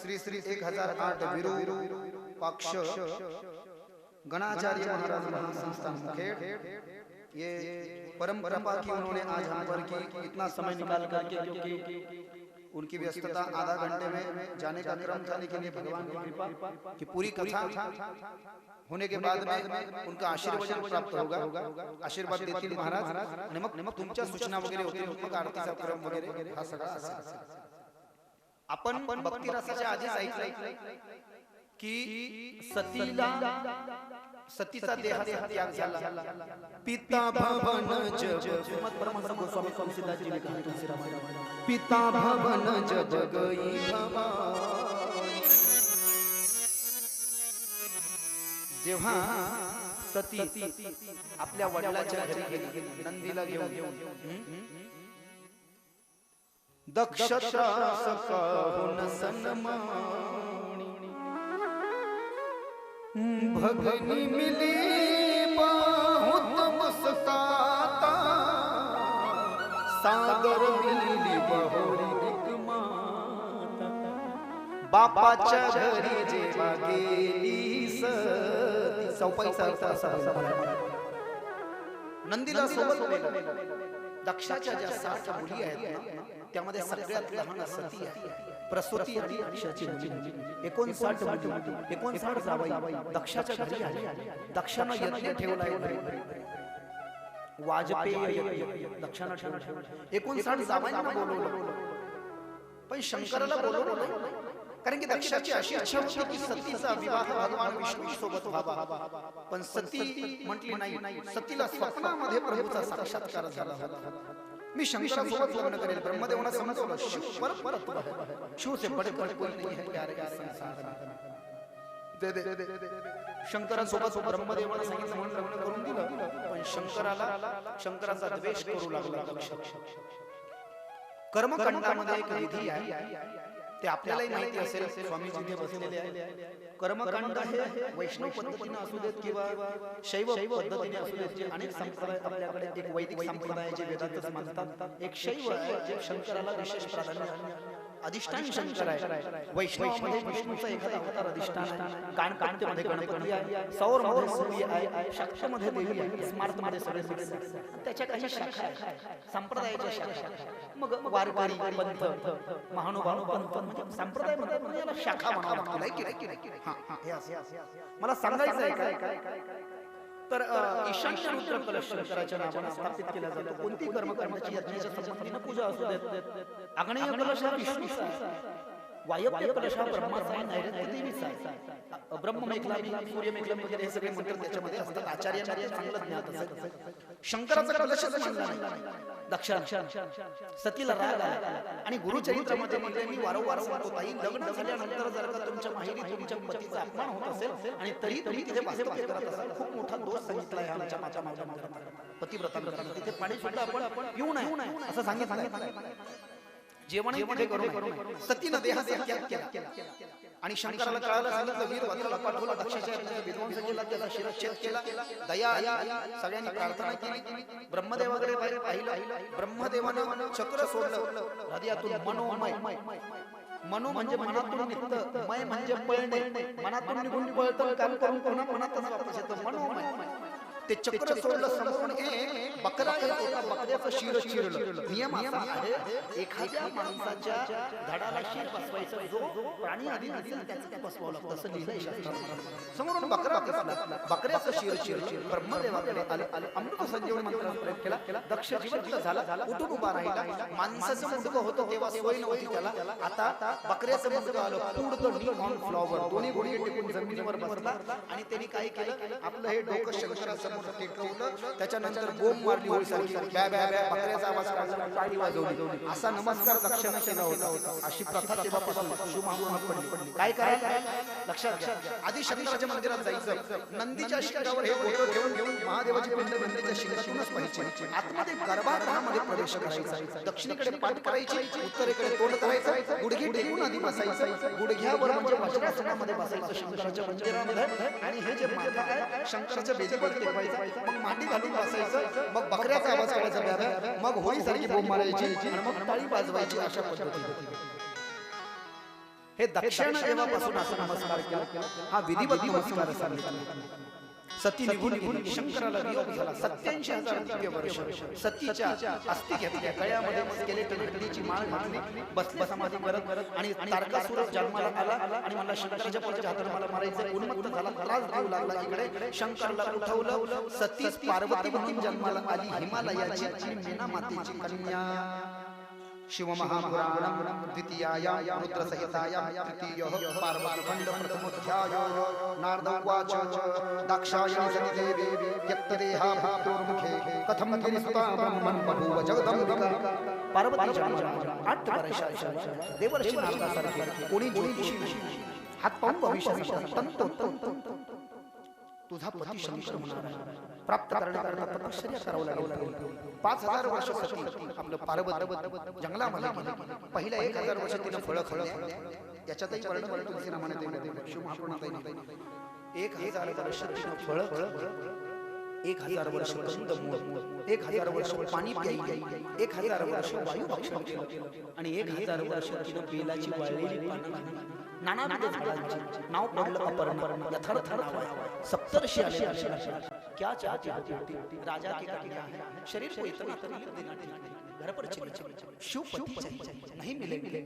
श्री श्री 1008 विरु पक्ष गणाचार्य महाराज महासंस्थान मुखेड़ ये परंपरा की उन्होंने आज हम पर की इतना समय निकाल करके, क्योंकि उनकी व्यस्तता आधा घंटे में जाने का क्रम था, लेकिन ये भगवान की कृपा कि पूरी कथा होने के बाद में उनका आशीर्वाद प्राप्त होगा। आशीर्वाद देतील महाराज आणि मग तुमच्या सूचना वगैरे होतील, मग आरतीचा क्रम वगैरे हा सगळा आपण भक्ती रसाच्या आधीच ऐकलं की सतीचा देहाचा त्याग झाला, पिता भवन जग श्रीमद परमहंस गोस्वामी तुलसीदास जी लिखा तुलसी रामायण पिता भवन जब गई भवानी। जेव्हा सती आपल्या वडिलाच्या घरी गेली नंदीला घेऊन, दक्ष त्रास कहून सन्मानी, भगनी मिली बहुत मुस्काता, सादर मिली बहुरी माता, बापाच्या घरी जेव्हा गेली सती। चौपाईचा नंदीला सोबत नेलं। दक्षाच्या ज्या 60 मुली आहेत ना, त्यामध्ये सगळ्यात लहान सती आहे, प्रसूती आणि दक्षाची मुली 59 जावई दक्षाच्या घरी आली। दक्षानं यज्ञ ठेवलाय, वाजपेय यज्ञ दक्षानं ठेवला। 59 जावयांना बोलवलं, पण शंकराला बोलवलं नाही, कारण की दक्षाची अशी इच्छा होती की सतीचा विवाह भगवान विष्णू सोबत व्हावा, पण सती म्हटली नाही। सतीला स्वप्नामध्ये प्रभूचा साक्षात्कार झाला होता। मी शंकरासोबत लग्न करेल। ब्रह्मदेवाने समजवलं, शिव परतत्व है, शिव से बढ़कर कोई नहीं है प्यारे के संसार में। दे शंकरासोबत ब्रह्मदेवाने सांगितलं म्हणून लग्न करून दिलं, पण शंकराचा द्वेष करू लागला दक्ष। कर्मकांडामध्ये एक विधी आहे, ते आपल्यालाही माहिती असेल, स्वामीजी ते बसलेले आहे। कर्मकांड हे वैष्णव पद्धतीने असू देत किंवा शैव पद्धतीने असू देत, जे अनेक संप्रदाय आपल्याकडे, एक वैदिक संप्रदाय जे वेदांतच मानतात, एक शैव आहे जे शंकराला विशेष प्राधान्य आहे, अधिष्ठान शंकर आहे। वैष्णवामध्ये विष्णूचा एखादा अवतार अधिष्ठान आहे, काणकांतेमध्ये गणपती आहे, सौरमध्ये सूर्य आहे, शाक्तमध्ये देवी आहे, स्मार्तमध्ये सरस्वती आहे, त्याच्या काही शाखा आहेत, संप्रदायाच्या शाखा। मग वारकरी पंथ, महानुभाव पंथ, म्हणजे संप्रदाय म्हणजे याला शाखा म्हणावं लागतं। मला सांगायचं आहे काय, तर ईशान्य रुद्र कलश शंकराच्या नावाने स्थापित केला जातो। कोणती कर्मकांडाची यज्ञाच्या संबंधीने पूजा असू देत। आग्नेय कलश हा विष्णूचा आहे, वायव्य कलश हा ब्रह्माचा आहे, नैऋत्य देवीचा आहे। ब्रह्ममेखला, सूर्यमेखला वगैरे हे सगळे मंत्र त्याच्यामध्ये असतात, आचार्यांना ते चांगलं ज्ञात असेल। शंकराचा कलशच मानला नाही दक्षाने। सतीला राग आला आणि गुरुचरित्रामध्ये म्हणजे मी वारंवार सांगतो, ताई लग्न झाल्यानंतर जर का तुमच्या माहेरी तुमच्या पतीचा अपमान होत असेल आणि तरी तुम्ही तिथे वास्तव्य करत असाल, खूप मोठा दोष सांगितला आहे आमच्या माता पतिव्रता करताना। तिथे पाणी सुद्धा आपण पिऊ नये असं सांगितलं, जेवणही तिथे करू नये। सतीनं देहाचा त्याग केला आणि शंकराला कळालं, सांगितलं वीर वज्राला पाठवलं, दक्षाच्या विध्वंस केला, त्याचा शिरच्छेद केला। दया आली, सगळ्यांनी प्रार्थना केली, ब्रह्मदेवाकडे पाहिलं, ब्रह्मदेवाने चक्र सोडलं, हृदयातून मनोमय, मनो म्हणजे मनातून निघतं, मय म्हणजे पळणे, मनातून निघून पळतं, काम करून पुन्हा मनातच वापस येतं, मनोमय। ते चक्र सोडलं, समोरून एक बकरा येत होता, बकऱ्याचं शिर चिरलं। नियम असा आहे, एखाद्या माणसाच्या धडाला शिर बसवायचं, जो प्राणी आधी नसेल त्याचं बसवावं लागतं, असं लिहिलंय शास्त्रात। समोरून बकरा दिसला, बकऱ्याचं शिर चिरलं, ब्रह्मदेवाकडे आले, अमृत संजीवनी मंत्राचा प्रयोग केला, दक्ष जिवंत झाला, उठून उभा राहिला। माणसाचं मुंडकं होतं तेव्हा सोय नव्हती त्याला, आता बकऱ्याचं मुंडकं आलं, पुढ द नी ऑन फ्लॉवर, दोन्ही गुडघे टेकून जमिनीवर बसला आणि त्यांनी काय केलं, आपलं हे डोकं शंकरासमोर टेकवलं, त्याच्यानंतर बोंब मारली होळीसारखी, ब्या ब्या ब्या, बकऱ्याचा आवाज काढला, टाळी वाजवली, असा नमस्कार दक्षाने केला होता। अशी प्रथा तेव्हापासून शिवमहापुराणात पडली। काय करायचं लक्षात घ्या, आधी शंकराच्या मंदिरात जायचं, नंदीच्या शिंगावर हे बोटं ठेवून महादेवाची पिंड नंदीच्या शिंगातूनच पाहिजे, आतमध्ये गर्भागृहामध्ये प्रवेश करायचा, दक्षिणेकडे पाठ करायची, उत्तरेकडे तोंड करायचं, गुडघे टेकून आधी बसायचं, गुडघ्यावर म्हणजे वज्रासनामध्ये बसायचं शंकराच्या मंदिरामध्ये, आणि हे जे माथा आहे शंकराच्या बेदीवर टेकवायचं, मग मांडी घालून बसायचं, मग बकऱ्याचा आवाज काढायचा, मग होळीसारखी बोंब मारायची आणि मग टाळी वाजवायची, अशा पद्धतीने हे दक्षिण देवापासून असा नमस्कार केला, हा विधिवत नमस्कार सांगितला। सती निघून शंकराला वियोग झाला, 87,000 दिव्य वर्ष सतीच्या अस्थी घेतल्या, गळ्यामध्ये स्केलेटन हड्डीची माळ घातली, बसली समाधी करत, आणि तारकासुर जन्माला आला आणि मला शंकराच्या पुढच्या हाताने मला मारायचं, उन्मत्त झाला, त्रास देऊ लागला। इकडे शंकराला उठवलं, सतीच पार्वती म्हणून जन्माला आली, हिमालयाची आणि मीना मातेची कन्या। शिवमहापुराणं द्वितीयायां रुद्रसहितायां तृतीयः पार्वतीखण्ड प्रथमोऽध्यायो नारद उवाच दाक्षायणी सतीदेवी त्यक्तदेहा भक्तोर्मुखे कथं गिरिसुता ब्रह्मन् बभूव जगदम्बिका पार्वतीच्या 8 वर्षाच्या देवर्षी नारदासारखे कोणी ज्योतिषी हात पाहून भविष्याचा तंतोतंत तुझा पती शंकर होणार आहे. प्राप्त करण्याकरता तपश्चर्या करावं लागेल. 5000 वर्ष सती आपलं पार्वती जंगलामध्ये गेली. पहिल्या 1000 वर्ष तिनं फळं खाल्ली. याच्यातही वर्णन तुलसीरामाने दिलं. शिव महापुराणात 1000 वर्ष तिनं फळं खाल्ली. 1000 वर्ष कंदमूळ, 1000 वर्ष पाणी प्यायली, 1000 वर्ष वायू भक्षण केलं आणि 1000 वर्ष तिनं बेलाची वाळलेली पानं नाना झाडांची नाव पडलं अपर्णा. यथार्थ नाव आहे. सप्तर्षी आले. क्या चाहती होती राजा के क्या है शरीर को इतना तकलीफ देना ठीक नहीं. घर पर चले शिव पति चाहिए नहीं मिलेंगे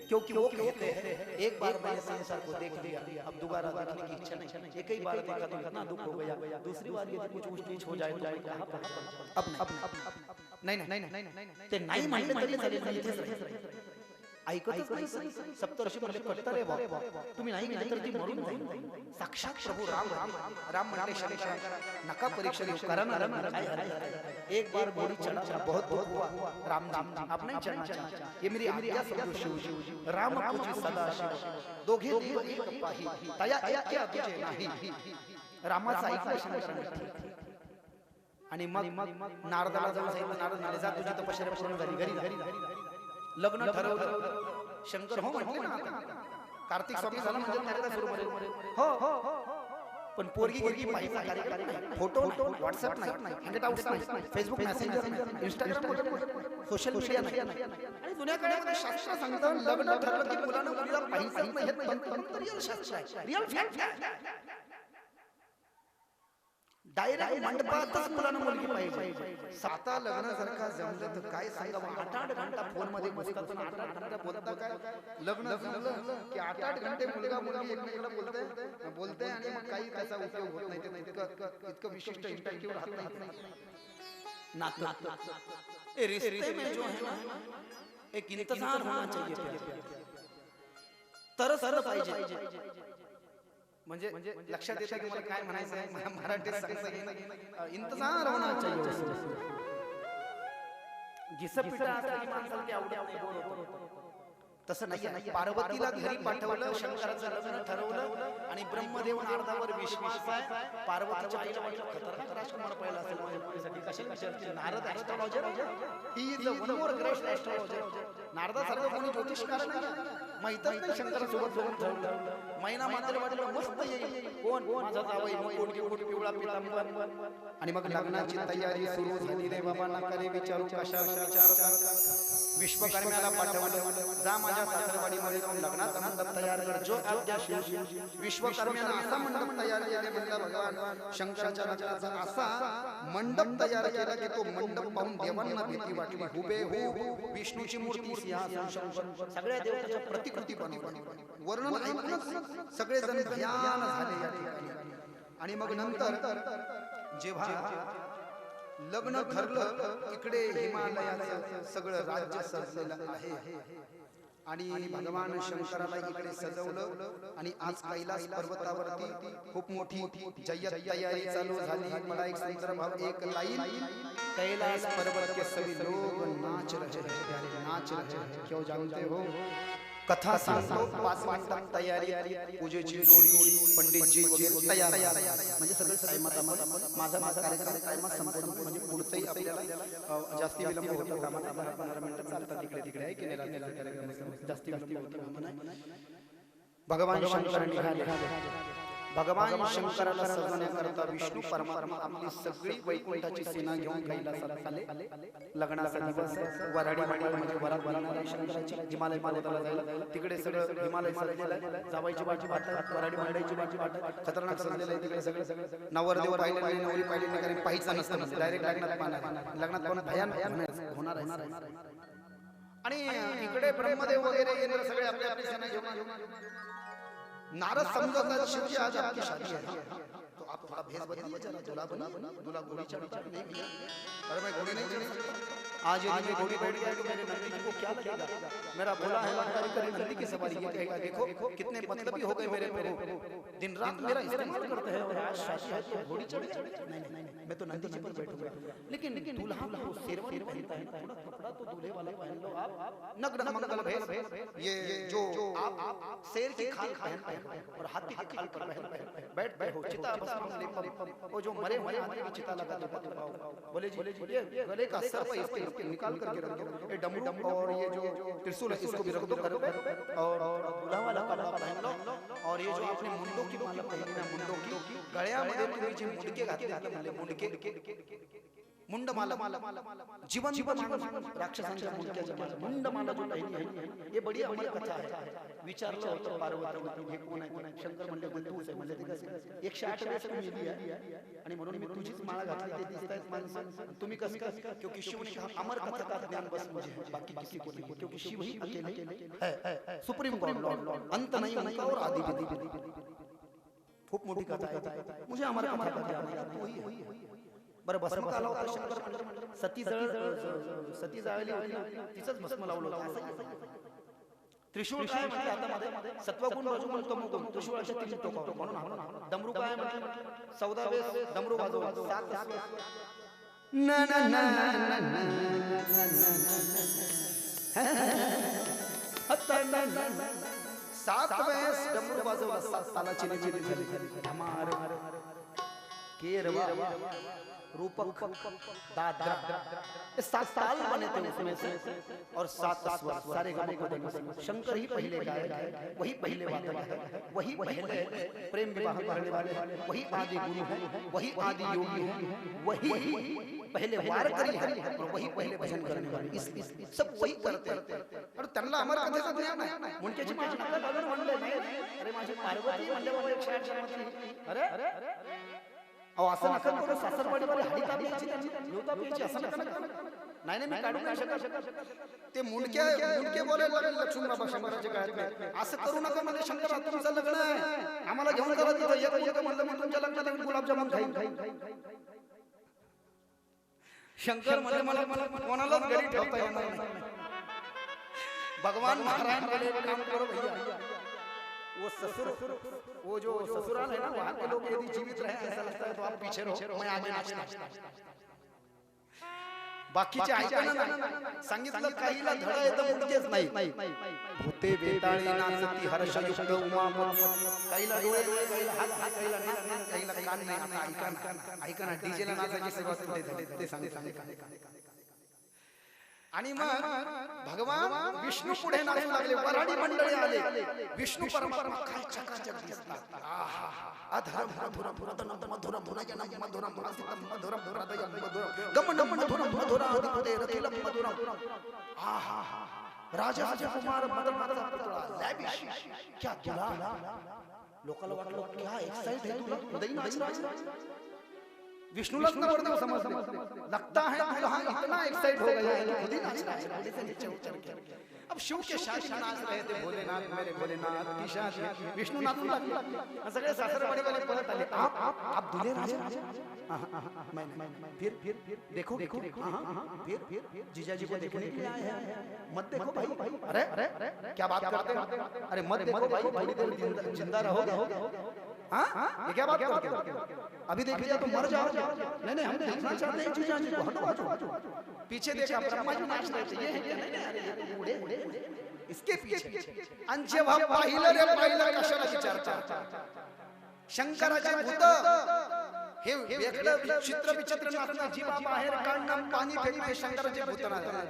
क्योंकि वो कहते हैं एक बार मैंने संसार को देख लिया अब दोबारा देखने की इच्छा नहीं. एक ही बार देखा तो इतना दुख हो गया. दूसरी बार यदि कुछ ऊंच नीच हो जाए तो अब ते नाही म्हणले तरी चालेल. इथेच राहील. ऐकतच नाही. सप्तर्षी म्हणले कट्टर रे बाबा तुम्ही नाही गेले तर ती मरून जाईल. साक्षात प्रभू राम म्हणले शंकर नका परीक्षा घेऊ कारण एक बार बोली चढ़ा बहुत हुआ राम आप नहीं चढ़ना चाहते ये मेरी आज्ञा समझो शिव राम तुझी सदा शिव दोघे देव एक पाही तया ऐक्य तुझे नाही. रामाचा ऐकलं शंकराने आणि मग नारदाला जाऊन सांगितलं नारद नारद जा तुझी तपश्चर्या पूर्ण झाली. घरी लग्न ठरवलं. शंकर हो म्हटले ना. कार्तिक स्वामी झाला म्हणजे नारदा सुरू झाले. हो पण पोरगी पाहिजे कार्यक्रम नाही. फोटो व्हॉट्सअप नाही, हँगआउट्स नाही, फेसबुक मेसेंजर नाही, इंस्टाग्राम सोशल मीडिया नाही. आणि जुन्या काळामध्ये शास्त्र सांगतं लग्न ठरलं की मुलानं मुलीला पाहिजे हे रिअल शास्त्र आहे. रिअल फॅक्ट आहे. डायरेक्ट मंडपातच मुलांना मुलगी पाहिजे. साता लग्न जर का जमलं तर काय सांगावं. 8-8 घंटा फोन मध्ये बसतात. 8-8 घंटा बोलता काय लग्न जमलं की 8-8 घंटे मुलगा मुलगी एकमेकाला बोलते आणि मग काही त्याचा उपयोग होत नाही. ते इतकं विशिष्ट इंटरव्ह्यू राहत नाही. नातं रिश्ते में जो है ना एक इंतजार होना चाहिए. तरच पाहिजे. म्हणजे लक्षात येतं की मला काय म्हणायचं आहे. मराठीत सांगता इंतजार होना चाहिए. घिसपिटा असली माणसाला ते आवडत नाही. तसं नाही. पार्वतीला घरी पाठवलं. शंकराचं लग्न ठरवलं आणि ब्रह्मदेव नारदावर विश्वास आहे. पार्वतीच्या आईला वाटलं खतरनाक राजकुमार पाहिला असेल माझ्या मुलीसाठी. कशाला विचारतील. Narad astrologer he is one more great astrologer. नारदासारखं कोणी ज्योतिषकार नाही. माहीतच नाही शंकरासोबत ठरवलं. महिना मात्र वाटलं मस्त येईल. कोण माझा जावई मुकुट पिवळा पितांबर. आणि मग लग्नाची तयारी सुरू झाली. रे बाबा नका रे विचारू कशा विचारतात. विश्वकर्म्याला पाठवलं जा माझ्या सासरवाडीमध्ये जाऊन लग्नाचा मंडप तयार कर. जो आज्ञा शिव. विश्वकर्म्याला असा मंडप तयार केला म्हणला भगवान शंकराच्या लग्नाचा असा मंडप तयार केला की तो मंडप पाहून देवांना भीती वाटली. हुबेहूब विष्णूची मूर्ती सिंहासन शंकर सगळ्या देवताच्या प्रतिकृती बनवली. वर्णन ऐकूनच सगळे जण ध्यान झाले या ठिकाणी. आणि मग नंतर जेव्हा लग्न ठरलं इकडे हिमालयाचं सगळं राज्य सजलेलं आहे आणि भगवान शंकराला इकडे सजवलं. आणि आज कैलास पर्वतावरती खूप मोठी जय्यत तयारी चालू झाली. मला एक सुंदर भाव एक लाइन कैलास पर्वत के सभी लोग नाच रहे हैं. नाच रहे हैं क्यों जानते हो. कथा सांगतो 5 मिनिटात तयारी. पूजेची जोडी पंडितजी वगैरे तयार. म्हणजे सगळं टाइमात माझा कार्यक्रम टाइमात संपतो. म्हणजे पुढचंही आपल्याला जास्ती विलंब होतो कामा नाही. 15 मिनिटं चालतात तिकडे आहे की नाही रात्रीचा कार्यक्रम जास्ती विलंब होतो कामा नाही. भगवान शंकर निघाले. भगवान शंकराला सजवण्याकरता विष्णू परमात्मा आपली सगळी वैकुंठाची सेना घेऊन कैलासाला आले. लग्नाचा दिवस वराडी मांडली म्हणजे वरात बनवणारी शंकराची. हिमालय पर्वताला जायला तिकडे सगळं हिमालय सजलेलं आहे. जावायची बाजी वाटत वराडी मांडायची बाजी वाटत खतरनाक सजलेलं आहे तिकडे सगळं. नवरदेव पाहिले नाही नवरी पाहिली नाही कारण पाहिजे नसतं. डायरेक्ट लग्नात पाहणार. लग्नात पण भयानक होणार आहे. आणि इकडे ब्रह्मदेव वगैरे येणार सगळे आपल्या आपली सेना घेऊन. नारद समझता शिवजी आज आपकी शादी है तो आप थोड़ा भेष बदलिए जरा. दूल्हा गोली चढ़ा नहीं. अरे मैं गोली नहीं चढ़ सकता. आज यदि मैं घोड़ी बैठ गया तो मेरे नंदी जी को क्या लगेगा? मेरा भोला है भंडारी करे नंदी की सवारी, ये कहेगा देखो कितने मतलबी हो गए मेरे प्रभु, दिन रात मेरा इस्तेमाल करते हैं और आज शादी है तो घोड़ी चढ़ जाए। नहीं, मैं तो नंदी जी पर बैठूंगा। लेकिन दूल्हा को शेरवानी पहनता है, थोड़ा कपड़ा तो दूल्हे वाला पहन लो आप, नग्न मंगल भेष, ये जो आप शेर की खाल पहनते हैं और हाथी की खाल पर बैठते हो, चिता भस्म लेपम, वो जो मरे हुए आदमी की चिता लगा देता तो बोले जी ये गले का सर्प इसके निकाल करके रख दो, ये डमरू और ये जो त्रिशूल है इसको भी रख दो करो, और दूल्हा वाला कपड़ा पहन लो, और ये जो आपने मुंडों की माला पहनी ना, मुंडों की गळ्यामध्ये तुम्ही जी मुंडके घातले म्हणजे मुंडके मुंड माला जीवन राक्षसांच्या मुंडक्याच्या मुंडमाला जो पहनी है, ये बड़ी अमर कथा है। विचारलं होतं पार्वती हे कोण आहे, शंकर म्हणले तूच आहे, म्हणजे ते कसं 108 वेळेस मेली आहे आणि म्हणून मी तुझीच माळा घातली, ते दिसतायत माणसं, तुम्ही कसं काय? क्योंकि शिव ने कहा अमर कथा का ज्ञान बस मुझे है, बाकी किसी को नहीं, क्योंकि शिव ही अकेले है, सुप्रीम गॉड लॉर्ड, अंत नहीं उनका और आदि विधि। खूप मोठी कथा आहे, मुझे अमर कथा का ज्ञान है, वही है। बरं भस्म आला होता शंकर, सती जाळली होती, तिचंच भस्म लावलं होतं। त्रिशूळ काय म्हणजे हातामध्ये सत्वगुण रजोगुण तमोगुण, त्रिशूळाच्या 3 टोकावर, म्हणून डमरू काय म्हणजे 14 वेळेस डमरू वाजवला, 7 ना ना ना ना ना हत्ता ना ना 7 वेळेस डमरू वाजवला, 7 तालाची निमिती झाली, धमार केरवा रूपक दादरा, 7 ताल बने थे उसमें से और 7 स्वर, सारे गाने को देखो। शंकर ही पहले गायक है, वही पहले वादक है, वही पहले प्रेम विवाह करने वाले हैं, वही आदि गुरु है, वही आदि योगी है, वही पहले वारकरी है और वही पहले भजन करने वाले, इस सब वही करते हैं। और त्यांना अमर कथेचं ज्ञान आहे, मुंडक्याची माळ नका घालून म्हणले नाही, अरे माझी पार्वती म्हणले बाबा 108 अरे असं नका करू, सासरवाडी वाले हळी का प्यायची, लोटा प्यायची, असं नका नाही मी काढू नाही शकत। ते मुंडके बोलायला लागले लक्ष्मण बाबा शंकराच्या काळात, असं करू नका म्हणजे शंकर तुमचं लग्न आहे, आम्हाला घेऊन करा तिथं, एक मुलगा म्हणलं मी तुमच्या लग्नात गुलाबजामुन खाईन। शंकर म्हणजे मला कोणालाच घरी ठेवता येणार नाही, भगवान नारायण बोले काम करो भैया, वो ससुर, वो जो ससुराल है ना, वहाँ के लोग यदि जीवित रहे ऐसा लगता है तो आप पीछे रहो, मैं आगे नाचता। बाकीचे ऐकणं नाही, सांगितलं काहीला धडा येतं मुंडकेच नाही, भूते बेताळी नाचती हर्षयुक्त उमापती, काहीला डोळे काहीला हात काहीला नाक काहीला कान नाही, आता ऐका ना डीजेला नाचायची सुरुवात कुठे झाली ते सांग। आणि मग भगवान विष्णू पुढे नाचू लागले, वराडी मंडळी आले, विष्णू परमात्मा काय चकाचक दिसतात, अधरम मधुरम मदनम मधुरम भुनजनम मधुरम मसितम मधुरम हृदयम मधुरम गमनम मधुरम मधुराधिपते रतिलम मधुरम, आहा राजा कुमार मदनचा पुतळा लॅविश, क्या दुल्हा, लोकांना वाटलं क्या एक्साइट है तुला, हृदय नाच। विष्णुला नवरदेव समझने लगता है दुल्हा इतना एक्साइट हो गया है कि खुद ही नाच रहा है, घोड़े से नीचे उतर के। अब शिव के शादी नाच रहे थे, भोलेनाथ मेरे भोलेनाथ की शादी, विष्णु नाचू लागले, सगळे सासरवाडी वाले पळत आले, आप दूल्हे राजा, मैं फिर देखो फिर जीजाजी को देखने के लिए आए हैं, मत देखो भाई, अरे क्या बात करते हो, अरे मत देखो भाई, थोड़ी देर जिंदा रहोगे, हाँ ये क्या बात करते हो, अभी देख लिया तो मर जाओ, नहीं हम देखना चाहते हैं जीजाजी को, हटो पीछे देखा ब्रह्मा जी नाच रहे थे, ये है नहीं अरे इसके पीछे अंचे भाव पाहिलं रे पाहिलं कशाला चर्चा, शंकराचे भूत हे वेगळं विचित्र नाचणं, जीवा बाहेर काढणं, पाणी फेकणे, शंकराचे भूत नाचणं,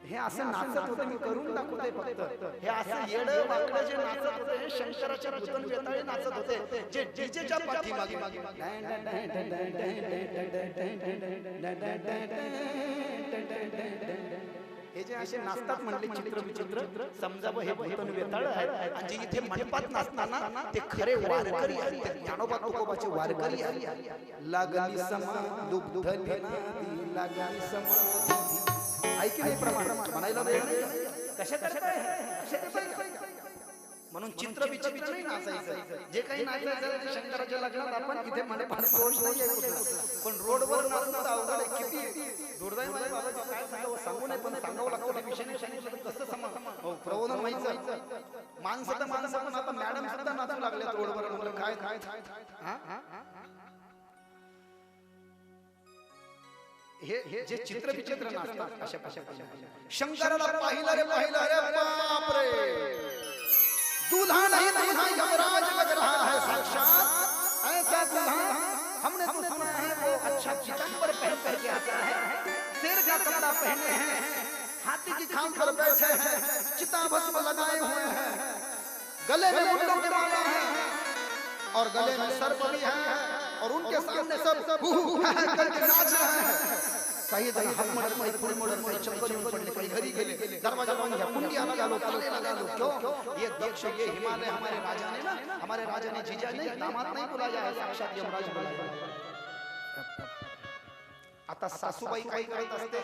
हे असं नाचत होते, मी करून दाखवते फक्त, हे असं येडं वाकडं जे नाचत होते, हे शंकराच्या भूतन वेताळे नाचत होते, जे डीजेच्या पाठीमागे हे जे असे नाचतात म्हणले चित्र विचित्र, समजावं हे भूतन वेताळ आहे, आणि जे इथे मंडपात नाचताना ते खरे वारकरी आहेत, ते ज्ञानोबा तुकोबाचे वारकरी आहेत। लागली समा दुग्धली नादी, लागली समाधी, ऐकले प्रमाण म्हणायला वेळ कशा करताय, म्हणून चित्र विचित्र नाही नाचायचं. जे काही नाचायचं ते शंकराच्या लग्नात आपण इथे म्हणे दोष नाही आहे कुठला. पण रोडवर नाचणं अवघड आहे. किती दुर्दैव आहे बाबाजी, काय सांगावं, सांगू नाही पण सांगावं लागतं. ते विषय नाही सांगितलं तर कसं समज प्रबोधन व्हायचं. माणसं तर माणसं, पण आता मॅडम सुद्धा नाचू लागल्या रोडवर. म्हणलं काय काय हे जे चित्र विचित्र नाचतात अशा कशा शंकराला पाहिलं रे बाप रे, दूल्हा नहीं दूल्हा यमराज लग रहा है साक्षात, ऐसा दूल्हा हमने तो सुना है वो अच्छा चितंबर पहन के आता है, शेर का कपड़ा पहने हैं, हाथी की खाम पर बैठे हैं, चिता भस्म लगाए हुए हैं, गले में मुंडों के माला है और गले में सर्प भी है और उनके सामने सब करके नाच रहे हैं. काही जण हात मारत नाही, फुल मोडत नाही, चक्कर येऊन पडले, काही घरी गेले, दरवाजा बंद किया, कुंडिया लगा लो, ताले लगा लो. क्यों? ये दक्ष, ये हिमालय हमारे राजा ने ना, हमारे राजा ने जीजा नहीं, दामाद नहीं बुलाया है, साक्षात यमराज बुलाया. आता सासूबाई काही करत असते,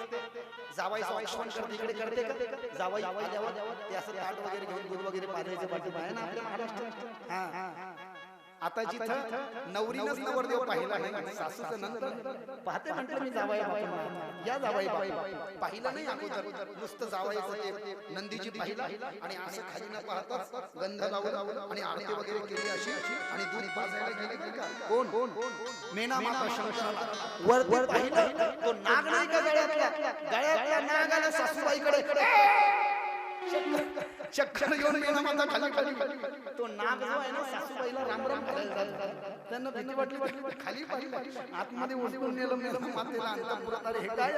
जावाईचं आश्वान करते, इकडे करते का जावाई आल्यावर ते असं ताट वगैरे घेऊन दूध वगैरे पाजायचं बाकी आहे ना आपल्या महाराष्ट्रात. हा आता जिथं नवरीनच नवरदेव पाहिला नाही, सासूचं नंतर पाहते म्हटलं मी जावाई या जावाई पाहिलं नाही अगोदर, नुसतं जावाईचं ते नंदीची पाहिला आणि असं खाली न पाहता गंध लावून आणि आरती वगैरे केली अशी आणि दूध पाजायला गेले का कोण मेना माता शंकराला वर पाहिलं, तो नाग नाही का गळ्यातल्या नागाला सासूबाईकडे चक्कर घेऊन मेना माता खाली खाली, तो नाग जो आहे ना सासूबाईला राम राम करायला त्यांना भीती वाटली, खाली पाहिली, आतमध्ये उडवून नेलं मेना मातेला अंतःपुरात. अरे हे काय,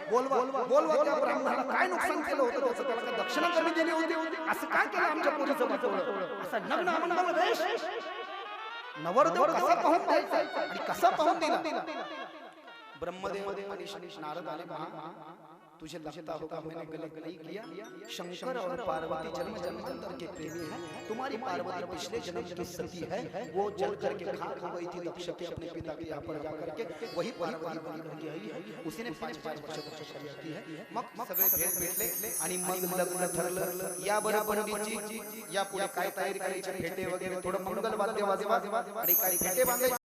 बोलवा त्या ब्राह्मणाला, काय नुकसान केलं होतं त्याचं, त्याला काय दक्षिणा कमी दिली होती, असं काय केलं आमच्या पोरीचं बाटोळं, असं नग्न आम्हाला वेश, नवरदेव कसा पाहून द्यायचा आणि कसा पाहून दिला. ब्रह्मदेव आणि नारद आले, तुझे लगता होगा मैंने गलत नहीं किया, शंकर और पार्वती जन्म जन्मांतर के प्रेमी हैं, तुम्हारी पार्वती पिछले जन्म की सती है, वो जल करके खाक हो गई थी दक्ष के अपने पिता के यहाँ पर जाकर के, वही पार्वती बन करके आई है, उसी ने 5-5 वर्ष तपस्या की है. मग सगळे भेट भेटले आणि मग लग्न ठरलं. या बरं पंडितजी या पुढे काय तयारी करायची, फेटे वगैरे थोडं मंगल वाद्य वाजवा आणि काय फेटे बांधायचे.